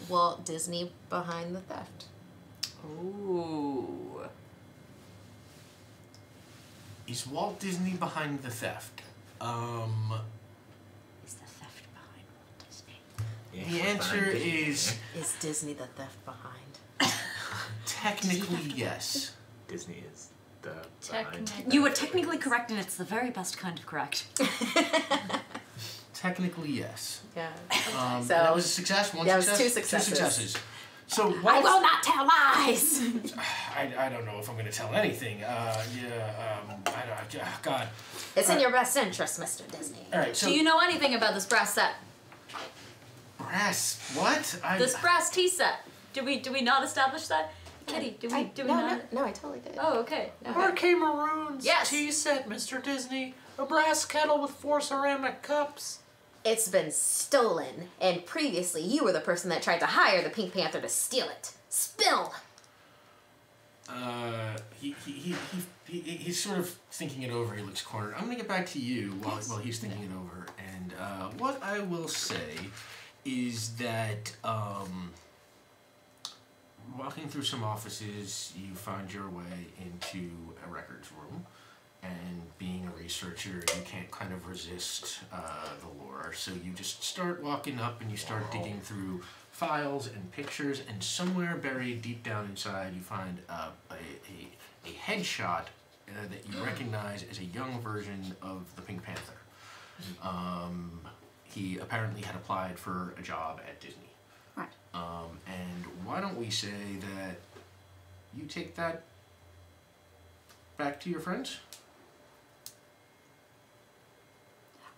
Speaker 3: Walt Disney behind the theft?
Speaker 6: Ooh.
Speaker 1: Is Walt Disney behind the theft?
Speaker 6: Is the theft behind Walt Disney?
Speaker 1: The answer is
Speaker 3: Is Disney the theft behind?
Speaker 1: technically yes.
Speaker 4: Disney is the
Speaker 2: Technically.
Speaker 6: You were technically correct, and it's the very best kind of correct.
Speaker 1: Technically yes.
Speaker 3: Yeah.
Speaker 1: So
Speaker 3: So-
Speaker 1: that was a success. One
Speaker 3: that was
Speaker 1: success.
Speaker 3: 2 successes.
Speaker 1: 2 successes. So
Speaker 3: I
Speaker 1: Walt,
Speaker 3: will not tell lies.
Speaker 1: I don't know if I'm going to tell anything. God.
Speaker 3: It's in your best interest, Mr. Disney.
Speaker 1: All right. So
Speaker 2: Do you know anything about this brass set?
Speaker 1: brass. What?
Speaker 2: This brass tea set. Do we not establish that? Kitty, do we not?
Speaker 3: No, I totally did.
Speaker 2: Oh, okay.
Speaker 5: R.K. Maroon's
Speaker 2: Yes.
Speaker 5: tea set, Mr. Disney. A brass kettle with 4 ceramic cups.
Speaker 3: It's been stolen, and previously you were the person that tried to hire the Pink Panther to steal it. Spill!
Speaker 1: He he's sort of thinking it over. He looks cornered. I'm gonna get back to you while he's thinking it over. And what I will say is that walking through some offices, you find your way into a records room. And being a researcher, you can't kind of resist the lure. So you just start walking up and you start digging through files and pictures, and somewhere buried deep down inside you find a headshot that you recognize as a young version of the Pink Panther. He apparently had applied for a job at Disney.
Speaker 6: Right.
Speaker 1: And why don't we say that you take that back to your friends?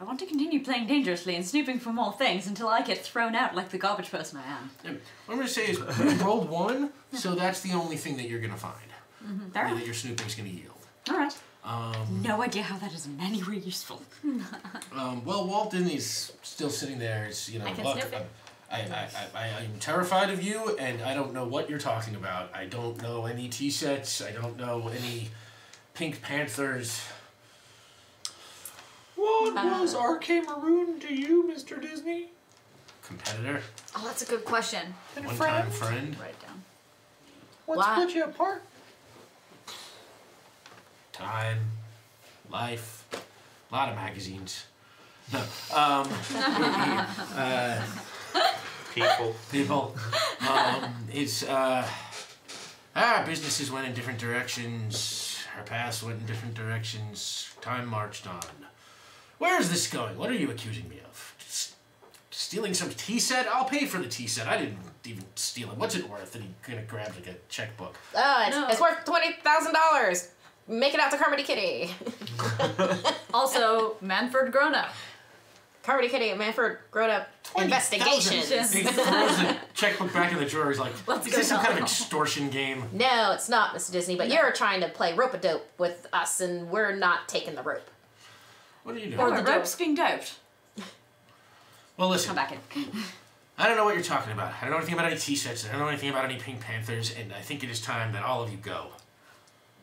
Speaker 6: I want to continue playing dangerously and snooping for more things until I get thrown out like the garbage person I am.
Speaker 1: Yeah. What I'm going to say is you rolled 1, so that's the only thing that you're going to find. That your snooping's going to yield.
Speaker 6: Alright. No idea how that is in any way useful.
Speaker 1: Well, Walt Disney's still sitting there. It's, you know,
Speaker 2: I can
Speaker 1: look,
Speaker 2: sniff it.
Speaker 1: I'm terrified of you, and I don't know what you're talking about. I don't know any T-sets. I don't know any Pink Panthers.
Speaker 5: What was RK Maroon to you, Mr. Disney?
Speaker 1: Competitor?
Speaker 2: Oh, that's a good question.
Speaker 5: And
Speaker 1: One-time friend?
Speaker 2: Write it down.
Speaker 5: What split you apart?
Speaker 1: Time. Life. A lot of magazines. No. People. It's, our businesses went in different directions. Our past went in different directions. Time marched on. Where is this going? What are you accusing me of? Stealing some tea set? I'll pay for the tea set. I didn't even steal it. What's it worth? And he kind of grabs like a checkbook.
Speaker 3: It's worth $20,000. Make it out to Carmody Kitty.
Speaker 2: Also, Manford Grown Up.
Speaker 3: Carmody Kitty and Manford Grown Up Investigations.
Speaker 1: He throws the checkbook back in the drawer. He's like,
Speaker 2: Let's
Speaker 1: is
Speaker 2: go
Speaker 1: this some kind of
Speaker 2: now."
Speaker 1: extortion game?
Speaker 3: No, it's not, Mr. Disney, but you're trying to play rope-a-dope with us, and we're not taking the rope.
Speaker 1: What are you doing?
Speaker 6: Or
Speaker 2: the
Speaker 6: the rope's being doped.
Speaker 1: Well, listen.
Speaker 6: Come back in.
Speaker 1: I don't know what you're talking about. I don't know anything about any T-sets. I don't know anything about any Pink Panthers, and I think it is time that all of you go.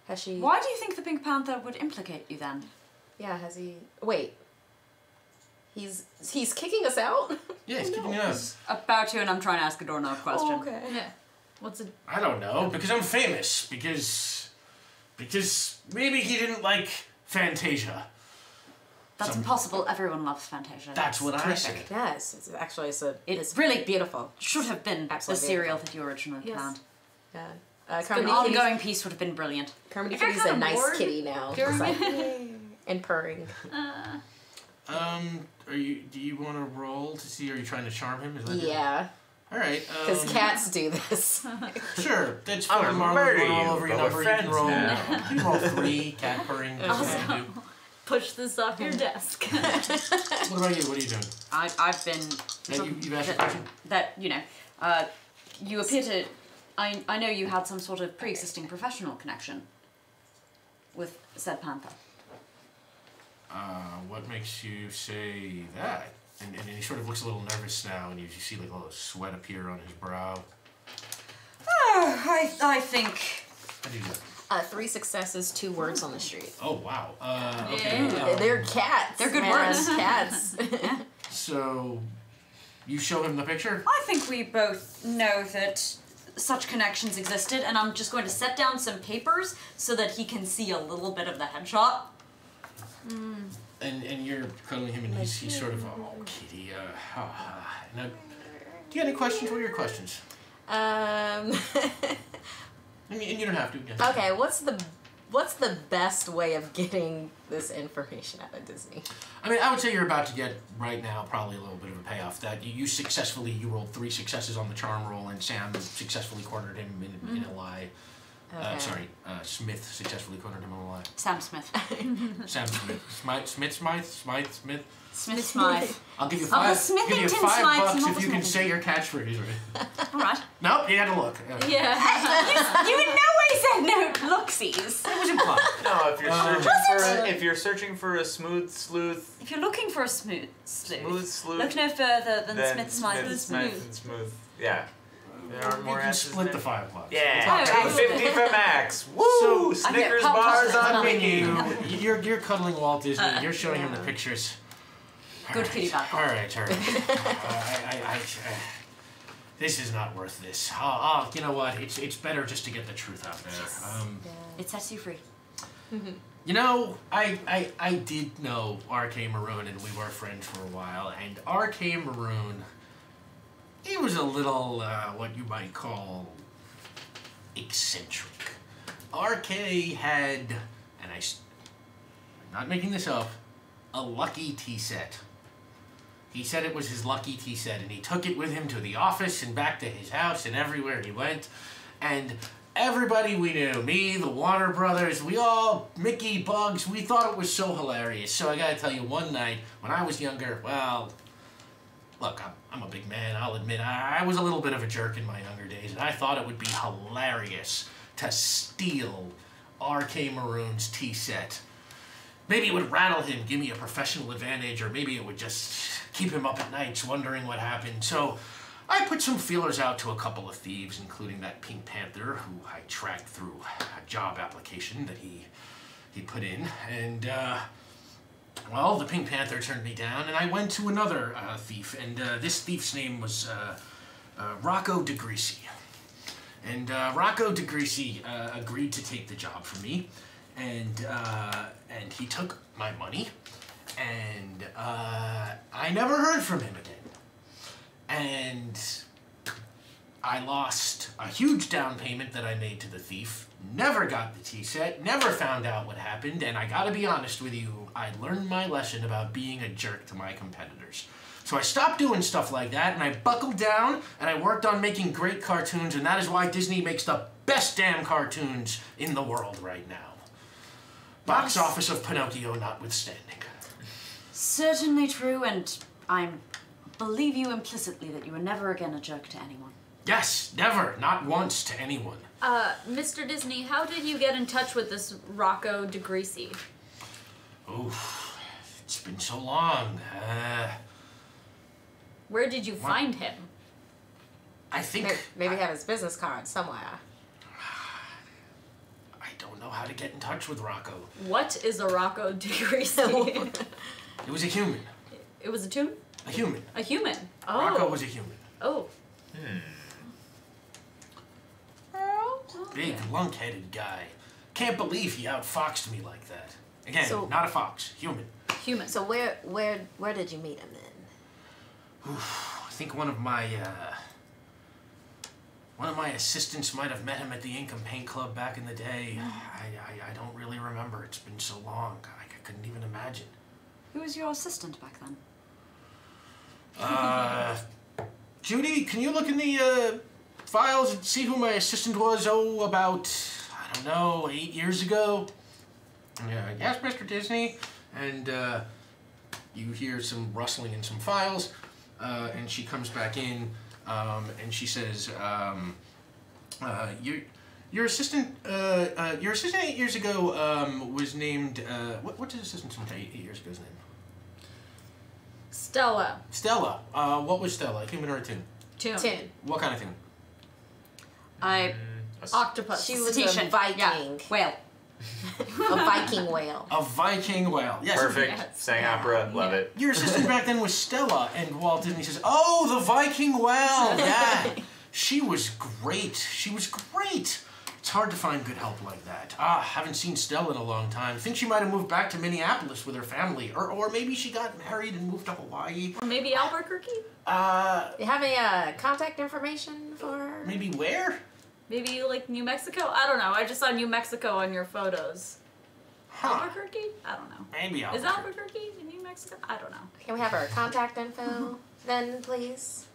Speaker 3: Has she...
Speaker 6: Why do you think the Pink Panther would implicate you then?
Speaker 3: Yeah, has he... Wait. He's kicking us out?
Speaker 1: Yeah, he's kicking us.
Speaker 6: About to, and I'm trying to ask a doorknob question.
Speaker 3: Oh, okay.
Speaker 2: Yeah. What's it?
Speaker 1: I don't know, because I'm famous. Because maybe he didn't like Fantasia.
Speaker 6: That's impossible. Everyone loves Fantasia.
Speaker 1: That's what I said.
Speaker 3: Yes, it's actually
Speaker 6: It's really
Speaker 3: beautiful.
Speaker 6: Should have been
Speaker 3: Absolutely
Speaker 6: the cereal that you originally
Speaker 2: Yes.
Speaker 6: planned.
Speaker 3: Yeah.
Speaker 6: An
Speaker 3: Carmody
Speaker 6: ongoing piece would have been brilliant.
Speaker 3: Carmody
Speaker 2: I got
Speaker 3: Kitty's a
Speaker 2: kinda
Speaker 3: nice
Speaker 2: bored
Speaker 3: kitty now.
Speaker 2: during
Speaker 3: Just like,
Speaker 2: it.
Speaker 3: "Yay," and purring.
Speaker 1: Do you want to roll to see? Are you trying to charm him? Is that it?
Speaker 3: Yeah,
Speaker 1: All right.
Speaker 3: because cats do this.
Speaker 1: Sure. That's
Speaker 7: I'm
Speaker 1: fine.
Speaker 7: gonna
Speaker 1: Marlon,
Speaker 7: murder
Speaker 1: roll
Speaker 7: you,
Speaker 1: over your
Speaker 7: but
Speaker 1: number.
Speaker 7: we're
Speaker 1: You can
Speaker 7: friends
Speaker 1: roll.
Speaker 7: now.
Speaker 1: You can roll 3 cat purring. That's what you do.
Speaker 2: Push this off your desk.
Speaker 1: What about you? What are you doing?
Speaker 6: I've been...
Speaker 1: You've asked a question?
Speaker 6: You appear to... I know you had some sort of pre-existing professional connection with said Panther.
Speaker 1: What makes you say that? And he sort of looks a little nervous now, and you see like a little sweat appear on his brow.
Speaker 6: I think...
Speaker 1: How do you do that?
Speaker 3: 3 successes, 2 words on the street.
Speaker 1: Oh, wow. Okay.
Speaker 3: They're cats.
Speaker 6: They're good
Speaker 3: man.
Speaker 6: words.
Speaker 3: Cats.
Speaker 1: So, you show him the picture?
Speaker 6: I think we both know that such connections existed, and I'm just going to set down some papers so that he can see a little bit of the headshot.
Speaker 1: And you're cuddling him, and he's sort of, oh, kitty, Now, do you have any questions? What are your questions? And you don't have to. Yeah.
Speaker 3: Okay, what's the best way of getting this information out of Disney?
Speaker 1: I mean, I would say you're about to get, right now, probably a little bit of a payoff. That you rolled 3 successes on the charm roll, and Sam successfully cornered him in a lie.
Speaker 3: Okay.
Speaker 1: Smith successfully cornered him in a lie.
Speaker 6: Sam Smith.
Speaker 1: Sam Smith. Smith.
Speaker 6: Smith Smythe.
Speaker 1: I'll give you
Speaker 6: Oh,
Speaker 1: $5
Speaker 6: Smithington
Speaker 1: $5
Speaker 6: Smythe,
Speaker 1: if
Speaker 6: not
Speaker 1: you can
Speaker 6: Smithington.
Speaker 1: say your catchphrase right.
Speaker 6: Alright.
Speaker 1: Nope, you had to look.
Speaker 2: Yeah.
Speaker 6: You in no way said no looksies.
Speaker 1: It was implied.
Speaker 7: No, if you're searching for a smooth sleuth,
Speaker 6: If you're looking for a smooth sleuth,
Speaker 7: sleuth,
Speaker 6: look no further than
Speaker 7: then
Speaker 6: Smith Smythe and
Speaker 7: Smith
Speaker 6: Smooth.
Speaker 7: and smooth. Yeah. There are more
Speaker 1: You can
Speaker 7: asses
Speaker 1: split
Speaker 7: there.
Speaker 1: the $5.
Speaker 7: Yeah,
Speaker 6: Oh,
Speaker 7: 50 for Max. Woo!
Speaker 5: Snickers bars on menu.
Speaker 1: You're cuddling Walt Disney. You're showing him the pictures.
Speaker 6: Good kitty back.
Speaker 1: All right. This is not worth this. You know what? It's better just to get the truth out there.
Speaker 6: It sets you free.
Speaker 1: You know, I did know R.K. Maroon, and we were friends for a while. And R.K. Maroon, he was a little what you might call eccentric. R.K. had, and I'm not making this up, a lucky tea set. He said it was his lucky tea set, and he took it with him to the office and back to his house and everywhere he went. And everybody we knew, me, the Warner Brothers, we all, Mickey, Bugs, we thought it was so hilarious. So I gotta tell you, one night, when I was younger, well, look, I'm a big man, I'll admit, I was a little bit of a jerk in my younger days, and I thought it would be hilarious to steal R.K. Maroon's tea set. Maybe it would rattle him, give me a professional advantage, or maybe it would just keep him up at nights wondering what happened. So I put some feelers out to a couple of thieves, including that Pink Panther, who I tracked through a job application that he put in. And, well, the Pink Panther turned me down, and I went to another thief. And this thief's name was Rocco DeGreasy. And Rocco DeGreasy agreed to take the job from me. And he took my money, and I never heard from him again. And I lost a huge down payment that I made to the thief, never got the tea set, never found out what happened, and I gotta be honest with you, I learned my lesson about being a jerk to my competitors. So I stopped doing stuff like that, and I buckled down, and I worked on making great cartoons, and that is why Disney makes the best damn cartoons in the world right now. Box office of Pinocchio notwithstanding.
Speaker 6: Certainly true, and I believe you implicitly that you were never again a jerk to anyone.
Speaker 1: Yes, never, not once to anyone.
Speaker 2: Mr. Disney, how did you get in touch with this Rocco DeGreasy?
Speaker 1: Oof, it's been so long.
Speaker 2: Where did you find him?
Speaker 1: I think...
Speaker 3: Maybe have his business card somewhere.
Speaker 1: I don't know how to get in touch with Rocco.
Speaker 2: What is a Rocco DeGreasy?
Speaker 1: It was a human.
Speaker 2: It was a tune?
Speaker 1: A human.
Speaker 2: A human. Oh.
Speaker 1: Rocco was a human.
Speaker 2: Oh.
Speaker 1: Big, lunk-headed guy. Can't believe he outfoxed me like that. Again,
Speaker 3: So-
Speaker 1: not a fox. Human.
Speaker 2: Human.
Speaker 3: So where did you meet him then?
Speaker 1: Oof, I think one of my assistants might have met him at the Ink and Paint Club back in the day. I don't really remember. It's been so long. I couldn't even imagine.
Speaker 6: Who was your assistant back then?
Speaker 1: Judy, can you look in the files and see who my assistant was? Oh, about, I don't know, 8 years ago? Yeah, yes, Mr. Disney. And you hear some rustling in some files, and she comes back in, and she says, your assistant 8 years ago was named, what did assistant from 8 years ago's name?
Speaker 2: Stella.
Speaker 1: Stella. What was Stella? A human or a tune?
Speaker 2: Tune.
Speaker 1: What kind of tune?
Speaker 2: Octopus.
Speaker 3: She was
Speaker 6: Cetacean.
Speaker 3: a Viking.
Speaker 6: Yeah. Whale.
Speaker 3: A Viking whale.
Speaker 1: A Viking whale. Yes.
Speaker 7: Perfect.
Speaker 2: Yes.
Speaker 7: Sang opera. Love it.
Speaker 1: Your assistant back then was Stella, and Walt Disney says, "Oh, the Viking whale. Yeah, she was great. She was great." It's hard to find good help like that. Haven't seen Stella in a long time. I think she might have moved back to Minneapolis with her family, or maybe she got married and moved to Hawaii.
Speaker 2: Or maybe Albuquerque?
Speaker 3: You have any contact information for her?
Speaker 1: Maybe where?
Speaker 2: Maybe like New Mexico? I don't know. I just saw New Mexico on your photos. Albuquerque? I don't know.
Speaker 1: Maybe
Speaker 2: Is Albuquerque in New Mexico? I don't know.
Speaker 3: Can we have her contact info then, please?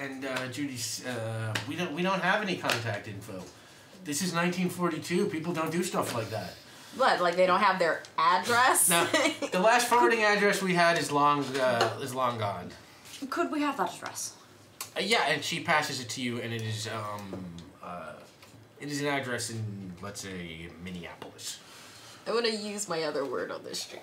Speaker 1: And Judy's, we don't have any contact info. This is 1942. People don't do stuff like that.
Speaker 3: What? Like they don't have their address?
Speaker 1: No, the last forwarding address we had is long gone.
Speaker 6: Could we have that address?
Speaker 1: Yeah, and she passes it to you, and it is an address in, let's say, Minneapolis.
Speaker 3: I want to use my other word on this street.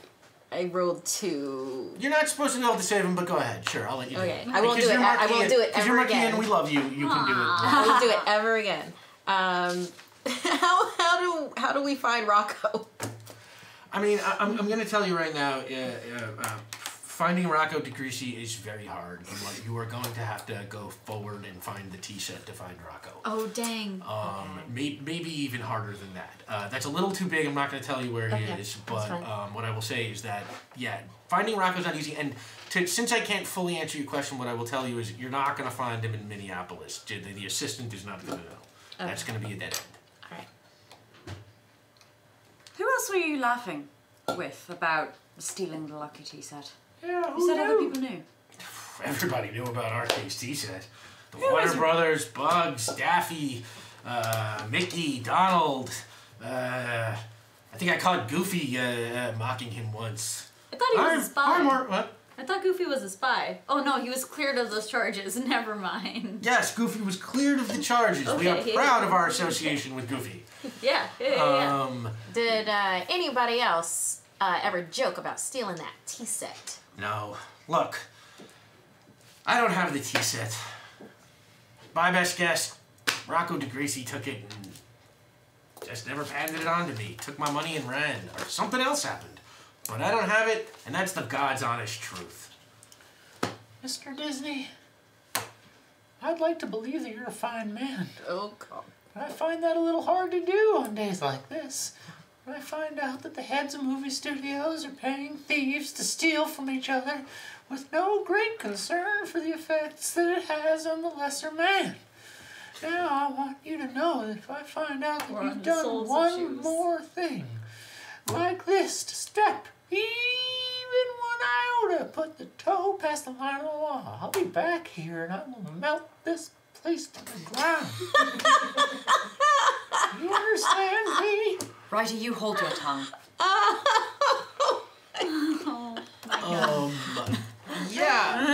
Speaker 3: I rolled 2.
Speaker 1: You're not supposed to be able to save him, but go ahead. Sure, I'll let you do
Speaker 3: Okay,
Speaker 1: it.
Speaker 3: I won't do it. I won't do it
Speaker 1: Because you're
Speaker 3: ever
Speaker 1: Marquis
Speaker 3: again.
Speaker 1: and we love you. You can do it.
Speaker 3: I won't do it ever again. How do how do we find Rocco?
Speaker 1: I mean, I'm going to tell you right now, finding Rocco DeGreasy is very hard. You are going to have to go forward and find the tea set to find Rocco.
Speaker 2: Oh, dang.
Speaker 1: Maybe even harder than that. That's a little too big. I'm not going to tell you where he is. But what I will say is that, yeah, finding Rocco's not easy. And since I can't fully answer your question, what I will tell you is you're not going to find him in Minneapolis. The assistant is not going to know. Okay. That's going to be a dead end.
Speaker 3: All right.
Speaker 6: Who else were you laughing with about stealing the lucky tea set?
Speaker 5: Yeah,
Speaker 6: You said other people knew.
Speaker 1: Everybody knew about our case tea set. The Warner Brothers, Bugs, Daffy, Mickey, Donald. I think I caught Goofy mocking him once.
Speaker 2: I thought he was a spy.
Speaker 1: What?
Speaker 2: I thought Goofy was a spy. Oh no, he was cleared of those charges. Never mind.
Speaker 1: Yes, Goofy was cleared of the charges. We are proud of our association with Goofy.
Speaker 2: Yeah.
Speaker 3: Did anybody else ever joke about stealing that tea set?
Speaker 1: No. Look, I don't have the tea set. My best guess, Rocco DeGreasy took it and just never handed it on to me. Took my money and ran. Or something else happened. But I don't have it, and that's the God's honest truth.
Speaker 5: Mr. Disney, I'd like to believe that you're a fine man.
Speaker 3: Oh, God.
Speaker 5: But I find that a little hard to do on days like this. When I find out that the heads of movie studios are paying thieves to steal from each other with no great concern for the effects that it has on the lesser man. Now I want you to know that if I find out that you've done one more thing like this to step even one iota, put the toe past the line of the law, I'll be back here and I will melt this place to the ground. You understand me?
Speaker 6: Righty, you hold your tongue.
Speaker 1: Yeah.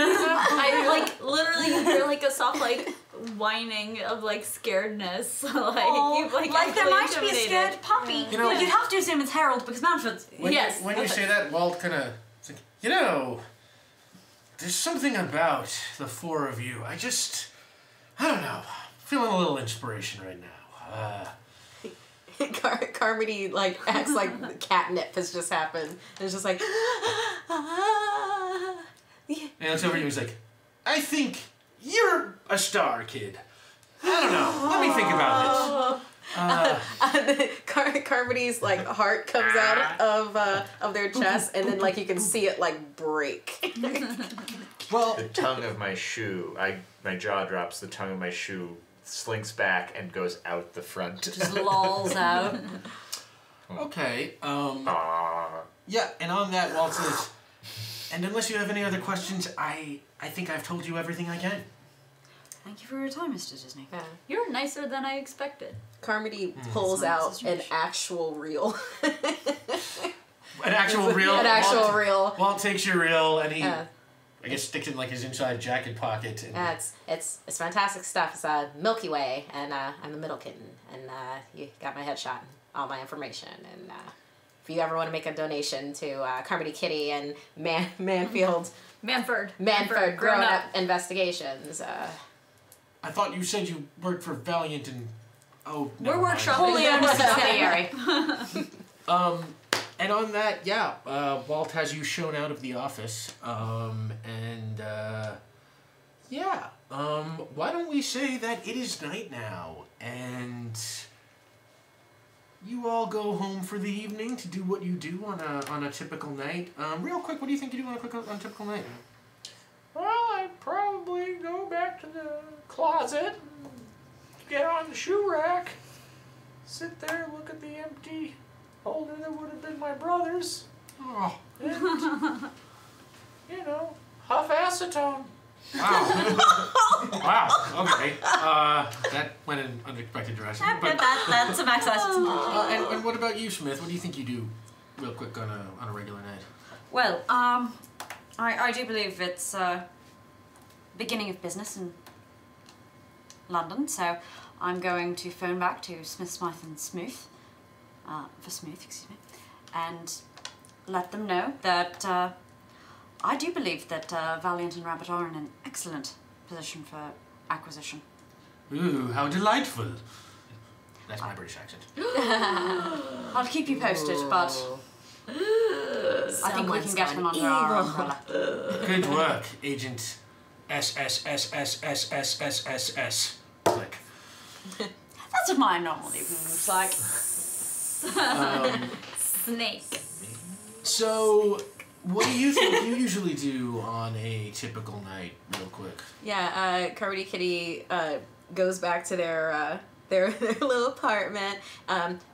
Speaker 2: I like literally you hear like a soft like whining of like scaredness.
Speaker 6: Like there might be a scared puppy.
Speaker 1: You know,
Speaker 6: you'd have to assume it's Harold because Manfred's.
Speaker 1: When you say that, Walt kind of, like, there's something about the four of you. I don't know, feeling a little inspiration right now.
Speaker 3: Carmody like acts like catnip has just happened. And it's just like,
Speaker 1: And he looks over you and he's like, I think you're a star, kid. I don't know. Let me think about this.
Speaker 3: Carmody's like heart comes out of their chest, and then like you can see it like break.
Speaker 1: Well,
Speaker 7: the tongue of my shoe, my jaw drops, the tongue of my shoe slinks back and goes out the front.
Speaker 6: Just lolls out.
Speaker 1: Okay. Yeah, and on that, Walt says, and unless you have any other questions, I think I've told you everything I can.
Speaker 6: Thank you for your time, Mr. Disney.
Speaker 3: Yeah.
Speaker 2: You're nicer than I expected.
Speaker 3: Carmody pulls out an actual reel.
Speaker 1: An actual reel?
Speaker 3: An actual reel.
Speaker 1: Walt takes your reel and he, I guess, sticks it in like his inside jacket pocket. And
Speaker 3: it's fantastic stuff. It's a Milky Way, and I'm the middle kitten, and you got my headshot and all my information. And if you ever want to make a donation to Carmody Kitty and Manford Grown Up Investigations.
Speaker 1: I thought you said you worked for Valiant and
Speaker 2: we're workshopping.
Speaker 6: Wholly owned subsidiary.
Speaker 1: And on that, Walt has you shown out of the office. Why don't we say that it is night now, and you all go home for the evening to do what you do on a typical night. Real quick, what do you think you do on a typical night?
Speaker 5: Well, I'd probably go back to the closet, get on the shoe rack, sit there, look at the empty holder that would have been my brother's, and, huff acetone.
Speaker 1: Wow. Wow, okay. That went in unexpected direction. But,
Speaker 6: That's a max acetone.
Speaker 1: and what about you, Smith? What do you think you do real quick on a regular night?
Speaker 6: Well, I do believe it's beginning of business in London, so I'm going to phone back to Smith, Smythe and Smooth, and let them know that I do believe that Valiant and Rabbit are in an excellent position for acquisition.
Speaker 1: Ooh, how delightful. That's my British accent.
Speaker 6: I'll keep you posted, but I think we can get him under our umbrella.
Speaker 1: Good work, Agent SSSSSSSSS. Click.
Speaker 6: That's what my normal evening looks like.
Speaker 2: Snake.
Speaker 1: So, what do you think you usually do on a typical night, real quick?
Speaker 3: Yeah, Carmody Kitty goes back to their little apartment,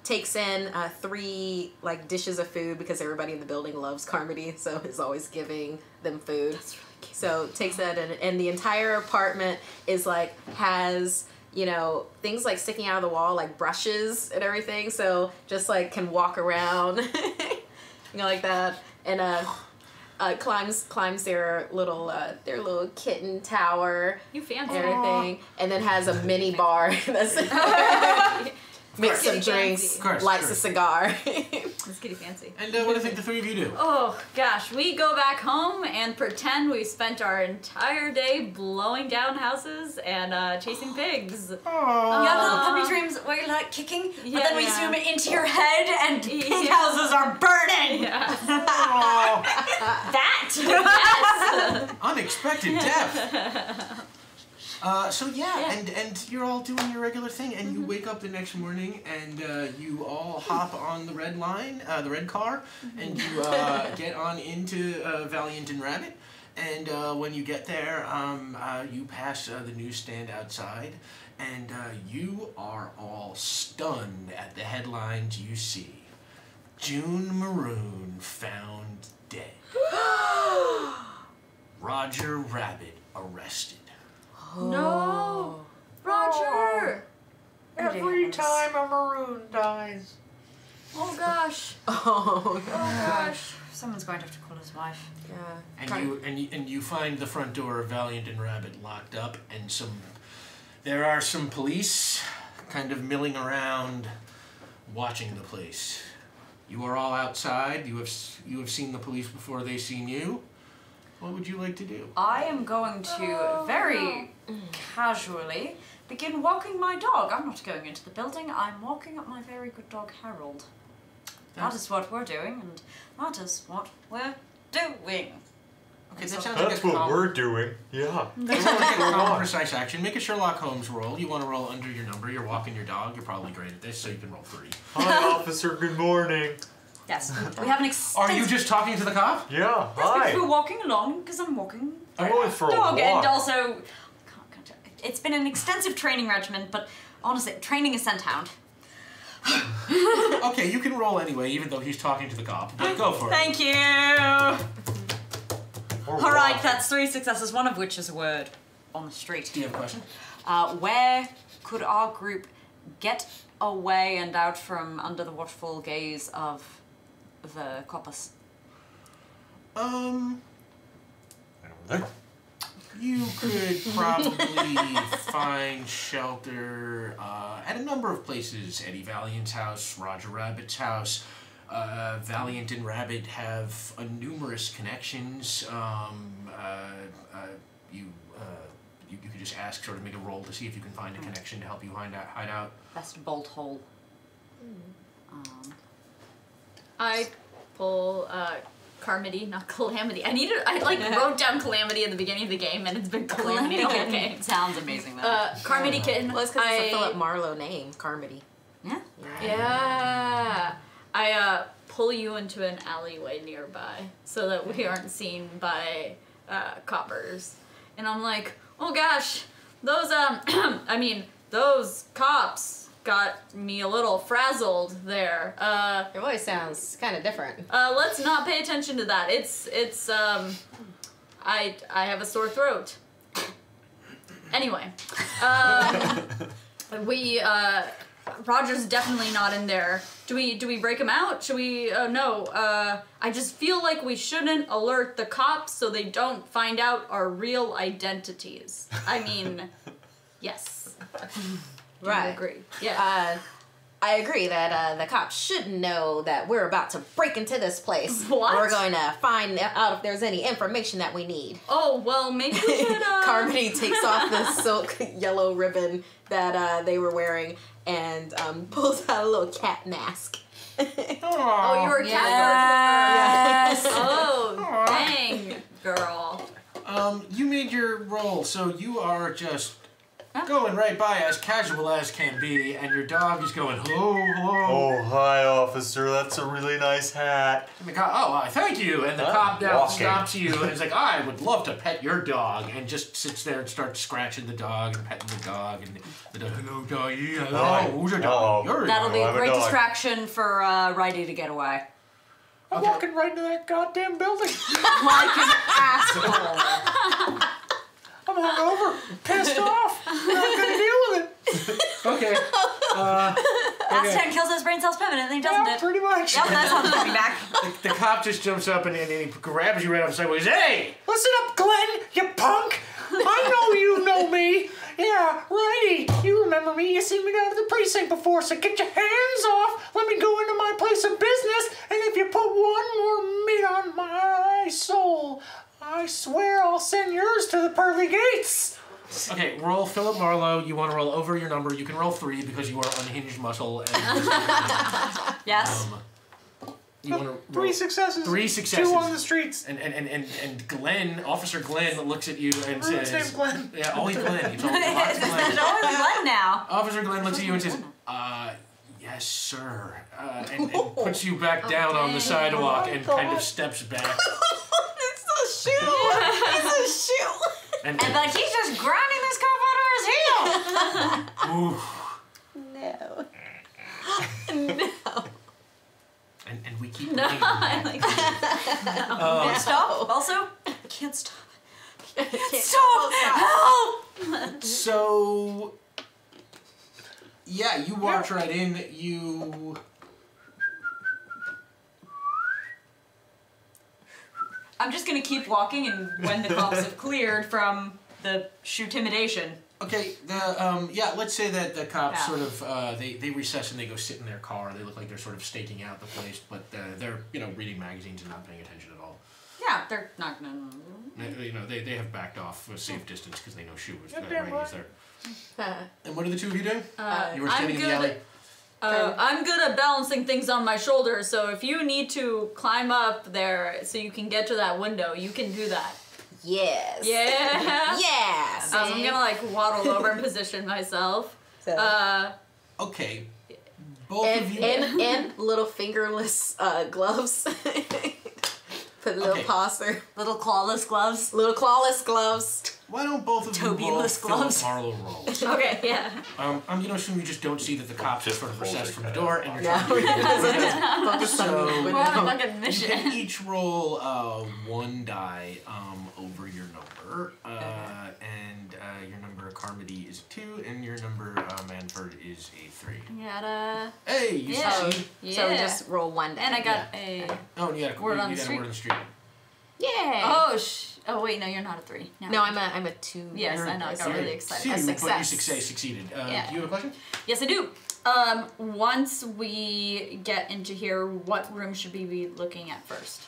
Speaker 3: takes in 3 like dishes of food because everybody in the building loves Carmody, so is always giving them food. That's really cute. So takes that in, and the entire apartment is like has, you know, things like sticking out of the wall, like brushes and everything, so just like can walk around, you know, like that, and climbs their little kitten tower.
Speaker 2: You fancy.
Speaker 3: And everything, and then has a mini bar that's makes some drinks, lights a cigar.
Speaker 2: Let's get fancy.
Speaker 1: And what do you think the 3 of you do?
Speaker 2: Oh gosh, we go back home and pretend we spent our entire day blowing down houses and chasing pigs.
Speaker 6: You have little puppy dreams where you're like kicking, but then we zoom into your head and pig houses are burning.
Speaker 2: Yeah.
Speaker 6: That.
Speaker 2: Yes.
Speaker 1: Unexpected death. So yeah, and you're all doing your regular thing, and you wake up the next morning, and you all hop on the red line, the red car, and you get on into Valiant and Rabbit, and when you get there, you pass the newsstand outside, and you are all stunned at the headlines you see. June Maroon found dead. Roger Rabbit arrested.
Speaker 2: No, Roger.
Speaker 5: Every time a maroon dies.
Speaker 2: Oh gosh.
Speaker 3: Oh
Speaker 2: gosh.
Speaker 6: Someone's going to have to call his wife.
Speaker 3: Yeah.
Speaker 1: And you find the front door of Valiant and Rabbit locked up, and there are some police kind of milling around, watching the place. You are all outside. You have seen the police before they seen you. What would you like to do?
Speaker 6: I am going to very casually begin walking my dog. I'm not going into the building. I'm walking up my very good dog Harold. That is what we're doing, and that is what we're doing.
Speaker 1: Okay, that sounds like
Speaker 4: That's what we're doing. Yeah.
Speaker 1: That's like a calm, precise action. Make a Sherlock Holmes roll. You want to roll under your number. You're walking your dog. You're probably great at this, so you can roll 3.
Speaker 4: Hi, officer. Good morning.
Speaker 6: Yes, we have an extensive...
Speaker 1: Are you just talking to the cop?
Speaker 4: Yeah.
Speaker 6: Yes,
Speaker 4: Hi.
Speaker 6: because we're walking along, because I'm walking
Speaker 4: I'm going for a
Speaker 6: dog,
Speaker 4: walk.
Speaker 6: and also... It's been an extensive training regimen, but honestly, training is sent hound.
Speaker 1: Okay, you can roll anyway, even though he's talking to the cop. But go for it.
Speaker 6: Thank you! Alright, that's 3 successes, one of which is a word on the street.
Speaker 1: Do you have a question?
Speaker 6: Where could our group get away and out from under the watchful gaze of the coppers?
Speaker 4: Over there.
Speaker 1: You could probably find shelter at a number of places. Eddie Valiant's house, Roger Rabbit's house. Valiant and Rabbit have numerous connections. You could just ask, sort of make a roll to see if you can find a connection to help you hide out.
Speaker 6: Best bolt hole.
Speaker 2: I pull Carmody, not Calamity. I wrote down Calamity at the beginning of the game, and it's been Calamity the whole game.
Speaker 6: Sounds amazing though.
Speaker 2: Carmody Kitten.
Speaker 3: Well, it's because it's a Philip Marlowe name, Carmody.
Speaker 6: Yeah.
Speaker 2: Yeah. I pull you into an alleyway nearby so that we aren't seen by coppers. And I'm like, oh gosh, those those cops got me a little frazzled there.
Speaker 3: Your voice sounds kind of different.
Speaker 2: Let's not pay attention to that. I have a sore throat. Anyway, Roger's definitely not in there. Do we break him out? Should we? No. I just feel like we shouldn't alert the cops so they don't find out our real identities. I mean, yes.
Speaker 3: Right.
Speaker 2: I agree. Yeah.
Speaker 3: I agree that the cops should know that we're about to break into this place.
Speaker 2: What?
Speaker 3: We're going to find out if there's any information that we need.
Speaker 2: Oh, well, maybe we should,
Speaker 3: Carmody takes off the silk yellow ribbon that they were wearing and pulls out a little cat mask.
Speaker 2: Oh, you were a cat
Speaker 6: Yes.
Speaker 2: burglar. Oh, dang, girl.
Speaker 1: You made your roll, so you are just going right by as casual as can be, and your dog is going, hello, hello.
Speaker 4: Oh, hi, officer. That's a really nice hat.
Speaker 1: And the cop, thank you. And the cop now stops you and is like, I would love to pet your dog, and just sits there and starts scratching the dog and petting the dog, and the dog, hello, doggy, hello, who's your dog? You're a
Speaker 6: That'll
Speaker 1: dog.
Speaker 6: be a
Speaker 4: have a
Speaker 6: great
Speaker 4: dog.
Speaker 6: distraction for Righty to get away.
Speaker 5: I'm walking right into that goddamn building.
Speaker 6: Like an asshole.
Speaker 5: I'm hungover, pissed off. I'm not gonna deal with it.
Speaker 1: Okay.
Speaker 6: Accident kills those brain cells permanently, doesn't
Speaker 5: Yeah,
Speaker 6: it?
Speaker 5: pretty much.
Speaker 6: Yep, that sounds coming back.
Speaker 1: The cop just jumps up and he grabs you right off the sidewalk. He's, hey!
Speaker 5: Listen up, Glenn, you punk. I know you know me. Yeah, righty. You remember me. You seen me down at the precinct before, so get your hands off. Let me go into my place of business, and if you put one more meat on my soul, I swear I'll send yours to the pearly gates.
Speaker 1: Okay, roll Philip Marlowe. You want to roll over your number. You can roll 3 because you are unhinged muscle. And,
Speaker 6: Yes.
Speaker 1: you want to roll
Speaker 5: 3 successes.
Speaker 1: 3 successes.
Speaker 5: 2 on the streets.
Speaker 1: And Glenn, Officer Glenn, looks at you and
Speaker 5: His
Speaker 1: says,
Speaker 5: name's Glenn.
Speaker 1: Yeah, always Glenn. It's always
Speaker 6: It's
Speaker 1: Glenn.
Speaker 6: always Glenn now.
Speaker 1: Officer Glenn looks at you and says, yes, sir. And puts you back down on the sidewalk and kind of steps back.
Speaker 3: It's a shoe! It's a shoe!
Speaker 6: And like he's just grinding this cop under his heel.
Speaker 1: Oof.
Speaker 3: No.
Speaker 1: And we keep
Speaker 2: No,
Speaker 1: running.
Speaker 2: I like
Speaker 6: Can't stop. Also, can't stop.
Speaker 3: Can't
Speaker 6: Stop! Help!
Speaker 1: So, yeah, you march right in. You.
Speaker 6: I'm just gonna keep walking, and when the cops have cleared from the shoot-intimidation.
Speaker 1: Okay, let's say that the cops
Speaker 6: Yeah.
Speaker 1: sort of, they recess and they go sit in their car. They look like they're sort of staking out the place, but they're, reading magazines and not paying attention at all.
Speaker 6: Yeah, they're not gonna.
Speaker 1: They have backed off a safe distance because they know Shu is
Speaker 5: damn
Speaker 1: right. He's there. And what are the two of you doing? You were standing in the alley.
Speaker 2: I'm good at balancing things on my shoulders, so if you need to climb up there so you can get to that window, you can do that.
Speaker 3: Yes.
Speaker 2: Yeah.
Speaker 3: Yes.
Speaker 2: I'm gonna like waddle over and position myself.
Speaker 1: Okay. Both of you.
Speaker 3: And little fingerless gloves. Put little
Speaker 1: Okay.
Speaker 3: paws through.
Speaker 6: Little clawless gloves.
Speaker 3: Little clawless gloves.
Speaker 1: Why don't both of you roll
Speaker 6: Toby-less
Speaker 1: Philip
Speaker 6: gloves.
Speaker 1: Marlowe rolls?
Speaker 2: Okay, yeah.
Speaker 1: I'm gonna assume you just don't see that the cops have
Speaker 4: Just
Speaker 1: sort of
Speaker 4: hold
Speaker 1: recessed
Speaker 4: it
Speaker 1: from the
Speaker 4: kind
Speaker 1: door,
Speaker 4: of.
Speaker 1: and you're
Speaker 3: No,
Speaker 1: trying to
Speaker 3: focus on
Speaker 1: So-
Speaker 3: the
Speaker 2: We're on a
Speaker 3: window.
Speaker 2: fucking
Speaker 1: You
Speaker 2: mission.
Speaker 1: can each roll 1 die over your number, and your number Carmody is 2, and your number Manford is a 3.
Speaker 2: Gotta.
Speaker 1: Hey, you
Speaker 2: Yeah.
Speaker 1: succeed.
Speaker 2: Yeah.
Speaker 3: So we just roll one die.
Speaker 2: And I got a.
Speaker 1: Oh, and you got a
Speaker 2: Word on
Speaker 1: you
Speaker 2: the
Speaker 1: got a
Speaker 2: street.
Speaker 1: word on the street.
Speaker 3: Yeah.
Speaker 2: Oh wait, no, you're not a 3.
Speaker 3: No, I'm a 2.
Speaker 2: Yes, I know. I got really excited.
Speaker 3: A
Speaker 1: Succeeded, but you
Speaker 3: success.
Speaker 1: succeeded.
Speaker 2: Yeah.
Speaker 1: Do you have a question?
Speaker 2: Yes, I do. Once we get into here, what room should we be looking at first?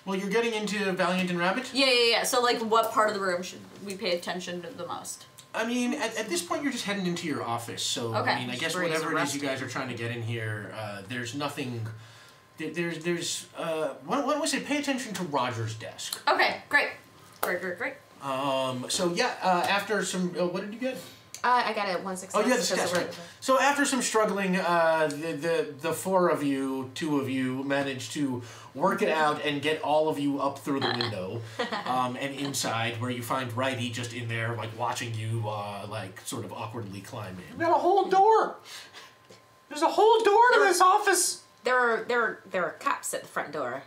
Speaker 1: Well, you're getting into Valiant and Rabbit.
Speaker 2: Yeah. So, like, what part of the room should we pay attention to the most?
Speaker 1: I mean, at this point, you're just heading into your office. So,
Speaker 2: Okay.
Speaker 1: I mean, I guess
Speaker 3: Breeze
Speaker 1: whatever it is you
Speaker 3: arrested.
Speaker 1: guys are trying to get in here, there's nothing. Why don't we say pay attention to Roger's desk?
Speaker 2: Okay, great.
Speaker 1: So yeah, after some, what did you get?
Speaker 3: I got a 1 success.
Speaker 1: Oh, you had the
Speaker 3: because
Speaker 1: success,
Speaker 3: of
Speaker 1: right. So after some struggling, the 4 of you, 2 of you, managed to work it out and get all of you up through the window, and inside, where you find Righty just in there, like watching you, like sort of awkwardly climb in.
Speaker 5: We got a whole door. There's a whole door to this office.
Speaker 3: There are cops at the front door.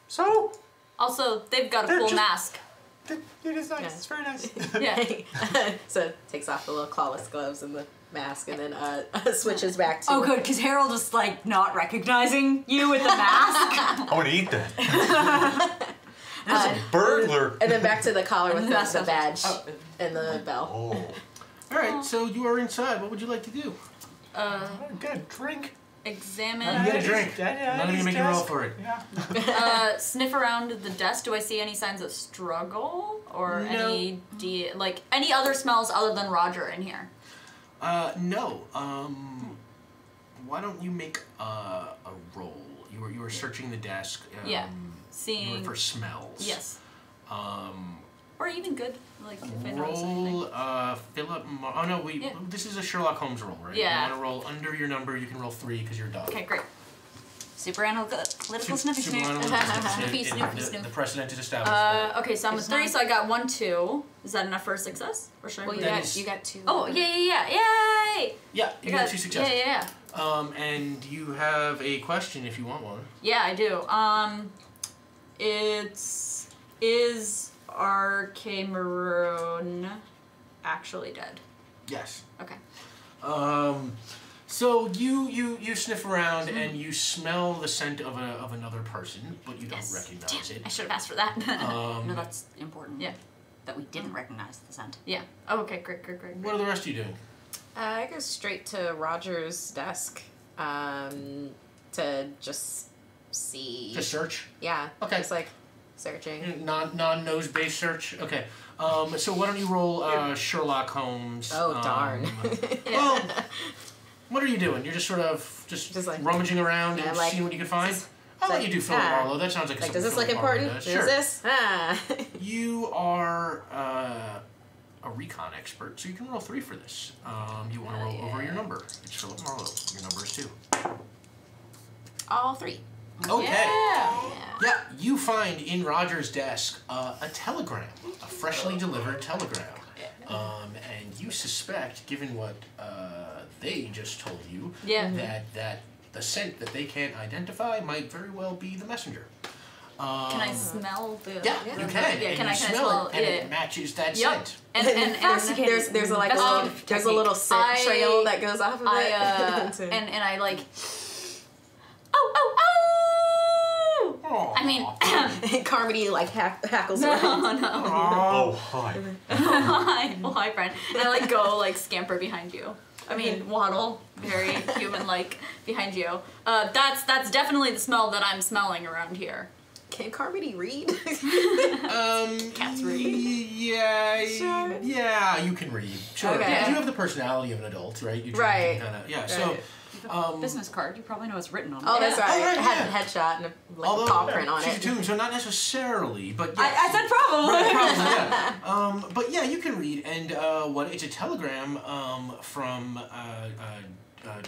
Speaker 5: So,
Speaker 2: Also, they've got a
Speaker 5: They're
Speaker 2: cool
Speaker 5: just-
Speaker 2: mask.
Speaker 5: it is nice.
Speaker 3: Yeah.
Speaker 5: It's very nice.
Speaker 2: Yeah.
Speaker 3: So takes off the little clawless gloves and the mask, and then switches back to.
Speaker 6: Oh, good, because Harold is like not recognizing you with the mask.
Speaker 4: I want to eat that. There's a burglar.
Speaker 3: And then back to the collar with
Speaker 6: That's
Speaker 3: the badge
Speaker 6: oh.
Speaker 3: and the bell.
Speaker 4: Oh.
Speaker 1: All right, so you are inside. What would you like to do?
Speaker 5: Get a drink.
Speaker 2: Examine.
Speaker 1: You get a drink. None of you make a roll for it.
Speaker 5: Yeah.
Speaker 2: Sniff around the desk. Do I see any signs of struggle or any any other smells other than Roger in here?
Speaker 1: No. Why don't you make a roll? You were searching the desk.
Speaker 2: Seeing.
Speaker 1: You were for smells.
Speaker 2: Yes. Or even good, like if I notice
Speaker 1: roll.
Speaker 2: anything.
Speaker 1: Philip. Oh no, this is a Sherlock Holmes roll, right?
Speaker 2: Yeah.
Speaker 1: You want to roll under your number. You can roll 3 because you're a dog.
Speaker 2: Okay, great.
Speaker 6: Super analytical sniffy
Speaker 1: Super
Speaker 6: snoop.
Speaker 1: analytical
Speaker 2: Snoopy,
Speaker 1: sniff.
Speaker 2: snoopy,
Speaker 1: The
Speaker 2: snoop.
Speaker 1: precedent is established.
Speaker 2: Okay, so I'm a 3, so I got 1, 2. Is that enough for a success? Or should I?
Speaker 3: Well, you got 2.
Speaker 2: Oh, yeah. Yay!
Speaker 1: Yeah, you got 2 successes.
Speaker 2: Yeah.
Speaker 1: And you have a question if you want one.
Speaker 2: Yeah, I do. Is R.K. Maroon actually dead?
Speaker 1: Yes.
Speaker 2: Okay.
Speaker 1: So you sniff around and you smell the scent of another person, but you don't recognize it.
Speaker 2: I should have asked for that.
Speaker 6: No, that's important.
Speaker 2: Yeah.
Speaker 6: That we didn't recognize the scent.
Speaker 2: Yeah. Oh, okay, great.
Speaker 1: What are the rest of you doing?
Speaker 3: I go straight to Roger's desk to just see.
Speaker 1: To search?
Speaker 3: Yeah.
Speaker 1: Okay.
Speaker 3: Just like searching.
Speaker 1: Non-nose based search. Okay. So why don't you roll Sherlock Holmes?
Speaker 3: Oh darn.
Speaker 1: Well, what are you doing? You're just sort of just like rummaging around and
Speaker 3: like,
Speaker 1: seeing what you can find. I'll let you do Philip Marlowe. That sounds like
Speaker 3: does
Speaker 1: something
Speaker 3: this look
Speaker 1: Philip Marlowe
Speaker 3: important?
Speaker 1: does. Sure.
Speaker 3: Is this?
Speaker 1: You are a recon expert, so you can roll 3 for this. You want to roll over your number. It's Philip Marlowe. Your number is 2.
Speaker 3: All 3.
Speaker 1: Okay. Yeah, you find in Roger's desk a telegram, a freshly delivered telegram. And you suspect, given what they just told you, that the scent that they can't identify might very well be the messenger.
Speaker 2: Can I smell the?
Speaker 1: Yeah, you can.
Speaker 2: Yeah,
Speaker 1: and
Speaker 2: can
Speaker 1: you
Speaker 2: I
Speaker 1: smell it, and it matches that scent.
Speaker 2: And
Speaker 3: there's like there's a little scent trail that goes off of it.
Speaker 2: and I like.
Speaker 1: Oh.
Speaker 2: I mean,
Speaker 3: Carmody like hackles around.
Speaker 2: No.
Speaker 4: Oh, hi.
Speaker 2: Hi, friend. And I like go like scamper behind you. I mean, waddle, very human-like behind you. That's definitely the smell that I'm smelling around here.
Speaker 3: Can Carmody read?
Speaker 2: Cats read.
Speaker 1: Yeah,
Speaker 3: Sure.
Speaker 1: yeah, you can read. Sure.
Speaker 3: Okay.
Speaker 1: Because you have the personality of an adult, right? You
Speaker 3: Right.
Speaker 1: Yeah.
Speaker 3: Right.
Speaker 1: So.
Speaker 6: Business card. You probably know what's written on it.
Speaker 3: Oh, that's right.
Speaker 1: Oh, right,
Speaker 3: It had a headshot and a paw print on
Speaker 1: she's
Speaker 3: it.
Speaker 1: a tune, so not necessarily, but yes.
Speaker 6: I said probably.
Speaker 1: Right, probably, yeah. But yeah, you can read, and it's a telegram from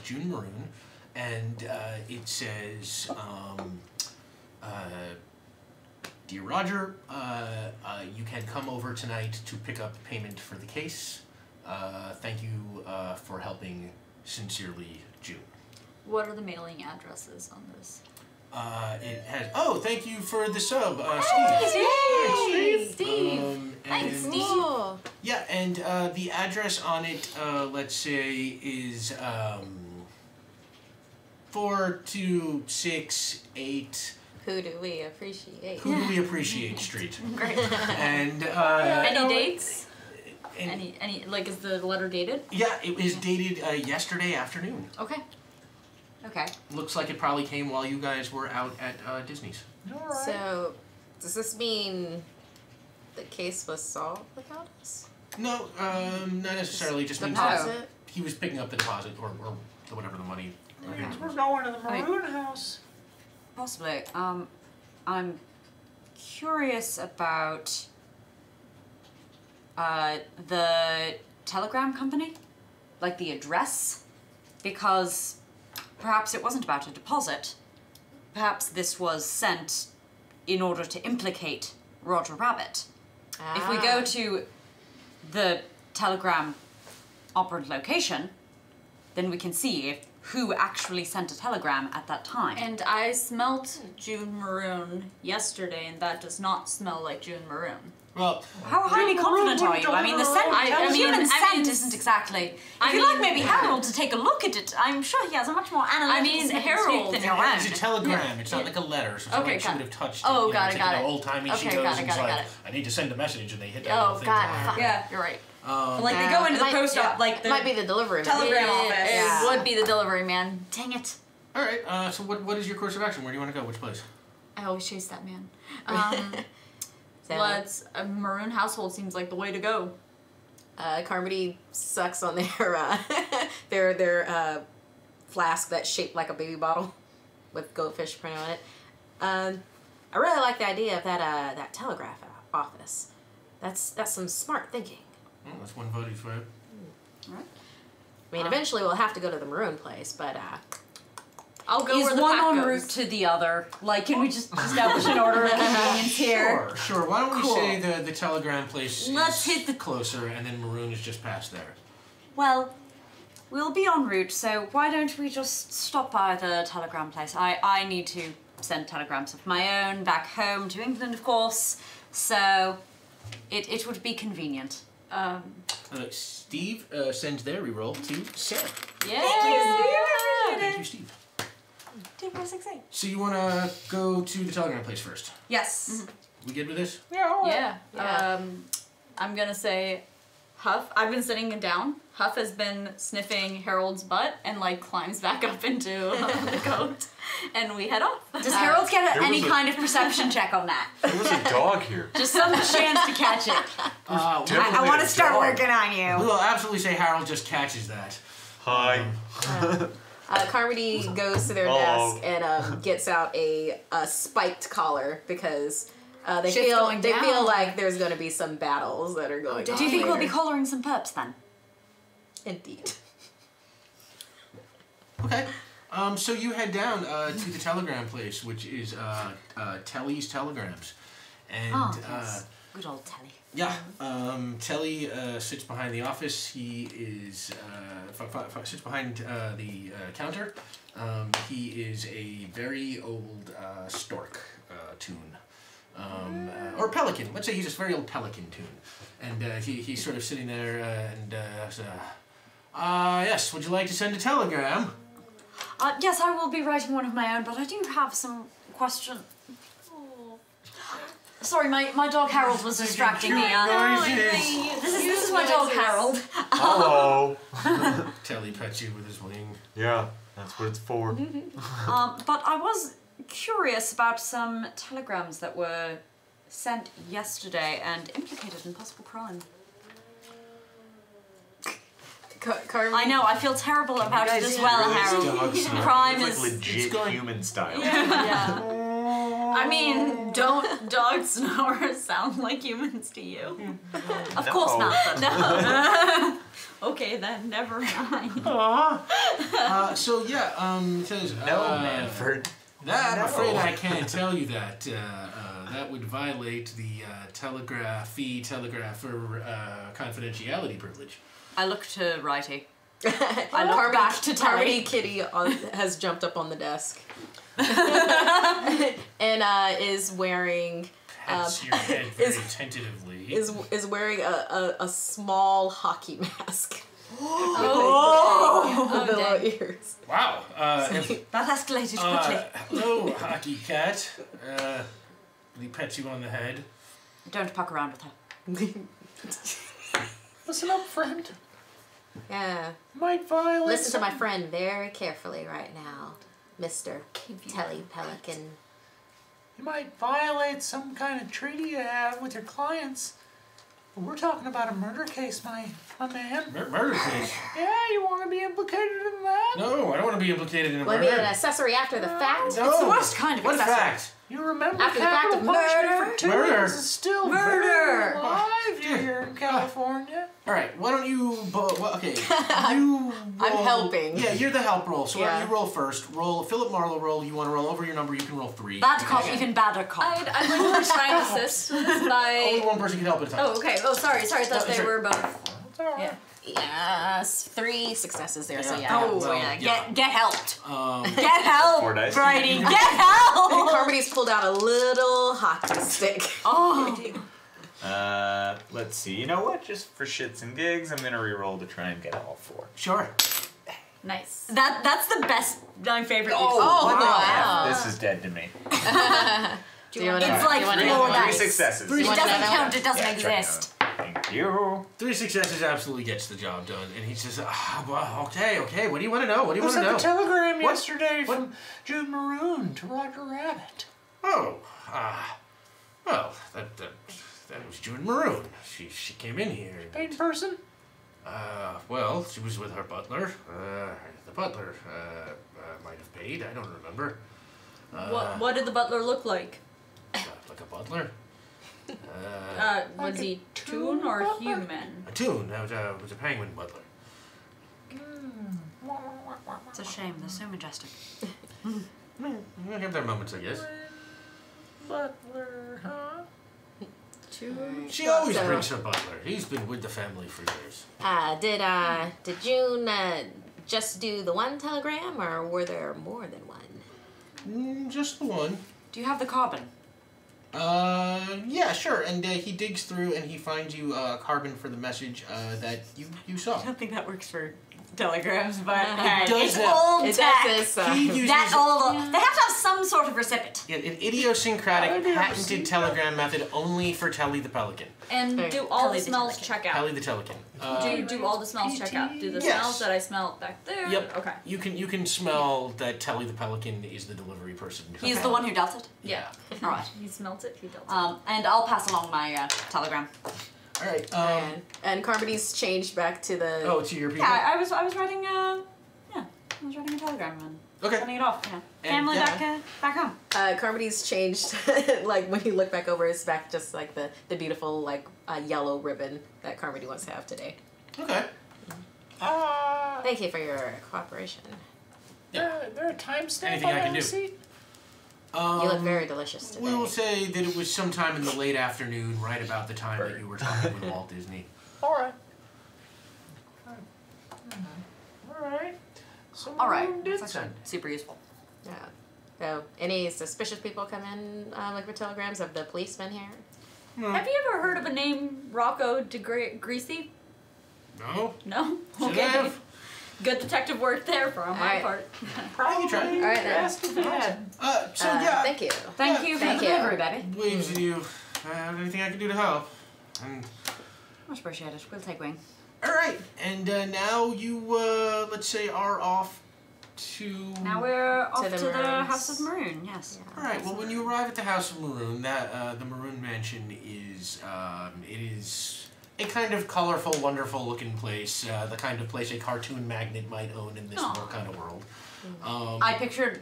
Speaker 1: June Maroon, and it says, "Dear Roger, you can come over tonight to pick up payment for the case. Thank you for helping. Sincerely, June."
Speaker 2: What are the mailing addresses on this?
Speaker 1: It has. Oh, thank you for the sub,
Speaker 2: Steve.
Speaker 1: Thanks,
Speaker 2: Steve.
Speaker 3: Cool.
Speaker 1: Yeah, and the address on it, let's say, is 4268.
Speaker 3: Who do we appreciate?
Speaker 1: Who do we appreciate Street?
Speaker 2: Great.
Speaker 1: And
Speaker 2: Any dates?
Speaker 1: and,
Speaker 2: Any like is the letter dated?
Speaker 1: yeah, it was dated yesterday afternoon.
Speaker 2: Okay.
Speaker 6: Okay.
Speaker 1: Looks like it probably came while you guys were out at Disney's.
Speaker 5: Alright.
Speaker 3: So, does this mean the case was solved without us?
Speaker 1: No, not necessarily. Just means
Speaker 3: Deposit?
Speaker 1: he was picking up the deposit or whatever the money.
Speaker 5: Means we're going to the Maroon house.
Speaker 6: Possibly. I'm curious about the telegram company, like the address, because perhaps it wasn't about a deposit. Perhaps this was sent in order to implicate Roger Rabbit. If we go to the telegram operant location, then we can see who actually sent a telegram at that time.
Speaker 2: And I smelt June Maroon yesterday, and that does not smell like June Maroon.
Speaker 1: Well,
Speaker 6: How highly confident are you? I mean, the scent, human scent isn't exactly. If you'd like maybe Harold to take a look at it, I'm sure he has a much more analytical
Speaker 2: Harold-
Speaker 6: than your own.
Speaker 1: it's a telegram. It's not like a letter, so it's
Speaker 2: Okay,
Speaker 1: like she
Speaker 2: got
Speaker 1: would
Speaker 2: it.
Speaker 1: have touched
Speaker 2: Oh,
Speaker 1: it.
Speaker 2: got it, got it.
Speaker 1: Old timey, she
Speaker 2: Okay,
Speaker 1: goes
Speaker 2: got it,
Speaker 1: and
Speaker 2: got
Speaker 1: she's
Speaker 2: it,
Speaker 1: like,
Speaker 2: got it.
Speaker 1: I need to send a message, and they hit that
Speaker 2: Oh
Speaker 1: little thing.
Speaker 2: God! Fuck.
Speaker 6: Yeah.
Speaker 2: You're right.
Speaker 6: Like they go into the post office, like
Speaker 3: it
Speaker 6: the
Speaker 3: might be the delivery man.
Speaker 6: telegram office.
Speaker 3: Yeah.
Speaker 2: It would be the delivery man. Dang it.
Speaker 1: All right. So what is your course of action? Where do you want to go? Which place?
Speaker 2: I always chase that man.
Speaker 3: So,
Speaker 2: A maroon household seems like the way to go.
Speaker 3: Carmody sucks on their flask that's shaped like a baby bottle with goldfish print on it. I really like the idea of that telegraph office. That's some smart thinking.
Speaker 1: Oh, that's one vote each way.
Speaker 3: I mean, eventually we'll have to go to the maroon place, but
Speaker 2: I'll go
Speaker 6: Is
Speaker 2: where the
Speaker 6: one
Speaker 2: pack
Speaker 6: en
Speaker 2: goes.
Speaker 6: route to the other? Like, can we just establish an order of convenience here?
Speaker 1: Sure. Why don't we
Speaker 6: Cool.
Speaker 1: say the telegram place
Speaker 6: Let's
Speaker 1: is
Speaker 6: hit the-
Speaker 1: closer, and then maroon is just past there.
Speaker 6: Well, we'll be en route, so why don't we just stop by the telegram place? I need to send telegrams of my own back home to England, of course, so it would be convenient.
Speaker 1: Steve sends their reroll to Sarah.
Speaker 2: Yeah.
Speaker 1: Thank you, Steve.
Speaker 6: 2, 4, 6, 8.
Speaker 1: So you want to go to the telegram place first?
Speaker 6: Yes.
Speaker 1: We good with this?
Speaker 2: Yeah.
Speaker 3: Yeah.
Speaker 2: I'm gonna say Huff. I've been sitting down. Huff has been sniffing Harold's butt and like climbs back up into the coat, and we head off.
Speaker 6: Does Harold get
Speaker 4: There
Speaker 6: any
Speaker 4: was a-
Speaker 6: kind of perception check on that?
Speaker 4: There was a dog here.
Speaker 6: Just some chance to catch it.
Speaker 4: Definitely
Speaker 6: want
Speaker 4: a
Speaker 6: to start
Speaker 4: dog.
Speaker 6: working on
Speaker 1: We
Speaker 6: you.
Speaker 1: will absolutely say Harold just catches that.
Speaker 4: Hi.
Speaker 3: Carmody goes to their
Speaker 4: Hello.
Speaker 3: desk and gets out a spiked collar because they
Speaker 2: Shit's
Speaker 3: feel
Speaker 2: going down.
Speaker 3: like there's going to be some battles that are going on.
Speaker 6: Do you think we'll be
Speaker 3: later.
Speaker 6: collaring some perps then?
Speaker 3: Indeed.
Speaker 1: Okay. So you head down to the telegram place, which is Telly's Telegrams. And
Speaker 6: Yes. Good old Telly.
Speaker 1: yeah, Telly sits behind the office. He is sits behind the counter. He is a very old stork tune. Or pelican. Let's say he's a very old pelican tune. And he's sort of sitting there and says, yes, would you like to send a telegram?
Speaker 6: Yes, I will be writing one of my own, but I do have some questions. Sorry, my dog Harold was distracting me. This is my dog Harold.
Speaker 4: Hello.
Speaker 1: Telly pets you with his wing.
Speaker 4: Yeah, that's what it's for.
Speaker 6: But I was curious about some telegrams that were sent yesterday and implicated in possible crime.
Speaker 3: Carmody.
Speaker 6: I know, I feel terrible about it as well,
Speaker 4: Really
Speaker 6: Harold.
Speaker 4: dog snarl.
Speaker 6: Crime
Speaker 4: It's
Speaker 6: is...
Speaker 4: like legit human style.
Speaker 6: Yeah.
Speaker 2: I mean, don't dog snores sound like humans to you?
Speaker 6: Of course not.
Speaker 2: No. Okay then, never mind.
Speaker 1: So yeah, it says
Speaker 7: No, Manford.
Speaker 1: That I'm
Speaker 7: No.
Speaker 1: afraid I can't tell you that. That would violate the telegrapher confidentiality privilege.
Speaker 6: I look to Righty.
Speaker 3: I
Speaker 6: look back to
Speaker 3: Carmody
Speaker 6: Telly.
Speaker 3: Kitty has jumped up on the desk and is wearing
Speaker 1: Pats your head very tentatively.
Speaker 3: is wearing a small hockey mask
Speaker 2: Oh,
Speaker 3: with below
Speaker 2: dang.
Speaker 3: ears.
Speaker 1: Wow.
Speaker 6: That escalated quickly.
Speaker 1: Hello, hockey cat. He pets you on the head.
Speaker 6: Don't puck around with her.
Speaker 5: Listen up, friend.
Speaker 3: Yeah.
Speaker 5: Might violate.
Speaker 3: Listen to my friend very carefully right now, Mr. Telly Pelican.
Speaker 5: You might violate some kind of treaty you have with your clients. But we're talking about a murder case, my man.
Speaker 1: Murder case?
Speaker 5: Yeah, you want to be implicated in that?
Speaker 1: No, I don't want to be implicated in a
Speaker 3: Will I
Speaker 1: murder.
Speaker 3: be an accessory after the fact?
Speaker 1: No.
Speaker 6: It's the worst kind of
Speaker 1: What
Speaker 6: accessory.
Speaker 1: fact?
Speaker 5: You remember
Speaker 3: After the fact
Speaker 5: capital
Speaker 3: of
Speaker 5: punishment
Speaker 3: murder?
Speaker 5: for two
Speaker 1: Murder.
Speaker 5: is still
Speaker 6: Murder.
Speaker 5: very alive here in California.
Speaker 1: All right, why don't you? Okay, you.
Speaker 3: I'm
Speaker 1: roll-
Speaker 3: helping.
Speaker 1: Yeah, you're the help roll. So why
Speaker 3: Yeah.
Speaker 1: don't you roll first? Roll Philip Marlowe roll. You want to roll over your number? You can roll 3.
Speaker 6: Bad cop, even badder cop.
Speaker 2: I'd like to try and assist
Speaker 1: Only
Speaker 2: by.
Speaker 1: one person can help at a time.
Speaker 2: Oh, okay. Oh, sorry. I thought
Speaker 1: No,
Speaker 2: they
Speaker 1: sure.
Speaker 2: were both.
Speaker 5: It's all right.
Speaker 2: Yeah.
Speaker 3: Yes, 3 successes there. So
Speaker 1: Yeah.
Speaker 3: yeah.
Speaker 6: Oh,
Speaker 1: well,
Speaker 6: yeah.
Speaker 1: yeah.
Speaker 6: Get helped.
Speaker 7: Four
Speaker 6: Get help,
Speaker 7: dice.
Speaker 6: Brady. Get help.
Speaker 3: Carmody's pulled out a little hockey stick.
Speaker 6: Oh.
Speaker 7: Let's see. You know what? Just for shits and gigs, I'm gonna re-roll to try and get all 4.
Speaker 1: Sure.
Speaker 2: Nice.
Speaker 6: That's the best, my favorite.
Speaker 3: Oh,
Speaker 6: use.
Speaker 3: wow.
Speaker 7: This is dead to me.
Speaker 3: Do you want
Speaker 6: It's like
Speaker 3: to
Speaker 6: four
Speaker 7: Three
Speaker 6: dice.
Speaker 7: successes.
Speaker 6: It
Speaker 3: want
Speaker 6: doesn't
Speaker 3: another
Speaker 6: count.
Speaker 3: one?
Speaker 6: It doesn't
Speaker 7: Yeah, try
Speaker 6: exist.
Speaker 7: another. Thank you.
Speaker 1: 3 successes absolutely gets the job done, and he says, well, okay, what do you want to know? What do you want to know?
Speaker 5: I sent a telegram
Speaker 1: What?
Speaker 5: yesterday
Speaker 1: What?
Speaker 5: from June Maroon to Roger Rabbit.
Speaker 1: Oh, well, that was June Maroon. She came in here.
Speaker 5: Paid person?
Speaker 1: Well, she was with her butler. The butler might have paid. I don't remember.
Speaker 2: What did the butler look like?
Speaker 1: Like a butler?
Speaker 2: Was he toon or human?
Speaker 1: A toon. That was a penguin butler.
Speaker 6: It's a shame. They're so majestic.
Speaker 1: They have their moments, I guess.
Speaker 5: Butler, huh?
Speaker 2: Toon?
Speaker 1: She always brings her butler. He's been with the family for years.
Speaker 3: Did June just do the one telegram, or were there more than one?
Speaker 1: Just the one.
Speaker 6: Do you have the carbon?
Speaker 1: Yeah, sure. And he digs through and he finds you carbon for the message that you saw.
Speaker 6: I don't think that works for telegrams, but
Speaker 1: It does
Speaker 6: it's
Speaker 1: that.
Speaker 6: old
Speaker 3: It
Speaker 6: tech.
Speaker 3: does this.
Speaker 1: He uses
Speaker 6: That old. They have to have some sort of recipient.
Speaker 1: an idiosyncratic, patented telegram method only for Telly the Pelican.
Speaker 2: And
Speaker 6: Very
Speaker 2: do all the
Speaker 6: Telly
Speaker 2: smells
Speaker 6: the
Speaker 2: check out?
Speaker 1: Telly the Pelican.
Speaker 2: Do all the smells check out? Do the
Speaker 1: Yes.
Speaker 2: smells that I smell back there?
Speaker 1: Yep.
Speaker 2: Okay.
Speaker 1: You can smell that Telly the Pelican is the delivery person.
Speaker 6: He's the one who dealt it.
Speaker 1: Yeah.
Speaker 6: All right.
Speaker 2: He smelt it. He dealt it.
Speaker 6: And I'll pass along my telegram.
Speaker 1: All right.
Speaker 3: And Carmody's changed back to the.
Speaker 1: Oh, to your people.
Speaker 6: Yeah, I was writing I was writing a telegram and
Speaker 1: Okay.
Speaker 6: sending it off. Yeah.
Speaker 1: And,
Speaker 6: Family
Speaker 1: yeah.
Speaker 6: back home.
Speaker 3: Carmody's changed. Like when you look back over his back, just like the beautiful like yellow ribbon that Carmody wants to have today.
Speaker 1: Okay.
Speaker 3: Thank you for your cooperation.
Speaker 1: Yeah.
Speaker 5: There a timestamp
Speaker 1: Anything
Speaker 5: on
Speaker 1: I
Speaker 5: that
Speaker 1: can do.
Speaker 5: receipt?
Speaker 3: You look very delicious today.
Speaker 1: We'll say that it was sometime in the late afternoon, right about the time that you were talking with Walt Disney.
Speaker 5: All right. All right. So
Speaker 6: All right.
Speaker 5: Maroon did
Speaker 6: That's
Speaker 5: send.
Speaker 6: actually super useful.
Speaker 3: Yeah. So, any suspicious people come in, like with telegrams? Have the police been here?
Speaker 2: Have you ever heard of a name Rocco Greasy?
Speaker 1: No?
Speaker 2: No?
Speaker 1: Should
Speaker 2: Okay.
Speaker 1: have.
Speaker 2: Good detective work there from my
Speaker 3: Alright.
Speaker 2: part.
Speaker 1: Probably try.
Speaker 3: All right then.
Speaker 5: Asked if it had.
Speaker 1: So yeah.
Speaker 3: Thank you.
Speaker 6: Thank you for
Speaker 3: Thank
Speaker 6: the
Speaker 3: you.
Speaker 6: delivery, baby.
Speaker 1: Waves at you. Anything I can do to help? And
Speaker 6: Much appreciated. We'll take wing.
Speaker 1: all right. And now you let's say are off to.
Speaker 6: Now we're off
Speaker 3: the
Speaker 6: to the
Speaker 3: Maroons.
Speaker 6: House of Maroon. Yes.
Speaker 1: All right. Well, when you arrive at the House of Maroon, that the Maroon Mansion is it is a kind of colorful, wonderful-looking place. The kind of place a cartoon magnet might own in this
Speaker 2: Aw.
Speaker 1: more kind of world.
Speaker 6: I pictured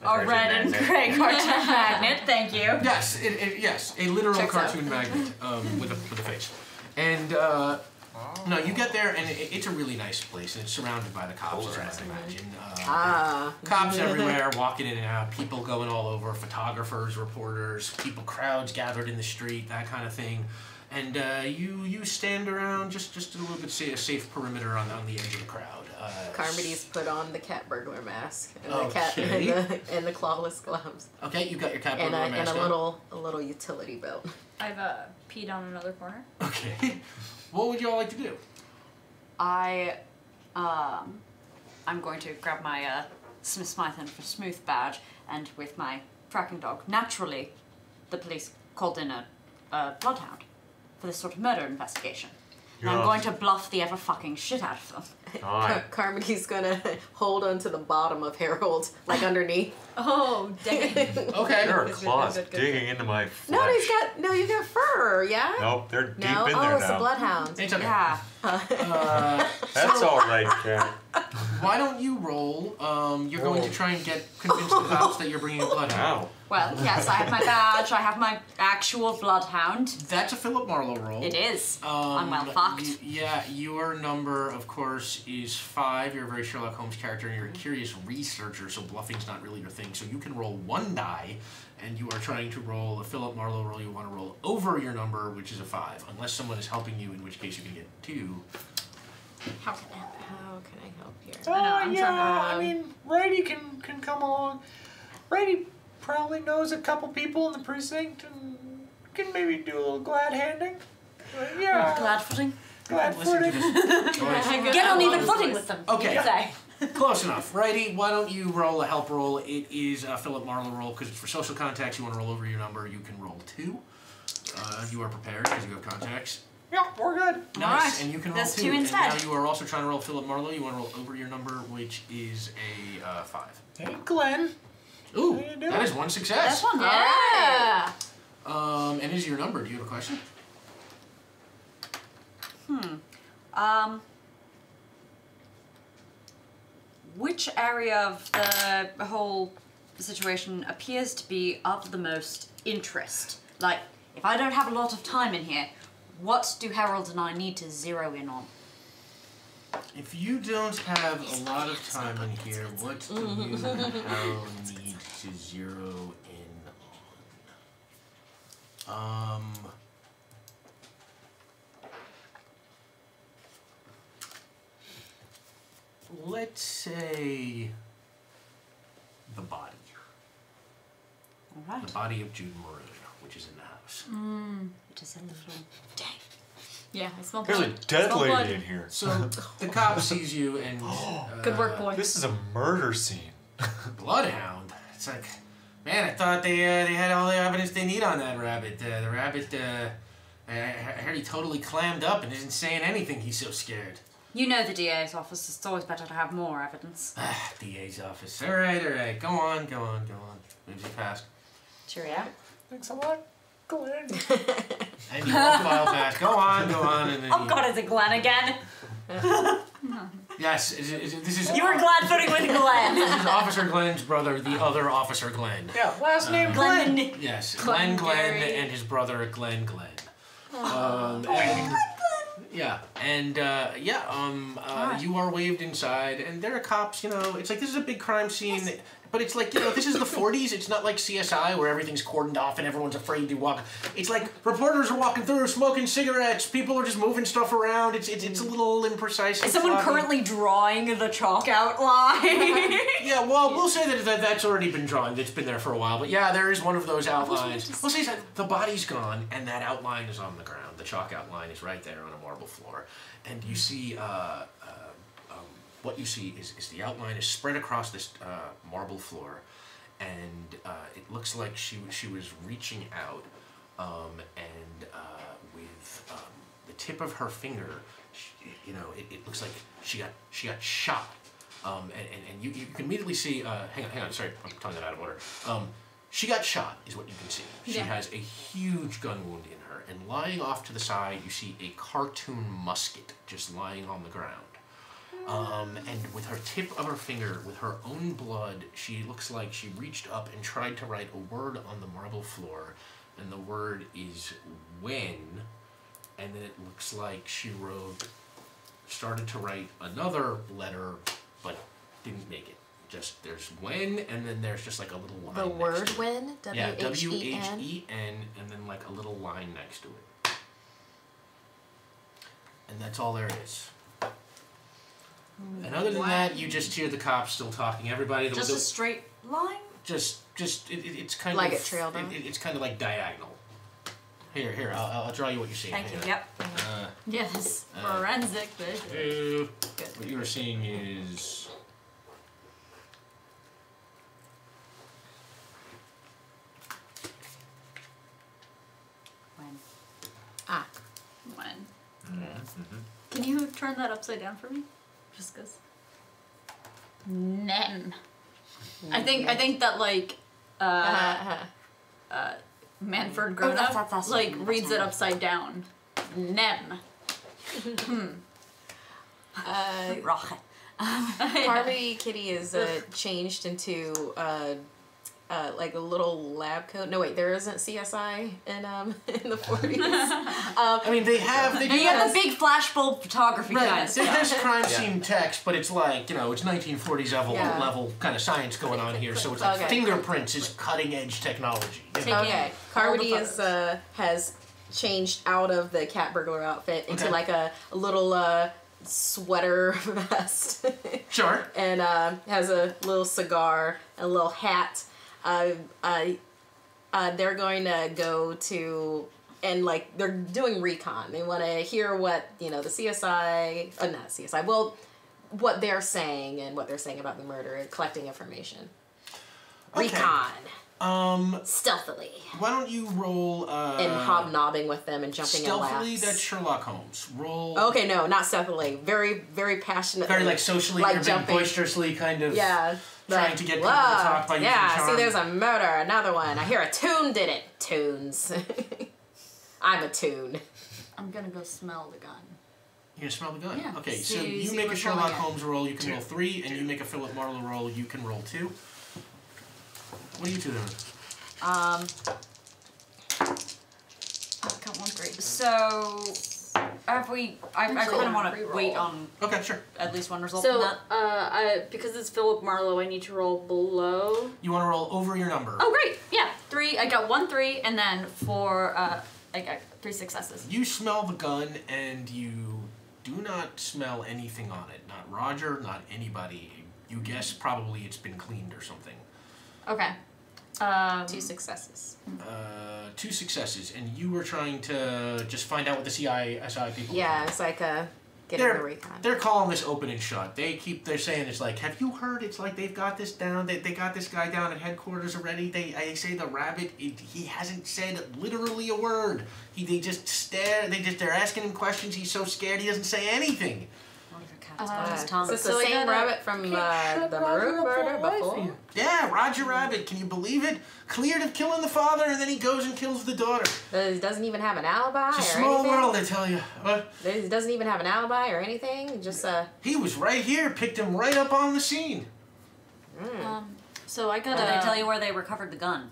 Speaker 6: a
Speaker 7: cartoon
Speaker 6: red and
Speaker 7: magnet.
Speaker 6: gray cartoon magnet. Thank you.
Speaker 1: Yes, yes, a literal
Speaker 3: Checks out.
Speaker 1: cartoon magnet with a face. And no, you get there and it's a really nice place and it's surrounded by the cops, as you might imagine. Cops everywhere, walking in and out, people going all over, photographers, reporters, crowds gathered in the street, that kind of thing. And you stand around just a little bit, say a safe perimeter on the edge of the crowd.
Speaker 3: Carmody's put on the cat burglar mask and
Speaker 1: Okay.
Speaker 3: and the clawless gloves
Speaker 1: Okay, you got your cat
Speaker 3: and
Speaker 1: burglar mask
Speaker 3: a
Speaker 1: on.
Speaker 3: little utility belt.
Speaker 2: I've peed on another corner.
Speaker 1: Okay. What would you all like to do?
Speaker 6: I'm going to grab my Smith Smythe for Smooth badge, and with my tracking dog. Naturally, the police called in a bloodhound for this sort of murder investigation. And I'm
Speaker 4: Yes.
Speaker 6: going to bluff the ever-fucking shit out of them.
Speaker 4: Aye.
Speaker 3: Carmody's gonna hold onto the bottom of Harold, like underneath.
Speaker 2: Oh, dang.
Speaker 1: Okay.
Speaker 4: There are
Speaker 3: Good,
Speaker 4: claws
Speaker 3: good, good.
Speaker 4: digging into my flesh.
Speaker 3: No, you got fur, yeah?
Speaker 4: Nope, they're deep
Speaker 3: No?
Speaker 4: in
Speaker 3: Oh,
Speaker 4: there
Speaker 3: it's
Speaker 4: now.
Speaker 3: a bloodhound.
Speaker 1: It's okay.
Speaker 6: Yeah.
Speaker 4: That's all right, Cat.
Speaker 1: Why don't you roll? You're going to try and convince the cops that you're bringing a bloodhound.
Speaker 4: Ow.
Speaker 6: Well, yes, I have my badge, I have my actual bloodhound.
Speaker 1: That's a Philip Marlowe roll.
Speaker 6: It is. I'm well fucked.
Speaker 1: Yeah, your number, of course, is 5. You're a very Sherlock Holmes character, and you're a curious researcher, so bluffing's not really your thing. So you can roll 1 die, and you are trying to roll a Philip Marlowe roll. You want to roll over your number, which is a 5, unless someone is helping you, in which case you can get 2.
Speaker 3: How can I help here?
Speaker 5: Oh,
Speaker 2: I'm
Speaker 5: yeah,
Speaker 2: trying
Speaker 5: I mean, Righty can come along. Righty probably knows a couple people in the precinct and can maybe do a little glad handing. Yeah,
Speaker 6: Glad footing.
Speaker 5: glad
Speaker 1: Listen to
Speaker 5: footing.
Speaker 1: this choice.
Speaker 6: Get on even footing with them.
Speaker 1: Okay.
Speaker 6: You could say.
Speaker 1: Close enough. Righty, why don't you roll a help roll? It is a Philip Marlowe roll, because it's for social contacts. You want to roll over your number, you can roll 2. You are prepared, because you have contacts.
Speaker 5: Yep, we're good.
Speaker 1: Nice,
Speaker 6: Alright,
Speaker 1: and you can roll
Speaker 6: that's
Speaker 1: 2.
Speaker 6: 2
Speaker 1: And
Speaker 6: instead.
Speaker 1: now you are also trying to roll Philip Marlowe. You want to roll over your number, which is a 5.
Speaker 5: Hey, Glenn.
Speaker 1: Ooh,
Speaker 5: How you doing?
Speaker 1: that is one success.
Speaker 6: That's one.
Speaker 3: Yeah.
Speaker 1: And is your number? Do you have a question?
Speaker 6: Which area of the whole situation appears to be of the most interest? Like, if I don't have a lot of time in here, what do Harold and I need to zero in on?
Speaker 1: If you don't have a lot of time in here, what do you and Harold need to zero in on? Let's say the body.
Speaker 6: Alright.
Speaker 1: The body of Jude Maroon, which is in the house.
Speaker 6: It is in the floor. Dang.
Speaker 2: Yeah, I smell
Speaker 4: There's a
Speaker 2: blood.
Speaker 4: dead
Speaker 2: Smell blood.
Speaker 4: lady in here.
Speaker 1: So the cop sees you and
Speaker 2: Good work, boy.
Speaker 4: This is a murder scene.
Speaker 1: Bloodhound. It's like, man, I thought they had all the evidence they need on that rabbit. The rabbit, I heard he totally clammed up and isn't saying anything. He's so scared.
Speaker 6: You know the DA's office. It's always better to have more evidence.
Speaker 1: DA's office. All right. Go on. Moves you past.
Speaker 3: Cheerio.
Speaker 5: Thanks a lot, Glenn.
Speaker 1: And you walk a while back. Go on. And then
Speaker 6: Oh God, is it Glenn again?
Speaker 1: Yes, this is.
Speaker 6: You were glad footing with Glenn.
Speaker 1: This is Officer Glenn's brother, the other Officer Glenn.
Speaker 5: Yeah, last name
Speaker 6: Glenn.
Speaker 1: Yes,
Speaker 2: Glenn
Speaker 1: Glenn
Speaker 2: Gary.
Speaker 1: and his brother Glenn. You are waved inside, and there are cops. You know, it's like this is a big crime scene, but it's like, you know, this is the '40s. It's not like CSI where everything's cordoned off and everyone's afraid to walk. It's like reporters are walking through, smoking cigarettes. People are just moving stuff around. It's a little imprecise.
Speaker 6: Is someone currently drawing the chalk outline?
Speaker 1: Yeah, well, we'll say that's already been drawn. It's been there for a while. But yeah, there is one of those outlines. We'll say that the body's gone, and that outline is on the ground. The chalk outline is right there on a marble floor. And you see, what you see is the outline is spread across this marble floor. And it looks like she was reaching out, with the tip of her finger, it looks like she got shot. And you can immediately see, hang on, sorry, I'm telling that out of order. She got shot, is what you can see. She
Speaker 2: Yeah.
Speaker 1: has a huge gun wound in her, and lying off to the side, you see a cartoon musket just lying on the ground. And with her tip of her finger, with her own blood, she looks like she reached up and tried to write a word on the marble floor, and the word is when, and then it looks like she started to write another letter, but didn't make it. Just there's when, and then there's just like a little line.
Speaker 3: The
Speaker 1: next
Speaker 3: word
Speaker 1: to it.
Speaker 3: when?
Speaker 1: Yeah,
Speaker 3: W-H-E-N?
Speaker 1: W-H-E-N, and then like a little line next to it. And that's all there is. And other than that, you just hear the cops still talking. Everybody,
Speaker 6: Just a straight line?
Speaker 1: it's kind
Speaker 3: Like
Speaker 1: of
Speaker 3: it trailed on?
Speaker 1: It's kind of like diagonal. Here, I'll draw you what you're seeing.
Speaker 6: Thank you.
Speaker 1: Hang on.
Speaker 6: Yep.
Speaker 2: Yes, forensic vision.
Speaker 1: What you are seeing is.
Speaker 6: When?
Speaker 3: Ah.
Speaker 2: When? Can you turn that upside down for me? Just cause. Nem. I think that like Manford grown up
Speaker 6: that's
Speaker 2: like
Speaker 6: that's
Speaker 2: reads it
Speaker 6: fine.
Speaker 2: upside down. Nem.
Speaker 6: Rocco.
Speaker 3: Carvey Kitty is changed into like a little lab coat. No, wait, there isn't CSI in the 40s.
Speaker 1: I mean, they do
Speaker 6: You
Speaker 1: have
Speaker 6: have the big flashbulb photography kind
Speaker 1: right.
Speaker 6: of stuff.
Speaker 1: There's crime scene text, but it's like, it's 1940s
Speaker 3: Yeah.
Speaker 1: level kind of science going on here. So it's like
Speaker 3: Okay.
Speaker 1: fingerprints is cutting edge technology.
Speaker 2: Taking
Speaker 3: Okay,
Speaker 2: all the
Speaker 3: Carvey is
Speaker 2: photos.
Speaker 3: has changed out of the cat burglar outfit into
Speaker 1: Okay.
Speaker 3: like a little sweater vest.
Speaker 1: Sure.
Speaker 3: And has a little cigar, a little hat. They're going to go to, and like they're doing recon. They want to hear what the CSI, not CSI. Well, what they're saying and what they're saying about the murder and collecting information.
Speaker 1: Okay.
Speaker 3: Recon. Stealthily.
Speaker 1: Why don't you roll,
Speaker 3: And hobnobbing with them and jumping in laps.
Speaker 1: stealthily, that's Sherlock Holmes. Roll...
Speaker 3: Okay, no, not stealthily. Very, very passionately.
Speaker 1: Very, like, socially,
Speaker 3: like
Speaker 1: you're
Speaker 3: jumping.
Speaker 1: boisterously kind of...
Speaker 3: Yeah.
Speaker 1: Trying to get people to talk by using
Speaker 3: yeah,
Speaker 1: charm.
Speaker 3: see, there's a murder, another one. I hear a tune did it. Tunes. I'm a tune.
Speaker 2: I'm gonna go smell the gun.
Speaker 1: You gonna smell the gun?
Speaker 2: Yeah.
Speaker 1: Okay, so
Speaker 2: See
Speaker 1: you make a
Speaker 2: what's
Speaker 1: Sherlock
Speaker 2: rolling at.
Speaker 1: Holmes roll, you can roll 3, and you make a Philip Marlowe roll, you can roll 2. What are you two doing?
Speaker 2: I've got 1 3.
Speaker 6: So, have we... I kind of want to
Speaker 2: Reroll.
Speaker 6: wait on
Speaker 1: Okay, sure.
Speaker 6: at least one result from
Speaker 2: So,
Speaker 6: that.
Speaker 2: because it's Philip Marlowe, I need to roll below.
Speaker 1: You want to roll over your number.
Speaker 2: Oh, great! Yeah, 3. I got 1 3, and then 4. I got 3 successes.
Speaker 1: You smell the gun, and you do not smell anything on it. Not Roger, not anybody. You guess probably it's been cleaned or something.
Speaker 2: Okay.
Speaker 3: 2 successes.
Speaker 1: 2 successes, and you were trying to just find out what the CSI people.
Speaker 3: Yeah, it's like getting the recon.
Speaker 1: They're calling this open and shut. They're saying it's like, have you heard? It's like they've got this down. They got this guy down at headquarters already. They say the rabbit. He hasn't said literally a word. They just stare. They're asking him questions. He's so scared he doesn't say anything.
Speaker 3: Is this the
Speaker 2: So I
Speaker 3: same
Speaker 2: gotta-
Speaker 3: rabbit from the Maroon murder before?
Speaker 1: Yeah, Roger Rabbit. Can you believe it? Cleared of killing the father, and then he goes and kills the daughter.
Speaker 3: He doesn't even have an alibi
Speaker 1: It's a
Speaker 3: or
Speaker 1: small
Speaker 3: anything?
Speaker 1: world, I tell you.
Speaker 3: He doesn't even have an alibi or anything? Just,
Speaker 1: He was right here. Picked him right up on the scene.
Speaker 2: So I got
Speaker 6: Did they tell you where they recovered the gun?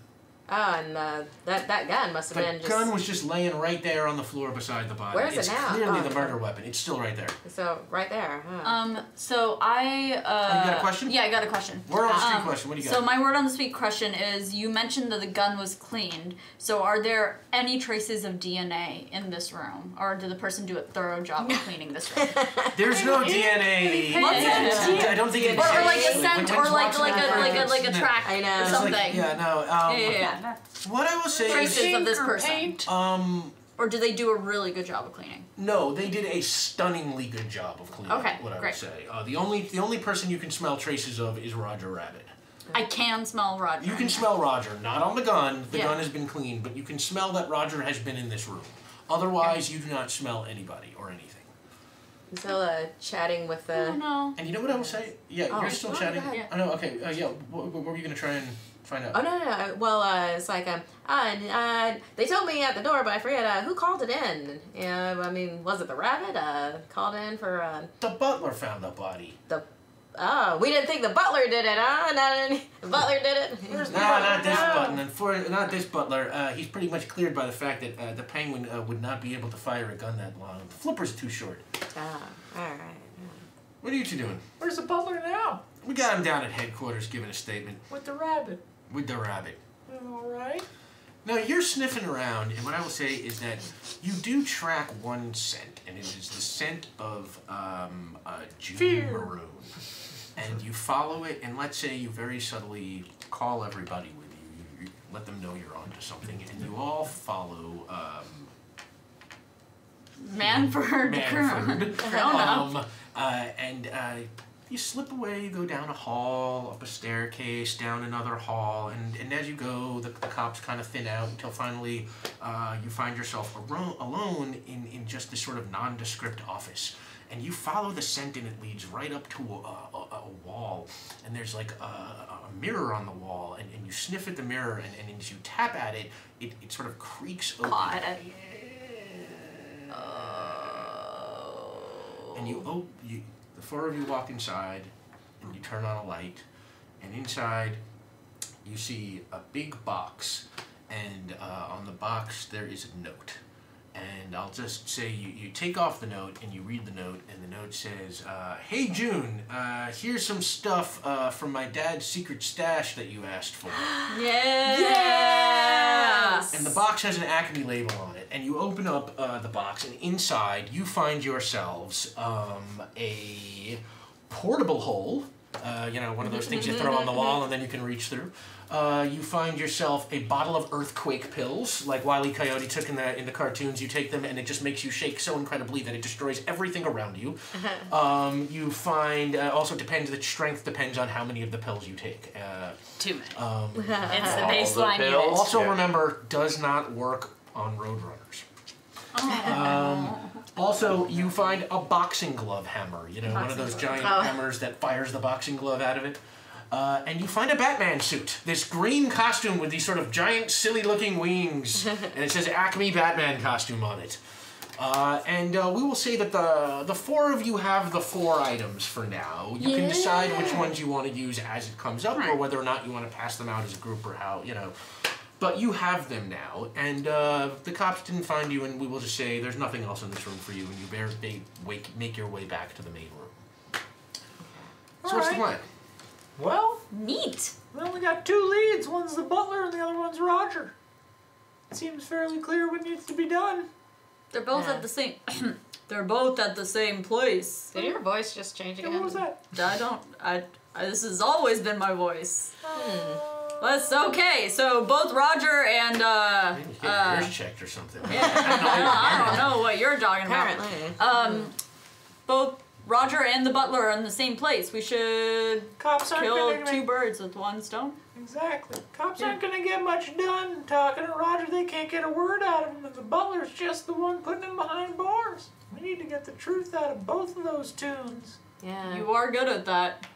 Speaker 3: Oh, and that gun must have been
Speaker 1: The
Speaker 3: just...
Speaker 1: gun was just laying right there on the floor beside the body.
Speaker 3: Where is it
Speaker 1: it's
Speaker 3: now?
Speaker 1: clearly
Speaker 3: Oh,
Speaker 1: the
Speaker 3: okay.
Speaker 1: murder weapon. It's still right there.
Speaker 3: So, right there, huh?
Speaker 2: So I,
Speaker 1: you got a question?
Speaker 2: Yeah, I got a question.
Speaker 1: Word on the street question. What do you got?
Speaker 2: So my word on the street question is, you mentioned that the gun was cleaned. So are there any traces of DNA in this room? Or did the person do a thorough job of cleaning this room?
Speaker 1: There's no DNA. I don't think it
Speaker 2: Or like a
Speaker 1: exists.
Speaker 2: scent,
Speaker 1: When
Speaker 2: or like
Speaker 1: watching that
Speaker 2: like a
Speaker 1: person-
Speaker 2: track
Speaker 3: I know.
Speaker 2: or
Speaker 3: It's
Speaker 2: something.
Speaker 1: Like, yeah, no.
Speaker 2: Yeah.
Speaker 1: What I will say
Speaker 2: Traces
Speaker 1: is,
Speaker 2: of this person. Or do they do a really good job of cleaning?
Speaker 1: no, they did a stunningly good job of cleaning.
Speaker 2: Okay,
Speaker 1: what I
Speaker 2: great.
Speaker 1: would say. The only person you can smell traces of is Roger Rabbit.
Speaker 2: I can smell Roger.
Speaker 1: You can smell Roger, not on the gun. The
Speaker 2: Yeah.
Speaker 1: gun has been cleaned, but you can smell that Roger has been in this room. Otherwise, you do not smell anybody or anything.
Speaker 3: Still chatting with the...
Speaker 2: Oh no.
Speaker 1: And you know what I will say? Yeah,
Speaker 3: Oh.
Speaker 1: you're still
Speaker 3: Oh, go
Speaker 1: chatting.
Speaker 3: ahead.
Speaker 1: I know. Okay. Yeah. What were you gonna try and find out?
Speaker 3: Oh, no. Well, it's like, they told me at the door, but I forget, who called it in? Yeah, I mean, was it the rabbit? Called in for,
Speaker 1: The butler found the body.
Speaker 3: Oh, we didn't think the butler did it, huh? The butler did it?
Speaker 1: No, not this butler. Not this butler. He's pretty much cleared by the fact that the penguin would not be able to fire a gun that long. The flipper's too short.
Speaker 3: Ah, alright.
Speaker 1: What are you two doing?
Speaker 5: Where's the butler now?
Speaker 1: We got him down at headquarters giving a statement
Speaker 5: With the rabbit.
Speaker 1: with the rabbit.
Speaker 5: Alright.
Speaker 1: Now, you're sniffing around, and what I will say is that you do track one scent, and it is the scent of June
Speaker 5: Fear.
Speaker 1: Maroon. And you follow it, and let's say you very subtly call everybody with you. You let them know you're onto something, and you all follow
Speaker 2: Manford.
Speaker 1: Manford.
Speaker 2: Grown up.
Speaker 1: And you slip away, you go down a hall, up a staircase, down another hall, and as you go, the cops kind of thin out until finally you find yourself alone in just this sort of nondescript office. And you follow the scent, and it leads right up to a wall, and there's like a mirror on the wall, and you sniff at the mirror, and as you tap at it, it sort of creaks open.
Speaker 2: God.
Speaker 1: And the four of you walk inside, and you turn on a light, and inside you see a big box, and on the box there is a note. And I'll just say you take off the note, and you read the note, and the note says, "Hey June, here's some stuff from my dad's secret stash that you asked for."
Speaker 2: Yes.
Speaker 1: And the box has an Acme label on it, and you open up the box, and inside you find yourselves a portable hole You know, one of those things you throw on the wall and then you can reach through. You find yourself a bottle of earthquake pills, like Wile E. Coyote took in the cartoons. You take them and it just makes you shake so incredibly that it destroys everything around you. You find, also the strength depends on how many of the pills you take.
Speaker 6: Too many.
Speaker 2: It's the baseline unit.
Speaker 1: Also remember, does not work on roadrunners. Also, you find a boxing glove hammer, you know, one of those giant hammers that fires the boxing glove out of it. And you find a Batman suit, this green costume with these sort of giant, silly-looking wings, and it says Acme Batman costume on it. And we will say that the four of you have the 4 items for now. You can decide which ones you want to use as it comes up, or whether or not you want to pass them out as a group, or how, you know. But you have them now, and the cops didn't find you, and we will just say there's nothing else in this room for you, and you make your way back to the main room. So what's the plan?
Speaker 5: Well,
Speaker 2: Neat.
Speaker 5: we only got 2 leads. One's the butler and the other one's Roger. It seems fairly clear what needs to be done.
Speaker 2: They're both at the same. They're both at the same place.
Speaker 3: Did your voice just change again?
Speaker 5: What was that?
Speaker 2: This has always been my voice. That's okay. So both Roger and
Speaker 1: Maybe get your ears checked or something.
Speaker 2: I don't know what you're talking
Speaker 3: Apparently.
Speaker 2: about. Both Roger and the butler are in the same place. We should
Speaker 5: Cops aren't
Speaker 2: kill
Speaker 5: gonna
Speaker 2: 2 birds with 1 stone.
Speaker 5: Exactly. Cops aren't gonna get much done talking to Roger. They can't get a word out of him, and the butler's just the one putting him behind bars. We need to get the truth out of both of those tunes.
Speaker 3: Yeah.
Speaker 2: You are good at that.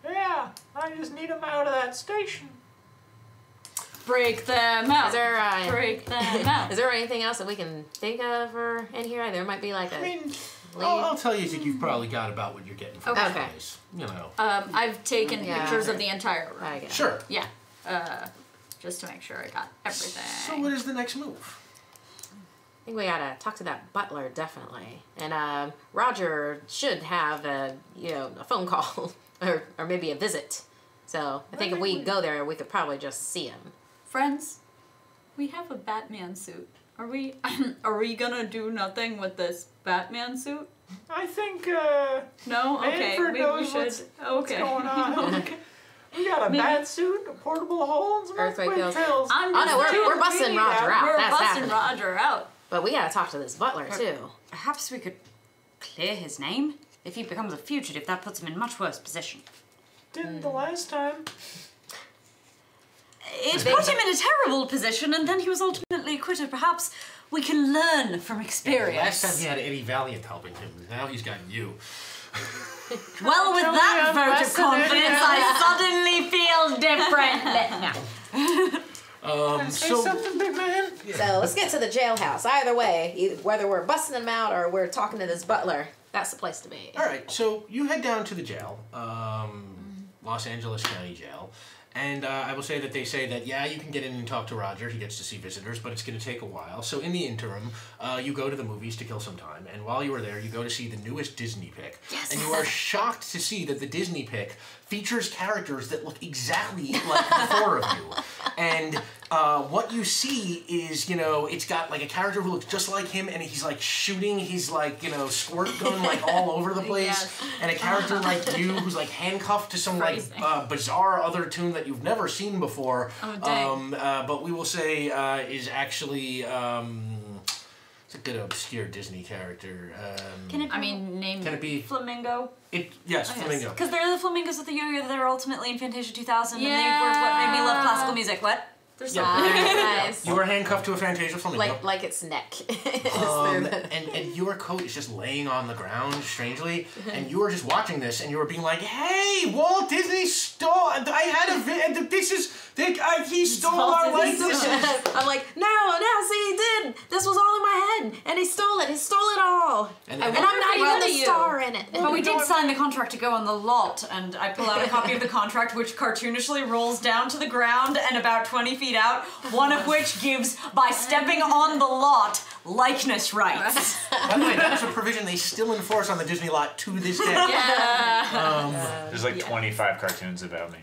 Speaker 5: Yeah, I just need him out of that station.
Speaker 2: Break them out.
Speaker 3: Is there
Speaker 2: Break them out.
Speaker 3: is there anything else that we can think of or in here? There might be like a.
Speaker 1: I mean,
Speaker 3: lead.
Speaker 1: I'll tell you that you've probably got about what you're getting from this
Speaker 3: Okay.
Speaker 1: place. You know.
Speaker 2: I've taken
Speaker 3: Yeah.
Speaker 2: pictures of the entire room.
Speaker 3: I guess.
Speaker 1: Sure.
Speaker 2: Yeah. Just to make sure I got everything.
Speaker 1: So what is the next move?
Speaker 3: I think we gotta talk to that butler definitely, and Roger should have a phone call or maybe a visit. So I think if we go there, we could probably just see him.
Speaker 2: Friends, we have a Batman suit. Are we gonna do nothing with this Batman suit?
Speaker 5: I think,
Speaker 2: No? Okay,
Speaker 5: Manfred
Speaker 2: maybe we
Speaker 5: knows
Speaker 2: should.
Speaker 5: what's
Speaker 2: Okay.
Speaker 5: going on. We got a
Speaker 2: Maybe.
Speaker 5: bat suit, a portable hole, and some
Speaker 3: Earthquake
Speaker 5: earthquake
Speaker 3: pills.
Speaker 5: pills.
Speaker 2: I'm
Speaker 3: Oh
Speaker 2: just
Speaker 3: no, we're
Speaker 2: doing-
Speaker 3: busting Roger out.
Speaker 2: We're
Speaker 3: That's
Speaker 2: busting
Speaker 3: happening.
Speaker 2: Roger out.
Speaker 3: But we gotta talk to this butler too.
Speaker 6: Perhaps we could clear his name. If he becomes a fugitive, that puts him in much worse position.
Speaker 5: Didn't the last time.
Speaker 6: It put him in a terrible position, and then he was ultimately acquitted. Perhaps we can learn from experience.
Speaker 1: Last time he had Eddie Valiant helping him. Now he's got you.
Speaker 6: Well, with that vote of confidence, I suddenly feel different.
Speaker 5: Say
Speaker 1: So
Speaker 5: something, big man.
Speaker 3: So let's get to the jailhouse. Either way, whether we're busting them out or we're talking to this butler, that's the place to be.
Speaker 1: all right. So you head down to the jail, Los Angeles County Jail. And I will say that they say that, yeah, you can get in and talk to Roger. He gets to see visitors, but it's going to take a while. So in the interim, you go to the movies to kill some time. And while you are there, you go to see the newest Disney pick. Yes. And you are shocked to see that the Disney pick features characters that look exactly like the 4 of you. And what you see is, it's got like a character who looks just like him, and he's like shooting his squirt gun like all over the place.
Speaker 2: Yes.
Speaker 1: And a character like you who's like handcuffed to some like bizarre other tune that you've never seen before.
Speaker 2: Oh, dang.
Speaker 1: But we will say is actually it's a good obscure Disney character.
Speaker 6: Can it be?
Speaker 2: Name
Speaker 1: Can it be?
Speaker 2: Flamingo.
Speaker 1: Yes, Flamingo.
Speaker 6: Because they're the flamingos with the yo-yo that are ultimately in Fantasia 2000, and they
Speaker 2: Yeah.
Speaker 6: were what made me love classical music. What?
Speaker 2: There's
Speaker 1: Yeah.
Speaker 3: Nice.
Speaker 1: You are handcuffed to a Fantasia Flamingo.
Speaker 3: Like its neck.
Speaker 1: And your coat is just laying on the ground strangely, and you are just watching this, and you are being like, "Hey, Walt Disney stole! I had he stole our likeness."
Speaker 3: I'm like, no, see, he did. This was all in my head, and he stole it. He stole it all.
Speaker 1: And
Speaker 3: And I'm not even the star in it.
Speaker 6: But we did sign the contract to go on the lot, and I pull out a copy of the contract, which cartoonishly rolls down to the ground and about 20 feet out, one of which gives, by stepping on the lot, likeness rights.
Speaker 1: By the way, that is a provision they still enforce on the Disney lot to this day.
Speaker 7: There's like 25 cartoons about me.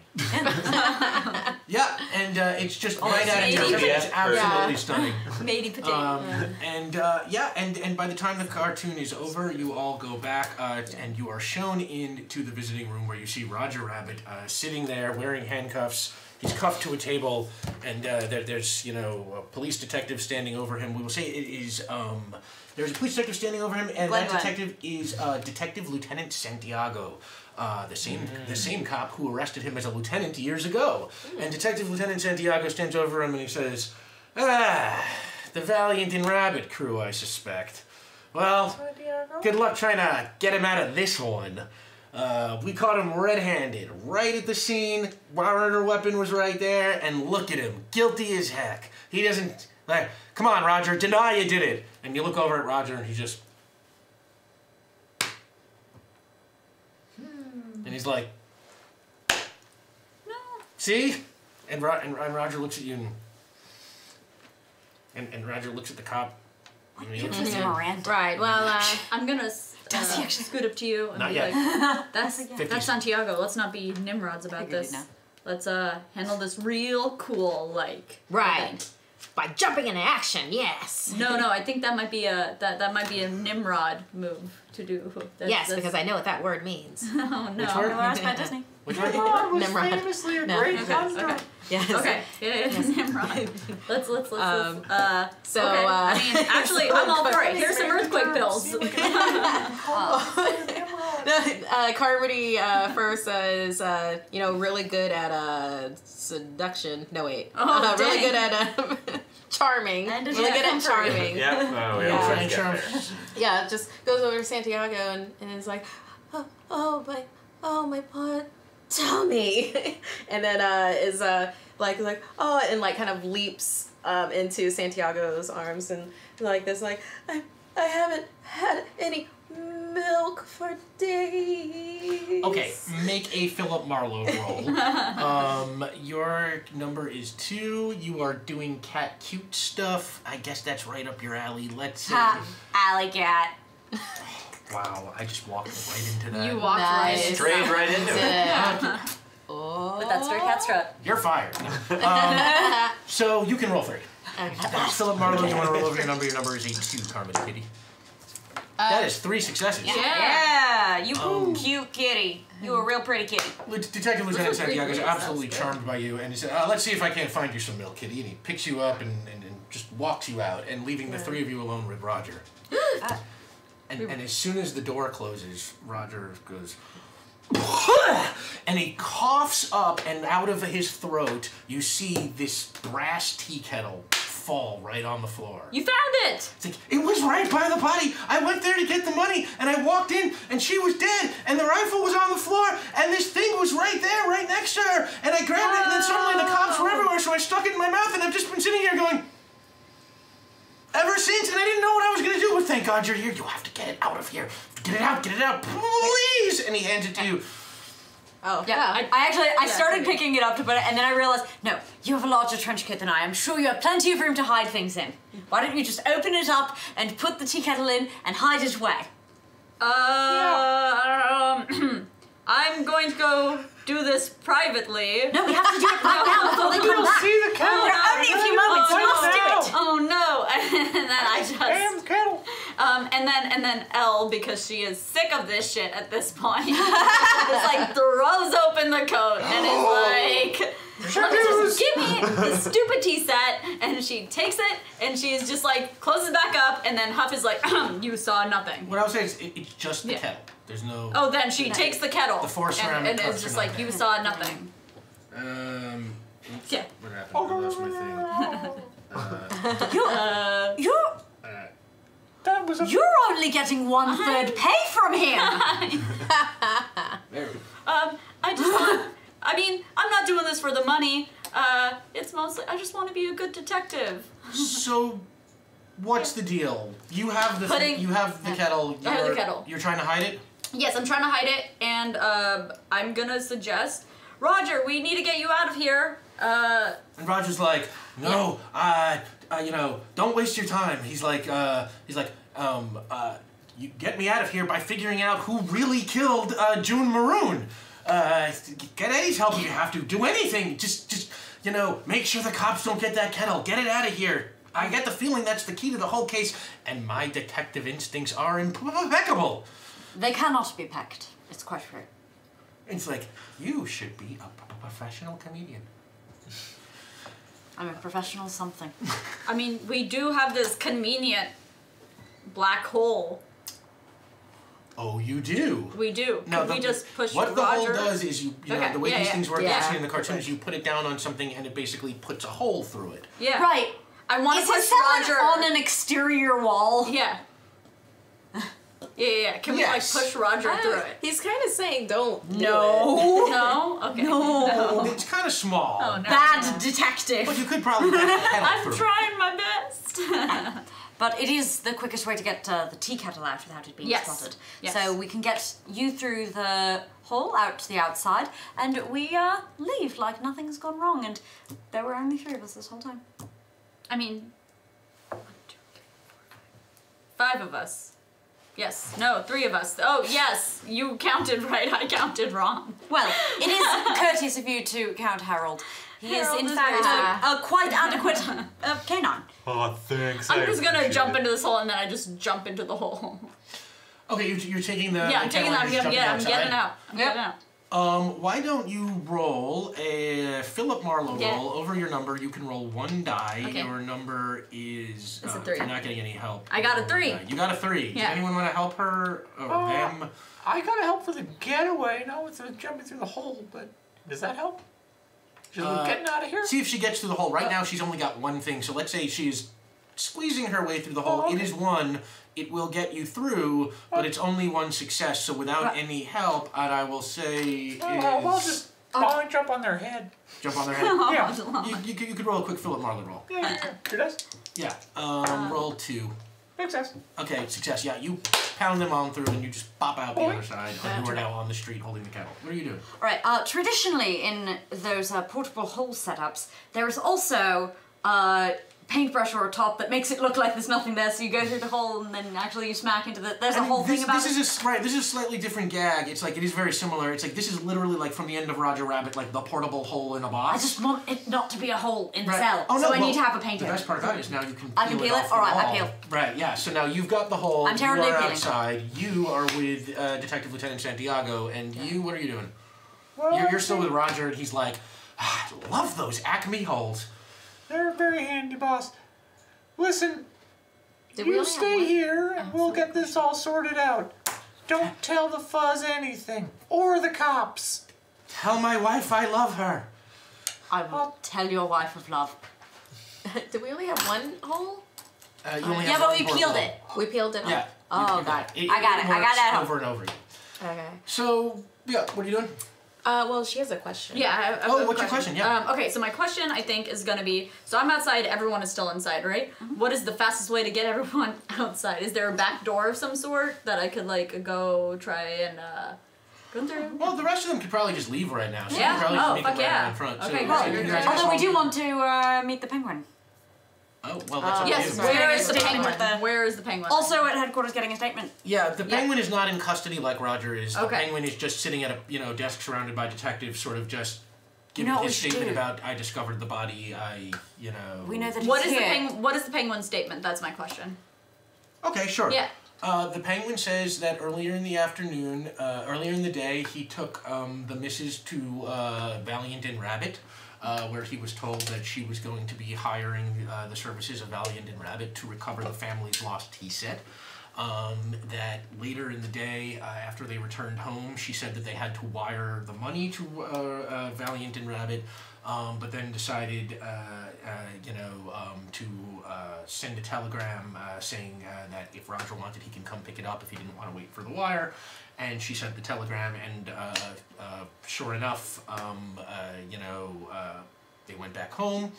Speaker 1: Yeah, and it's just right out of
Speaker 2: Matey
Speaker 1: your
Speaker 7: Potato.
Speaker 1: It's absolutely stunning.
Speaker 2: Matey potato.
Speaker 1: And by the time the cartoon is over, you all go back and you are shown into the visiting room where you see Roger Rabbit sitting there wearing handcuffs. He's cuffed to a table, and there's a police detective standing over him. We will say it is there's a police detective standing over him, and that detective is Detective Lieutenant Santiago. The same cop who arrested him as a lieutenant years ago. And Detective Lieutenant Santiago stands over him and he says, the Valiant and Rabbit crew, I suspect. Well, good luck trying to get him out of this one. We caught him red-handed, right at the scene. Our weapon was right there, and look at him, guilty as heck. He doesn't, come on, Roger, deny you did it. And you look over at Roger and he just... And he's like,
Speaker 2: No.
Speaker 1: see? And Roger looks at you and Roger looks at the cop. And he looks at you.
Speaker 6: Miranda.
Speaker 3: Right. Well,
Speaker 2: I'm gonna
Speaker 6: Does he actually?
Speaker 2: scoot up to you and
Speaker 1: Not
Speaker 2: be
Speaker 1: yet.
Speaker 2: like, that's
Speaker 1: 50s.
Speaker 2: Santiago. Let's not be nimrods about
Speaker 6: figured
Speaker 2: this.
Speaker 6: you'd know.
Speaker 2: Let's handle this real cool,
Speaker 3: right.
Speaker 2: event.
Speaker 3: By jumping into action, yes.
Speaker 2: No, I think that might be a that might be a Nimrod move to do.
Speaker 3: Yes, because I know what that word means.
Speaker 2: Oh no.
Speaker 1: Which word?
Speaker 6: No, I spent Disney.
Speaker 1: Which word?
Speaker 5: Nimrod was
Speaker 3: Nimrod.
Speaker 5: famously a
Speaker 3: No.
Speaker 5: great
Speaker 3: Okay.
Speaker 5: hunter.
Speaker 3: Yes.
Speaker 2: Okay. Yeah, Nimrod. Let's.
Speaker 3: So,
Speaker 2: Okay. I mean, actually, I'm all for it. Here's some earthquake pills.
Speaker 3: Carmody first is really good at seduction. No wait,
Speaker 2: Oh,
Speaker 3: really
Speaker 2: dang.
Speaker 3: good at charming.
Speaker 6: And
Speaker 3: Really good at charming.
Speaker 7: Yeah. Oh, we
Speaker 3: Yeah.
Speaker 7: always
Speaker 1: Trying
Speaker 7: get
Speaker 1: charm.
Speaker 7: there.
Speaker 3: Yeah, just goes over to Santiago and is like, my butt, tell me, and then is like kind of leaps into Santiago's arms and like this I haven't had any milk for days.
Speaker 1: Okay, make a Philip Marlowe roll. Your number is 2. You are doing cat cute stuff. I guess that's right up your alley. Let's see.
Speaker 6: Alley cat.
Speaker 1: Wow, I just walked right into that.
Speaker 2: You walked
Speaker 3: Nice.
Speaker 2: right.
Speaker 7: Straight right into it.
Speaker 3: Oh.
Speaker 6: With that stray cat strut.
Speaker 1: You're fired. So you can roll 3. That's Philip Marlowe. You want to roll over your number. Your number is a 2, Carmen Kitty. That is 3 successes.
Speaker 6: Yeah, you cute kitty. You a real pretty kitty.
Speaker 1: Detective Lieutenant Santiago is absolutely
Speaker 2: That's
Speaker 1: charmed by you, and he said, "Let's see if I can't find you some milk, Kitty." And he picks you up and just walks you out, and leaving the 3 of you alone with Roger. And as soon as the door closes, Roger goes, and he coughs up, and out of his throat, you see this brass tea kettle fall right on the floor.
Speaker 2: You found it.
Speaker 1: It's like, it was right by the body. I went there to get the money, and I walked in, and she was dead, and the rifle was on the floor, and this thing was right there, right next to her, and I grabbed it, and then suddenly the cops were everywhere, so I stuck it in my mouth, and I've just been sitting here going, ever since, and I didn't know what I was going to do, but thank God you're here. You have to get it out of here. Get it out, please! And he hands it to you.
Speaker 3: Oh,
Speaker 6: Yeah, I started picking it up to put it, and then I realized, no, you have a larger trench coat than I am. Sure, you have plenty of room to hide things in. Why don't you just open it up and put the tea kettle in and hide it away?
Speaker 2: I'm going to go do this privately.
Speaker 6: No, we have to do it right now before they come back.
Speaker 5: See the kettle.
Speaker 6: There are only a few moments. We must do it.
Speaker 2: Oh no! And then I just
Speaker 5: Damn kettle.
Speaker 2: and then Elle, because she is sick of this shit at this point, just throws open the coat and is like, just give me the stupid tea set, and she takes it and she's just closes it back up, and then Huff is like, you saw nothing.
Speaker 1: What I would say is, it's just the kettle. There's no...
Speaker 2: Oh, then she takes the kettle
Speaker 1: The 4
Speaker 2: and
Speaker 1: ceramic
Speaker 2: is
Speaker 1: cups
Speaker 2: just
Speaker 1: are
Speaker 2: like,
Speaker 1: not
Speaker 2: you
Speaker 1: there.
Speaker 2: saw nothing.
Speaker 1: Oops.
Speaker 2: Yeah.
Speaker 1: What happened? I lost my thing.
Speaker 5: That was a
Speaker 6: You're only getting 1/3 pay from him.
Speaker 1: There we go.
Speaker 2: I just want, I mean, I'm not doing this for the money. It's mostly, I just want to be a good detective.
Speaker 1: So, what's the deal? You have the
Speaker 2: Pudding.
Speaker 1: you have the kettle.
Speaker 2: I have the kettle.
Speaker 1: You're trying to hide it.
Speaker 2: Yes, I'm trying to hide it, and I'm gonna suggest, Roger, we need to get you out of here.
Speaker 1: And Roger's like, no, don't waste your time. He's like, you get me out of here by figuring out who really killed June Maroon. Get Eddie's help if you have to. Do anything. Just make sure the cops don't get that kettle. Get it out of here. I get the feeling that's the key to the whole case, and my detective instincts are impeccable.
Speaker 6: They cannot be pecked. It's quite true.
Speaker 1: It's like, you should be a professional comedian.
Speaker 6: I'm a professional something.
Speaker 2: I mean, we do have this convenient black hole.
Speaker 1: Oh, you do?
Speaker 2: We do.
Speaker 1: Now,
Speaker 2: we just push
Speaker 1: what the
Speaker 2: Roger?
Speaker 1: hole does is the way these things work,
Speaker 3: Yeah.
Speaker 1: in the cartoon, is you put it down on something and it basically puts a hole through it.
Speaker 2: Yeah.
Speaker 6: Right.
Speaker 2: I want to
Speaker 6: Is
Speaker 2: push
Speaker 6: his cell
Speaker 2: Roger
Speaker 6: on an exterior wall?
Speaker 2: Yeah. Yeah. Can we like push Roger through it?
Speaker 3: He's kind of saying don't. do
Speaker 6: No.
Speaker 2: No. Okay.
Speaker 6: No.
Speaker 1: It's kind of small.
Speaker 2: Oh no.
Speaker 6: Bad detective.
Speaker 1: But you could probably get a kettle
Speaker 2: I'm
Speaker 1: through.
Speaker 2: trying my best.
Speaker 6: But it is the quickest way to get the tea kettle out without it being spotted.
Speaker 2: Yes.
Speaker 6: So we can get you through the hole out to the outside, and we leave like nothing's gone wrong. And there were only 3 of us this whole time.
Speaker 2: I mean, 1, 2, 3, 4, 5. 5 of us. Yes. No, 3 of us. Oh, yes. You counted right. I counted wrong.
Speaker 6: Well, it is courteous of you to count Harold. He
Speaker 2: Harold
Speaker 6: is, in
Speaker 2: is
Speaker 6: fact,
Speaker 2: very
Speaker 6: a quite adequate canine.
Speaker 4: Oh, thanks.
Speaker 2: I'm
Speaker 4: I
Speaker 2: just gonna
Speaker 4: appreciate
Speaker 2: jump
Speaker 4: it.
Speaker 2: into this hole and then I just jump into the hole.
Speaker 1: Okay, you're taking the...
Speaker 2: Yeah, I'm taking that. I'm getting out. I'm
Speaker 6: Yep.
Speaker 2: getting out.
Speaker 1: Why don't you roll a Philip Marlowe
Speaker 2: Yeah.
Speaker 1: roll over your number? You can roll 1 die.
Speaker 2: Okay.
Speaker 1: Your number is...
Speaker 2: It's a
Speaker 1: if
Speaker 2: 3.
Speaker 1: you're not getting any help.
Speaker 2: I got a
Speaker 1: roll
Speaker 2: 3.
Speaker 1: die. You got a 3.
Speaker 2: Yeah.
Speaker 1: Does anyone want to help her or them?
Speaker 5: I gotta help for the getaway, not with the jumping through the hole, but does that help? Just getting out of here?
Speaker 1: See if she gets through the hole. Right now, she's only got 1 thing. So let's say she's squeezing her way through the hole.
Speaker 5: Oh, okay.
Speaker 1: It is 1. It will get you through, but it's only 1 success. So without any help, I will say
Speaker 5: Oh, I'll just jump on their head.
Speaker 1: jump on their head.
Speaker 5: Yeah.
Speaker 1: You could roll a quick Philip Marlowe roll.
Speaker 5: Yeah, sure does.
Speaker 1: Yeah. Roll 2.
Speaker 5: Success.
Speaker 1: Okay, success. Yeah, you pound them on through and you just pop out the
Speaker 5: Boing.
Speaker 1: other side. And you are now on the street holding the kettle. What are you doing?
Speaker 6: Right. Traditionally, in those portable hole setups, there is also paintbrush or a top that makes it look like there's nothing there, so you go through the hole and then actually you smack into the... There's a whole thing about
Speaker 1: this is a slightly different gag. It's like, it is very similar. It's like, this is literally like from the end of Roger Rabbit, like the portable hole in a box.
Speaker 6: I just want it not to be a hole in the
Speaker 1: Right.
Speaker 6: cell,
Speaker 1: Oh, no,
Speaker 6: so I
Speaker 1: well,
Speaker 6: need to have a painter.
Speaker 1: The best part about it is now you can peel
Speaker 6: I can peel
Speaker 1: off
Speaker 6: it?
Speaker 1: the
Speaker 6: Alright, I
Speaker 1: wall.
Speaker 6: peel.
Speaker 1: Right, yeah. So now you've got the hole.
Speaker 6: I'm terribly
Speaker 1: you are
Speaker 6: peeling.
Speaker 1: outside. You are with Detective Lieutenant Santiago, and you, what are you doing?
Speaker 5: Well,
Speaker 1: You're still with Roger, and he's like, I love those Acme holes.
Speaker 5: they're very handy, boss. Listen,
Speaker 3: Did we
Speaker 5: you
Speaker 3: only have
Speaker 5: stay
Speaker 3: one?
Speaker 5: here and we'll get this all sorted out. Don't tell the fuzz anything. Or the cops.
Speaker 1: Tell my wife I love her.
Speaker 6: I will tell your wife of love.
Speaker 3: Did we only have 1 hole?
Speaker 1: You only
Speaker 6: Yeah,
Speaker 1: have
Speaker 6: but
Speaker 1: one
Speaker 6: we
Speaker 1: portable
Speaker 6: peeled
Speaker 1: hole.
Speaker 6: it.
Speaker 3: We peeled it off.
Speaker 1: Yeah.
Speaker 6: Oh,
Speaker 1: you
Speaker 6: got it.
Speaker 1: It
Speaker 6: I got it. I got
Speaker 1: works
Speaker 6: that
Speaker 1: over and over again.
Speaker 3: Okay.
Speaker 1: So, yeah, what are you doing?
Speaker 3: Well, she has a question.
Speaker 2: Yeah. I have
Speaker 1: Oh,
Speaker 2: a
Speaker 1: what's your question? Yeah.
Speaker 2: Okay, so my question I think is gonna be: so I'm outside. Everyone is still inside, right? What is the fastest way to get everyone outside? Is there a back door of some sort that I could like go try and go through?
Speaker 1: Well, the rest of them could probably just leave right now. So
Speaker 2: Yeah?
Speaker 1: you could probably
Speaker 2: Oh,
Speaker 1: just make
Speaker 2: fuck
Speaker 1: it right
Speaker 2: yeah.
Speaker 1: in front.
Speaker 2: Okay,
Speaker 1: so,
Speaker 2: great.
Speaker 1: so you guys are
Speaker 6: Although we do
Speaker 1: all-
Speaker 6: want to meet the penguin.
Speaker 1: Oh, well, that's up to
Speaker 2: Yes.
Speaker 1: you.
Speaker 3: right.
Speaker 2: Where is the
Speaker 6: Statement
Speaker 2: penguin?
Speaker 6: with the-
Speaker 2: Where is the penguin?
Speaker 6: Also at headquarters getting a statement.
Speaker 1: Yeah, the penguin is not in custody like Roger is. The
Speaker 2: Okay.
Speaker 1: penguin is just sitting at a desk surrounded by detectives, sort of just giving
Speaker 6: know what
Speaker 1: his
Speaker 6: we should
Speaker 1: statement
Speaker 6: do?
Speaker 1: about I discovered the body.
Speaker 6: We know that
Speaker 2: What
Speaker 6: he's
Speaker 2: is the
Speaker 6: here.
Speaker 2: What is the penguin's statement? That's my question.
Speaker 1: Okay, sure.
Speaker 2: Yeah.
Speaker 1: The penguin says that earlier in the afternoon, earlier in the day, he took the missus to Valiant and Rabbit, where he was told that she was going to be hiring the services of Valiant and Rabbit to recover the family's lost tea set. That later in the day, after they returned home, she said that they had to wire the money to Valiant and Rabbit, but then decided, to send a telegram saying that if Roger wanted, he can come pick it up if he didn't want to wait for the wire. And she sent the telegram, and sure enough, they went back home.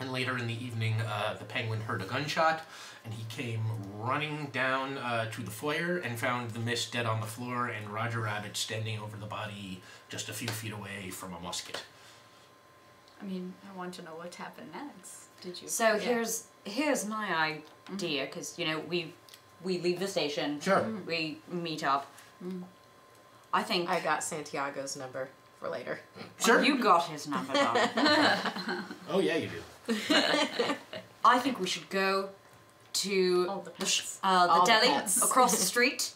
Speaker 1: And later in the evening, the penguin heard a gunshot, and he came running down to the foyer and found the miss dead on the floor and Roger Rabbit standing over the body just a few feet away from a musket.
Speaker 2: I mean, I want to know what happened next. Did you?
Speaker 6: So here's my idea, because you know we leave the station.
Speaker 1: Sure.
Speaker 6: We meet up. I think
Speaker 3: I got Santiago's number for later.
Speaker 1: Sure.
Speaker 6: you got his number, Dom.
Speaker 1: Oh yeah, you do.
Speaker 6: I think we should go to
Speaker 2: All the pets.
Speaker 6: the
Speaker 3: All the
Speaker 6: deli
Speaker 3: pets.
Speaker 6: across the street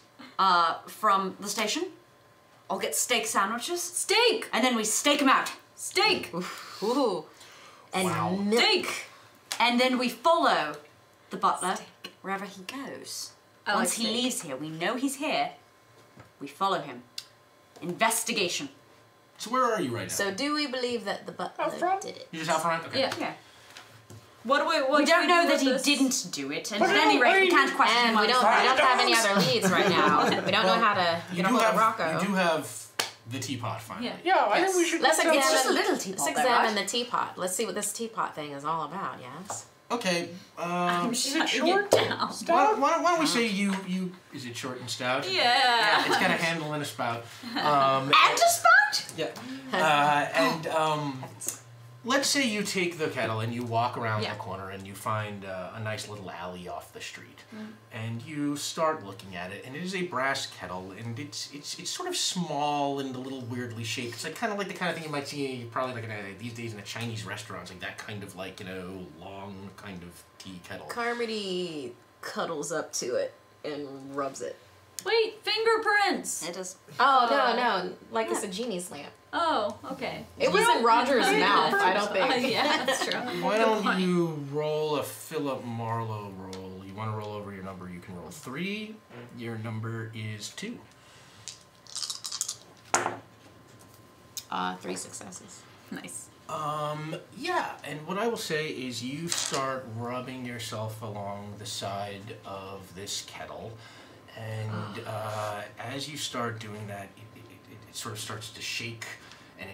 Speaker 6: from the station. I'll get steak sandwiches,
Speaker 2: Steak!
Speaker 6: and then we stake them out.
Speaker 2: Steak!
Speaker 3: Ooh. And
Speaker 1: Wow.
Speaker 3: milk.
Speaker 2: Steak!
Speaker 6: And then we follow the butler wherever he goes.
Speaker 2: I like
Speaker 6: Once he
Speaker 2: steak.
Speaker 6: leaves here, we know he's here. We follow him. Investigation.
Speaker 1: So where are you right now?
Speaker 3: So do we believe that the butler
Speaker 5: front?
Speaker 3: did it?
Speaker 1: You're just out front? Okay.
Speaker 2: Yeah.
Speaker 6: Yeah.
Speaker 2: What do we? What
Speaker 6: We
Speaker 2: do
Speaker 6: don't know
Speaker 2: do
Speaker 6: that
Speaker 2: with
Speaker 6: he
Speaker 2: this?
Speaker 6: didn't do it, and
Speaker 5: But
Speaker 6: at any rate, we
Speaker 5: wait.
Speaker 6: can't question him
Speaker 3: And
Speaker 6: on
Speaker 3: we
Speaker 6: his
Speaker 3: don't
Speaker 6: part.
Speaker 3: have any other leads right now. We don't know how to
Speaker 1: You
Speaker 3: get a
Speaker 1: do
Speaker 3: hold of
Speaker 1: have
Speaker 3: Rocco.
Speaker 1: you do have the teapot finally.
Speaker 2: Yeah.
Speaker 5: Yeah, I think we should.
Speaker 3: Let's
Speaker 5: go
Speaker 3: examine,
Speaker 6: It's just a little teapot,
Speaker 3: let's
Speaker 6: though,
Speaker 3: examine
Speaker 6: right?
Speaker 3: the teapot. Let's see what this teapot thing is all about, yes?
Speaker 1: Okay.
Speaker 2: I'm shutting
Speaker 5: short?
Speaker 2: it down.
Speaker 1: Why don't we say you is it short and stout?
Speaker 2: Yeah.
Speaker 1: It's got a handle and a spout.
Speaker 6: And a spout?
Speaker 1: Yeah. Let's say you take the kettle and you walk around
Speaker 2: Yeah.
Speaker 1: the corner and you find a nice little alley off the street, and you start looking at it, and it is a brass kettle, and it's sort of small and a little weirdly shaped. It's like kind of like the kind of thing you might see probably like these days in a Chinese restaurants, like that kind of like long kind of tea kettle.
Speaker 3: Carmody cuddles up to it and rubs it.
Speaker 2: Wait, fingerprints.
Speaker 6: It is.
Speaker 3: Oh, no, like it's a genie's lamp.
Speaker 2: Oh, okay.
Speaker 3: It was in Roger's mouth, I don't think.
Speaker 2: Yeah, that's true.
Speaker 1: Why don't you roll a Philip Marlowe roll? You want to roll over your number, you can roll 3. Your number is 2.
Speaker 3: 3 successes.
Speaker 2: Nice.
Speaker 1: Yeah, and what I will say is you start rubbing yourself along the side of this kettle, and as you start doing that, it sort of starts to shake, and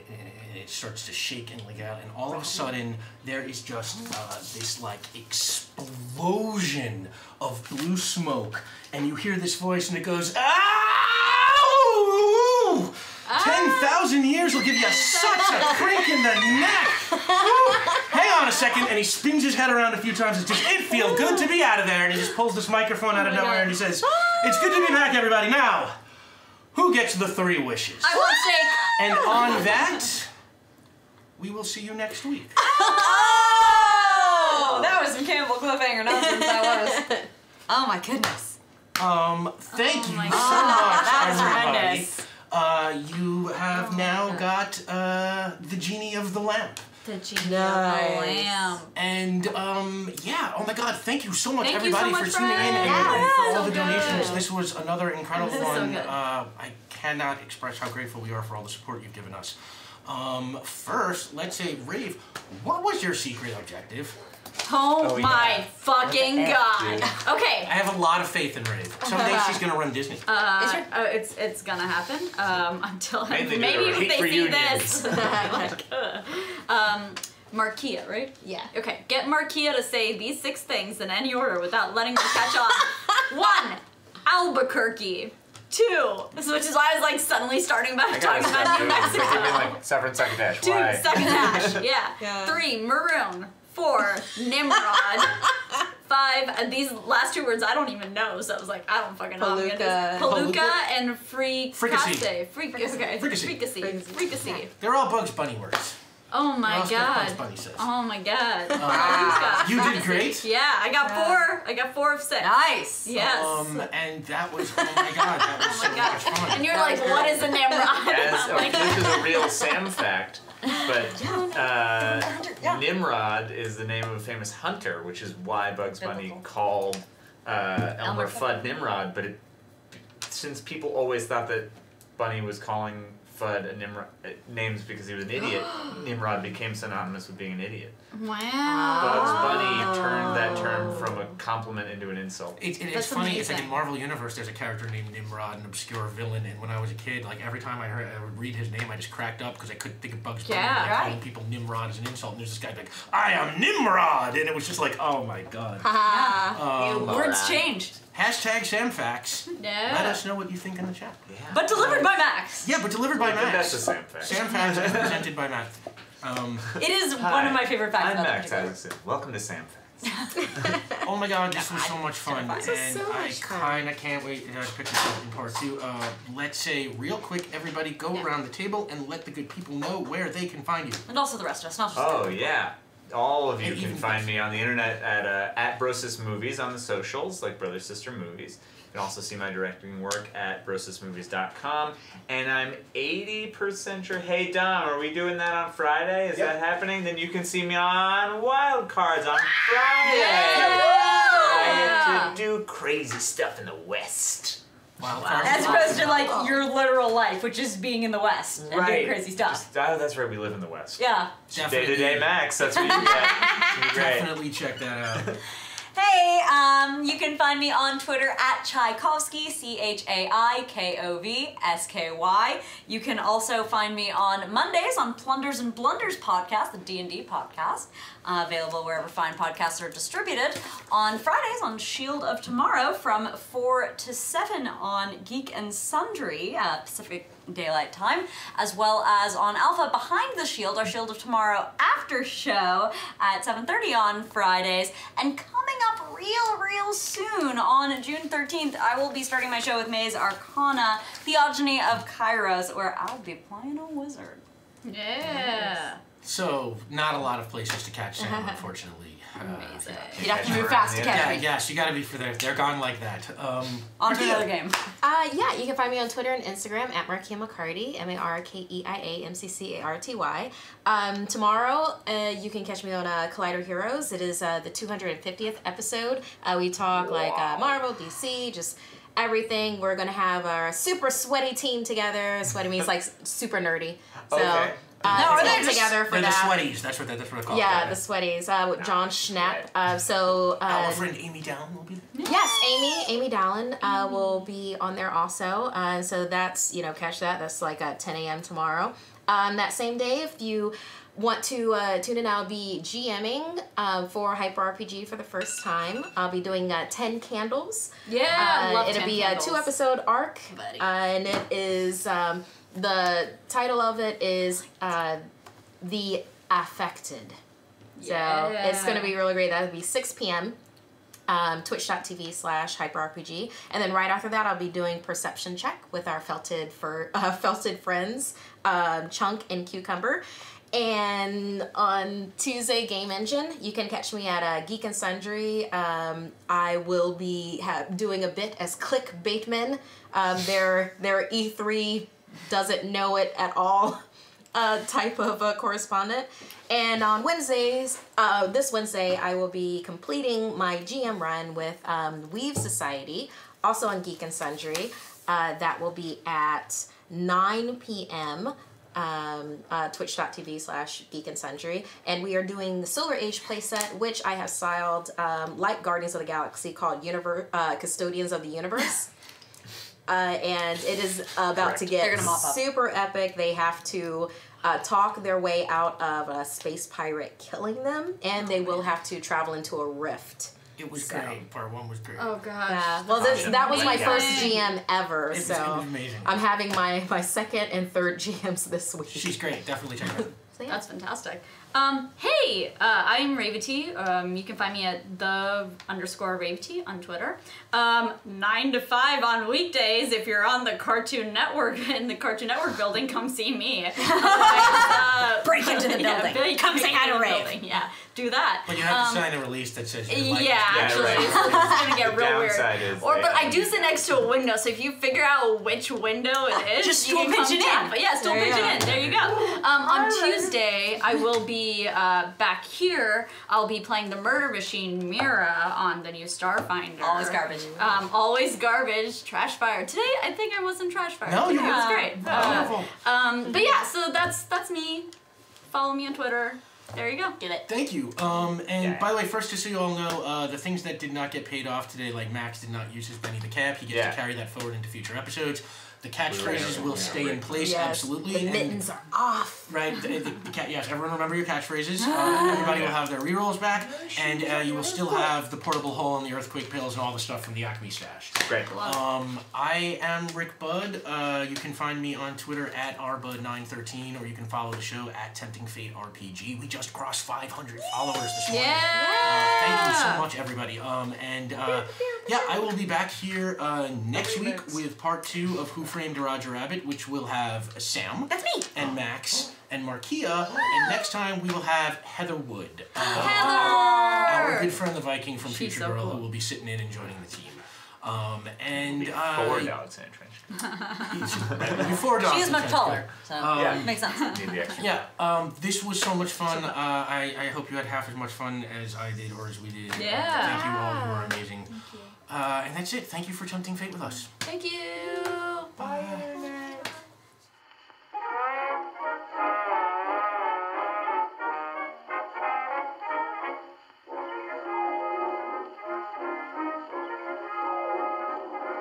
Speaker 1: it starts to shake and leak out, and all of a sudden there is just this like explosion of blue smoke, and you hear this voice, and it goes, "Ow! 10,000 years will give you such a crank in the neck! Hang on a second," and he spins his head around a few times. It feels good to be out of there, and he just pulls this microphone out of nowhere, and he says, "It's good to be back, everybody. Now, who gets the 3 wishes?"
Speaker 6: I want steak.
Speaker 1: And on that, we will see you next week.
Speaker 6: Oh, that was some Campbell cliffhanger nonsense. That was. Oh my goodness.
Speaker 1: Thank you
Speaker 2: my
Speaker 1: so
Speaker 2: God.
Speaker 1: much,
Speaker 6: That was
Speaker 1: everybody.
Speaker 6: horrendous.
Speaker 1: You have now got the genie of the lamp.
Speaker 2: The genie
Speaker 3: Nice.
Speaker 2: of the lamp.
Speaker 1: And yeah, oh my God, thank you so much,
Speaker 2: Thank you
Speaker 1: everybody,
Speaker 2: so
Speaker 1: for
Speaker 2: much,
Speaker 1: tuning in
Speaker 2: Brian.
Speaker 1: and
Speaker 3: Yeah,
Speaker 1: for all
Speaker 2: so
Speaker 1: the donations.
Speaker 2: good.
Speaker 1: This was another incredible
Speaker 2: This is so
Speaker 1: one.
Speaker 2: good.
Speaker 1: I cannot express how grateful we are for all the support you've given us. First, let's say, Rave, what was your secret objective?
Speaker 2: Oh,
Speaker 7: yeah.
Speaker 2: my fucking god. Okay.
Speaker 1: I have a lot of faith in Rave. Someday she's gonna run Disney.
Speaker 2: It's gonna happen. Until
Speaker 7: Mainly
Speaker 2: maybe
Speaker 7: due to
Speaker 2: if
Speaker 7: hate
Speaker 2: they
Speaker 7: for
Speaker 2: see
Speaker 7: unions.
Speaker 2: this. Like, Markia, right?
Speaker 3: Yeah.
Speaker 2: Okay, get Markia to say these 6 things in any order without letting them catch on. 1, Albuquerque. 2, which is why I was like suddenly starting back
Speaker 7: I gotta
Speaker 2: talking about
Speaker 7: stop
Speaker 2: New
Speaker 7: doing
Speaker 2: Mexico.
Speaker 7: like separate second dash.
Speaker 2: 2,
Speaker 7: Why?
Speaker 2: second hash. Yeah.
Speaker 3: Yeah.
Speaker 2: 3, maroon. 4, Nimrod. 5, and these last 2 words I don't even know, so I was like, I don't fucking know.
Speaker 3: Palooka.
Speaker 2: Palooka and fricasse.
Speaker 1: Fricassee.
Speaker 2: Okay.
Speaker 1: Fricassee.
Speaker 2: Fricassee.
Speaker 1: They're all Bugs Bunny words.
Speaker 2: Oh my
Speaker 1: All stuff Bugs
Speaker 2: god.
Speaker 1: Bunny says.
Speaker 2: Oh my god. Palooka.
Speaker 1: You did
Speaker 2: Fricassee.
Speaker 1: great.
Speaker 2: Yeah, I got 4. I got 4 of 6.
Speaker 6: Nice.
Speaker 2: Yes.
Speaker 1: And that was, oh my God, that was so much fun.
Speaker 2: And you're like, what is a Nimrod?
Speaker 7: As
Speaker 2: I'm like,
Speaker 7: this is a real Sam fact, but Nimrod is the name of a famous hunter, which is why Bugs Bunny
Speaker 2: Biblical.
Speaker 7: called Elmer
Speaker 2: Elmer
Speaker 7: Fudd Nimrod. But since people always thought that Bunny was calling Fudd a Nimrod names because he was an idiot, Nimrod became synonymous with being an idiot.
Speaker 2: wow.
Speaker 7: Bugs Bunny turned that term from a compliment into an insult.
Speaker 1: It's
Speaker 2: That's
Speaker 1: funny. It's like
Speaker 2: amazing.
Speaker 1: in Marvel Universe, there's a character named Nimrod, an obscure villain. And when I was a kid, like every time I would read his name, I just cracked up because I couldn't think of Bugs Bunny.
Speaker 2: Yeah,
Speaker 1: and
Speaker 6: right.
Speaker 1: calling people Nimrod as an insult. And there's this guy like, "I am Nimrod," and it was just like, oh my God.
Speaker 6: Words changed.
Speaker 1: Hashtag SamFacts.
Speaker 2: Yeah.
Speaker 1: Let us know what you think in the chat.
Speaker 6: But delivered by Max.
Speaker 1: Yeah, but delivered by
Speaker 7: I think
Speaker 1: Max.
Speaker 7: that's a Sam fact.
Speaker 1: SamFacts is presented by Max.
Speaker 6: It is one of my favorite facts
Speaker 7: I'm
Speaker 6: about
Speaker 7: Max
Speaker 6: the particular.
Speaker 7: Isaacson. Welcome to Sam Facts.
Speaker 1: Oh my god, this was so much fun,
Speaker 3: This
Speaker 1: and
Speaker 3: was so
Speaker 1: I
Speaker 3: much fun.
Speaker 1: kind of can't wait to pick this up in part 2. Let's say real quick, everybody go around the table and let the good people know where they can find you.
Speaker 6: And also the rest of us, not just
Speaker 7: Oh yeah. All of you
Speaker 1: And
Speaker 7: can
Speaker 1: even
Speaker 7: find
Speaker 1: us.
Speaker 7: me on the internet at Brosis Movies on the socials, like Brother Sister Movies. You can also see my directing work at brosismovies.com. And I'm 80% sure. Hey Dom, are we doing that on Friday? Is that happening? Then you can see me on Wild Cards on Friday. I get to do crazy stuff in the West.
Speaker 1: Wild cards.
Speaker 6: as opposed to like your literal life, which is being in the West and doing crazy stuff.
Speaker 7: Oh, that's right. We live in the West.
Speaker 6: Yeah.
Speaker 7: Day-to-day Max. That's what you get. It's gonna be great.
Speaker 1: Definitely check that out.
Speaker 6: Hey, you can find me on Twitter at Tchaikovsky, CHAIKOVSKY. You can also find me on Mondays on Plunders and Blunders podcast, the D&D podcast, available wherever fine podcasts are distributed. On Fridays on Shield of Tomorrow from 4 to 7 on Geek and Sundry, Pacific Daylight Time, as well as on Alpha Behind the Shield, our Shield of Tomorrow after show at 7:30 on Fridays. And coming up real soon on June 13th, I will be starting my show with Maze Arcana, Theogony of Kairos, where I'll be playing a wizard.
Speaker 2: Yeah.
Speaker 1: So, not a lot of places to catch Sam, unfortunately.
Speaker 2: Amazing.
Speaker 6: You'd have to move fast to catch
Speaker 1: Yeah,
Speaker 6: me.
Speaker 1: yes, you gotta be for there. They're gone like that.
Speaker 6: On to another game.
Speaker 3: Yeah, you can find me on Twitter and Instagram at Markeia McCarty, MARKEIAMCCARTY. Tomorrow, you can catch me on Collider Heroes. It is the 250th episode. We talk like Marvel, DC, just everything. We're gonna have our super sweaty team together. Sweaty means like super nerdy. So.
Speaker 7: Okay.
Speaker 3: We're
Speaker 6: they're
Speaker 3: together for
Speaker 1: they're the
Speaker 3: that.
Speaker 1: sweaties. That's what they're called.
Speaker 3: Yeah, the sweaties with John Schnapp.
Speaker 1: Our friend Amy Down will be there.
Speaker 3: Yes, Amy Dallin will be on there also. So that's, catch that. That's like at 10 a.m. tomorrow. That same day, if you want to tune in, I'll be GMing for Hyper RPG for the first time. I'll be doing 10 Candles.
Speaker 2: Yeah, love
Speaker 3: it'll
Speaker 2: 10
Speaker 3: be
Speaker 2: Candles.
Speaker 3: a 2-episode arc.
Speaker 2: Buddy.
Speaker 3: And it is, the title of it is The Affected. So it's going to be really great. That'll be 6 p.m. Twitch.tv/hyperrpg. And then right after that, I'll be doing Perception Check with our felted friends, Chunk and Cucumber. And on Tuesday, Game Engine, you can catch me at Geek and Sundry. I will be doing a bit as Click Bateman, their E3 doesn't know it at all type of correspondent. And on Wednesdays, this Wednesday, I will be completing my GM run with Weave Society, also on Geek and Sundry. That will be at 9 p.m. Twitch.tv/Geek and Sundry. And we are doing the Silver Age playset, which I have styled like Guardians of the Galaxy, called Custodians of the Universe. And it is about to get super epic. They have to talk their way out of a space pirate killing them, and they will have to travel into a rift.
Speaker 1: It was great. Part 1 was great.
Speaker 2: Oh gosh.
Speaker 3: Yeah. Well, that was my first GM ever,
Speaker 1: It was amazing.
Speaker 3: I'm having my second and third GMs this week.
Speaker 1: She's great. Definitely check her out.
Speaker 3: So, yeah.
Speaker 2: That's fantastic. Hey, I'm Ravity. You can find me at _Ravity on Twitter. 9 to 5 on weekdays. If you're on the Cartoon Network in the Cartoon Network building, come see me.
Speaker 6: Break into the building. Come say hi to Rave.
Speaker 2: Yeah, do that.
Speaker 1: But you have to sign a release that says you're like
Speaker 2: Actually,
Speaker 7: right.
Speaker 2: it's gonna get real weird.
Speaker 7: Downside is
Speaker 2: But I
Speaker 7: that-
Speaker 2: do sit next to a window, so if you figure out which window it is,
Speaker 6: Just
Speaker 2: you
Speaker 6: stool
Speaker 2: can come
Speaker 6: pigeon
Speaker 2: tap.
Speaker 6: in.
Speaker 2: But yeah, still pigeon in. There you go. On Tuesday, I will be back here. I'll be playing the Murder Machine Mira on the new Starfinder.
Speaker 6: Always garbage.
Speaker 2: Always garbage. Trash Fire. Today, I think I was in Trash Fire.
Speaker 1: No, you
Speaker 2: It was
Speaker 1: were.
Speaker 2: great.
Speaker 1: Wonderful.
Speaker 2: But yeah, so that's me. Follow me on Twitter. There you go.
Speaker 6: Get it.
Speaker 1: Thank you. And by the way, first, just so you all know, the things that did not get paid off today, like Max did not use his Benny the Cap. He gets to carry that forward into future episodes. The catchphrases will stay in place,
Speaker 3: Yes,
Speaker 1: absolutely.
Speaker 3: the mittens are off.
Speaker 1: Right, yes, everyone remember your catchphrases. Everybody will have their rerolls back, and you will still have the portable hole and the earthquake pills and all the stuff from the Acme stash.
Speaker 7: Great.
Speaker 1: I am Rick Budd. You can find me on Twitter at rbud913, or you can follow the show at Tempting Fate RPG. We just crossed 500 followers this morning. Thank you so much, everybody. I will be back here next week with part 2 of Who Framed Roger Rabbit, which will have Sam.
Speaker 3: That's me.
Speaker 1: And Max and Markia, and next time we will have Heather Wood, our good friend the Viking from
Speaker 2: She's
Speaker 1: Future
Speaker 2: so
Speaker 1: Girl,
Speaker 2: cool.
Speaker 1: who will be sitting in and joining the team.
Speaker 7: 4 dogs in a trench.
Speaker 1: Before dogs.
Speaker 6: She is
Speaker 1: in
Speaker 6: much
Speaker 1: trench
Speaker 6: taller,
Speaker 1: coat.
Speaker 6: so makes sense.
Speaker 7: Need the extra.
Speaker 1: Yeah, this was so much fun. I hope you had half as much fun as I did or as we did. Thank you all, you are amazing. Thank you. And that's it. Thank you for Tempting Fate with us.
Speaker 2: Thank you.
Speaker 1: Bye.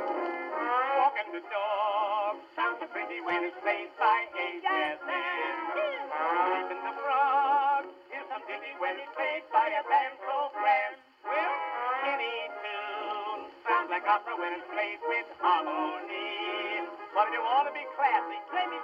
Speaker 8: Walking the dog sounds so pretty when it's played by ASN. Sleeping the frog is some ditty when it's played by a band so grand. Well, any tune sounds like opera when it's played with harmony. But if you want to be classy, play me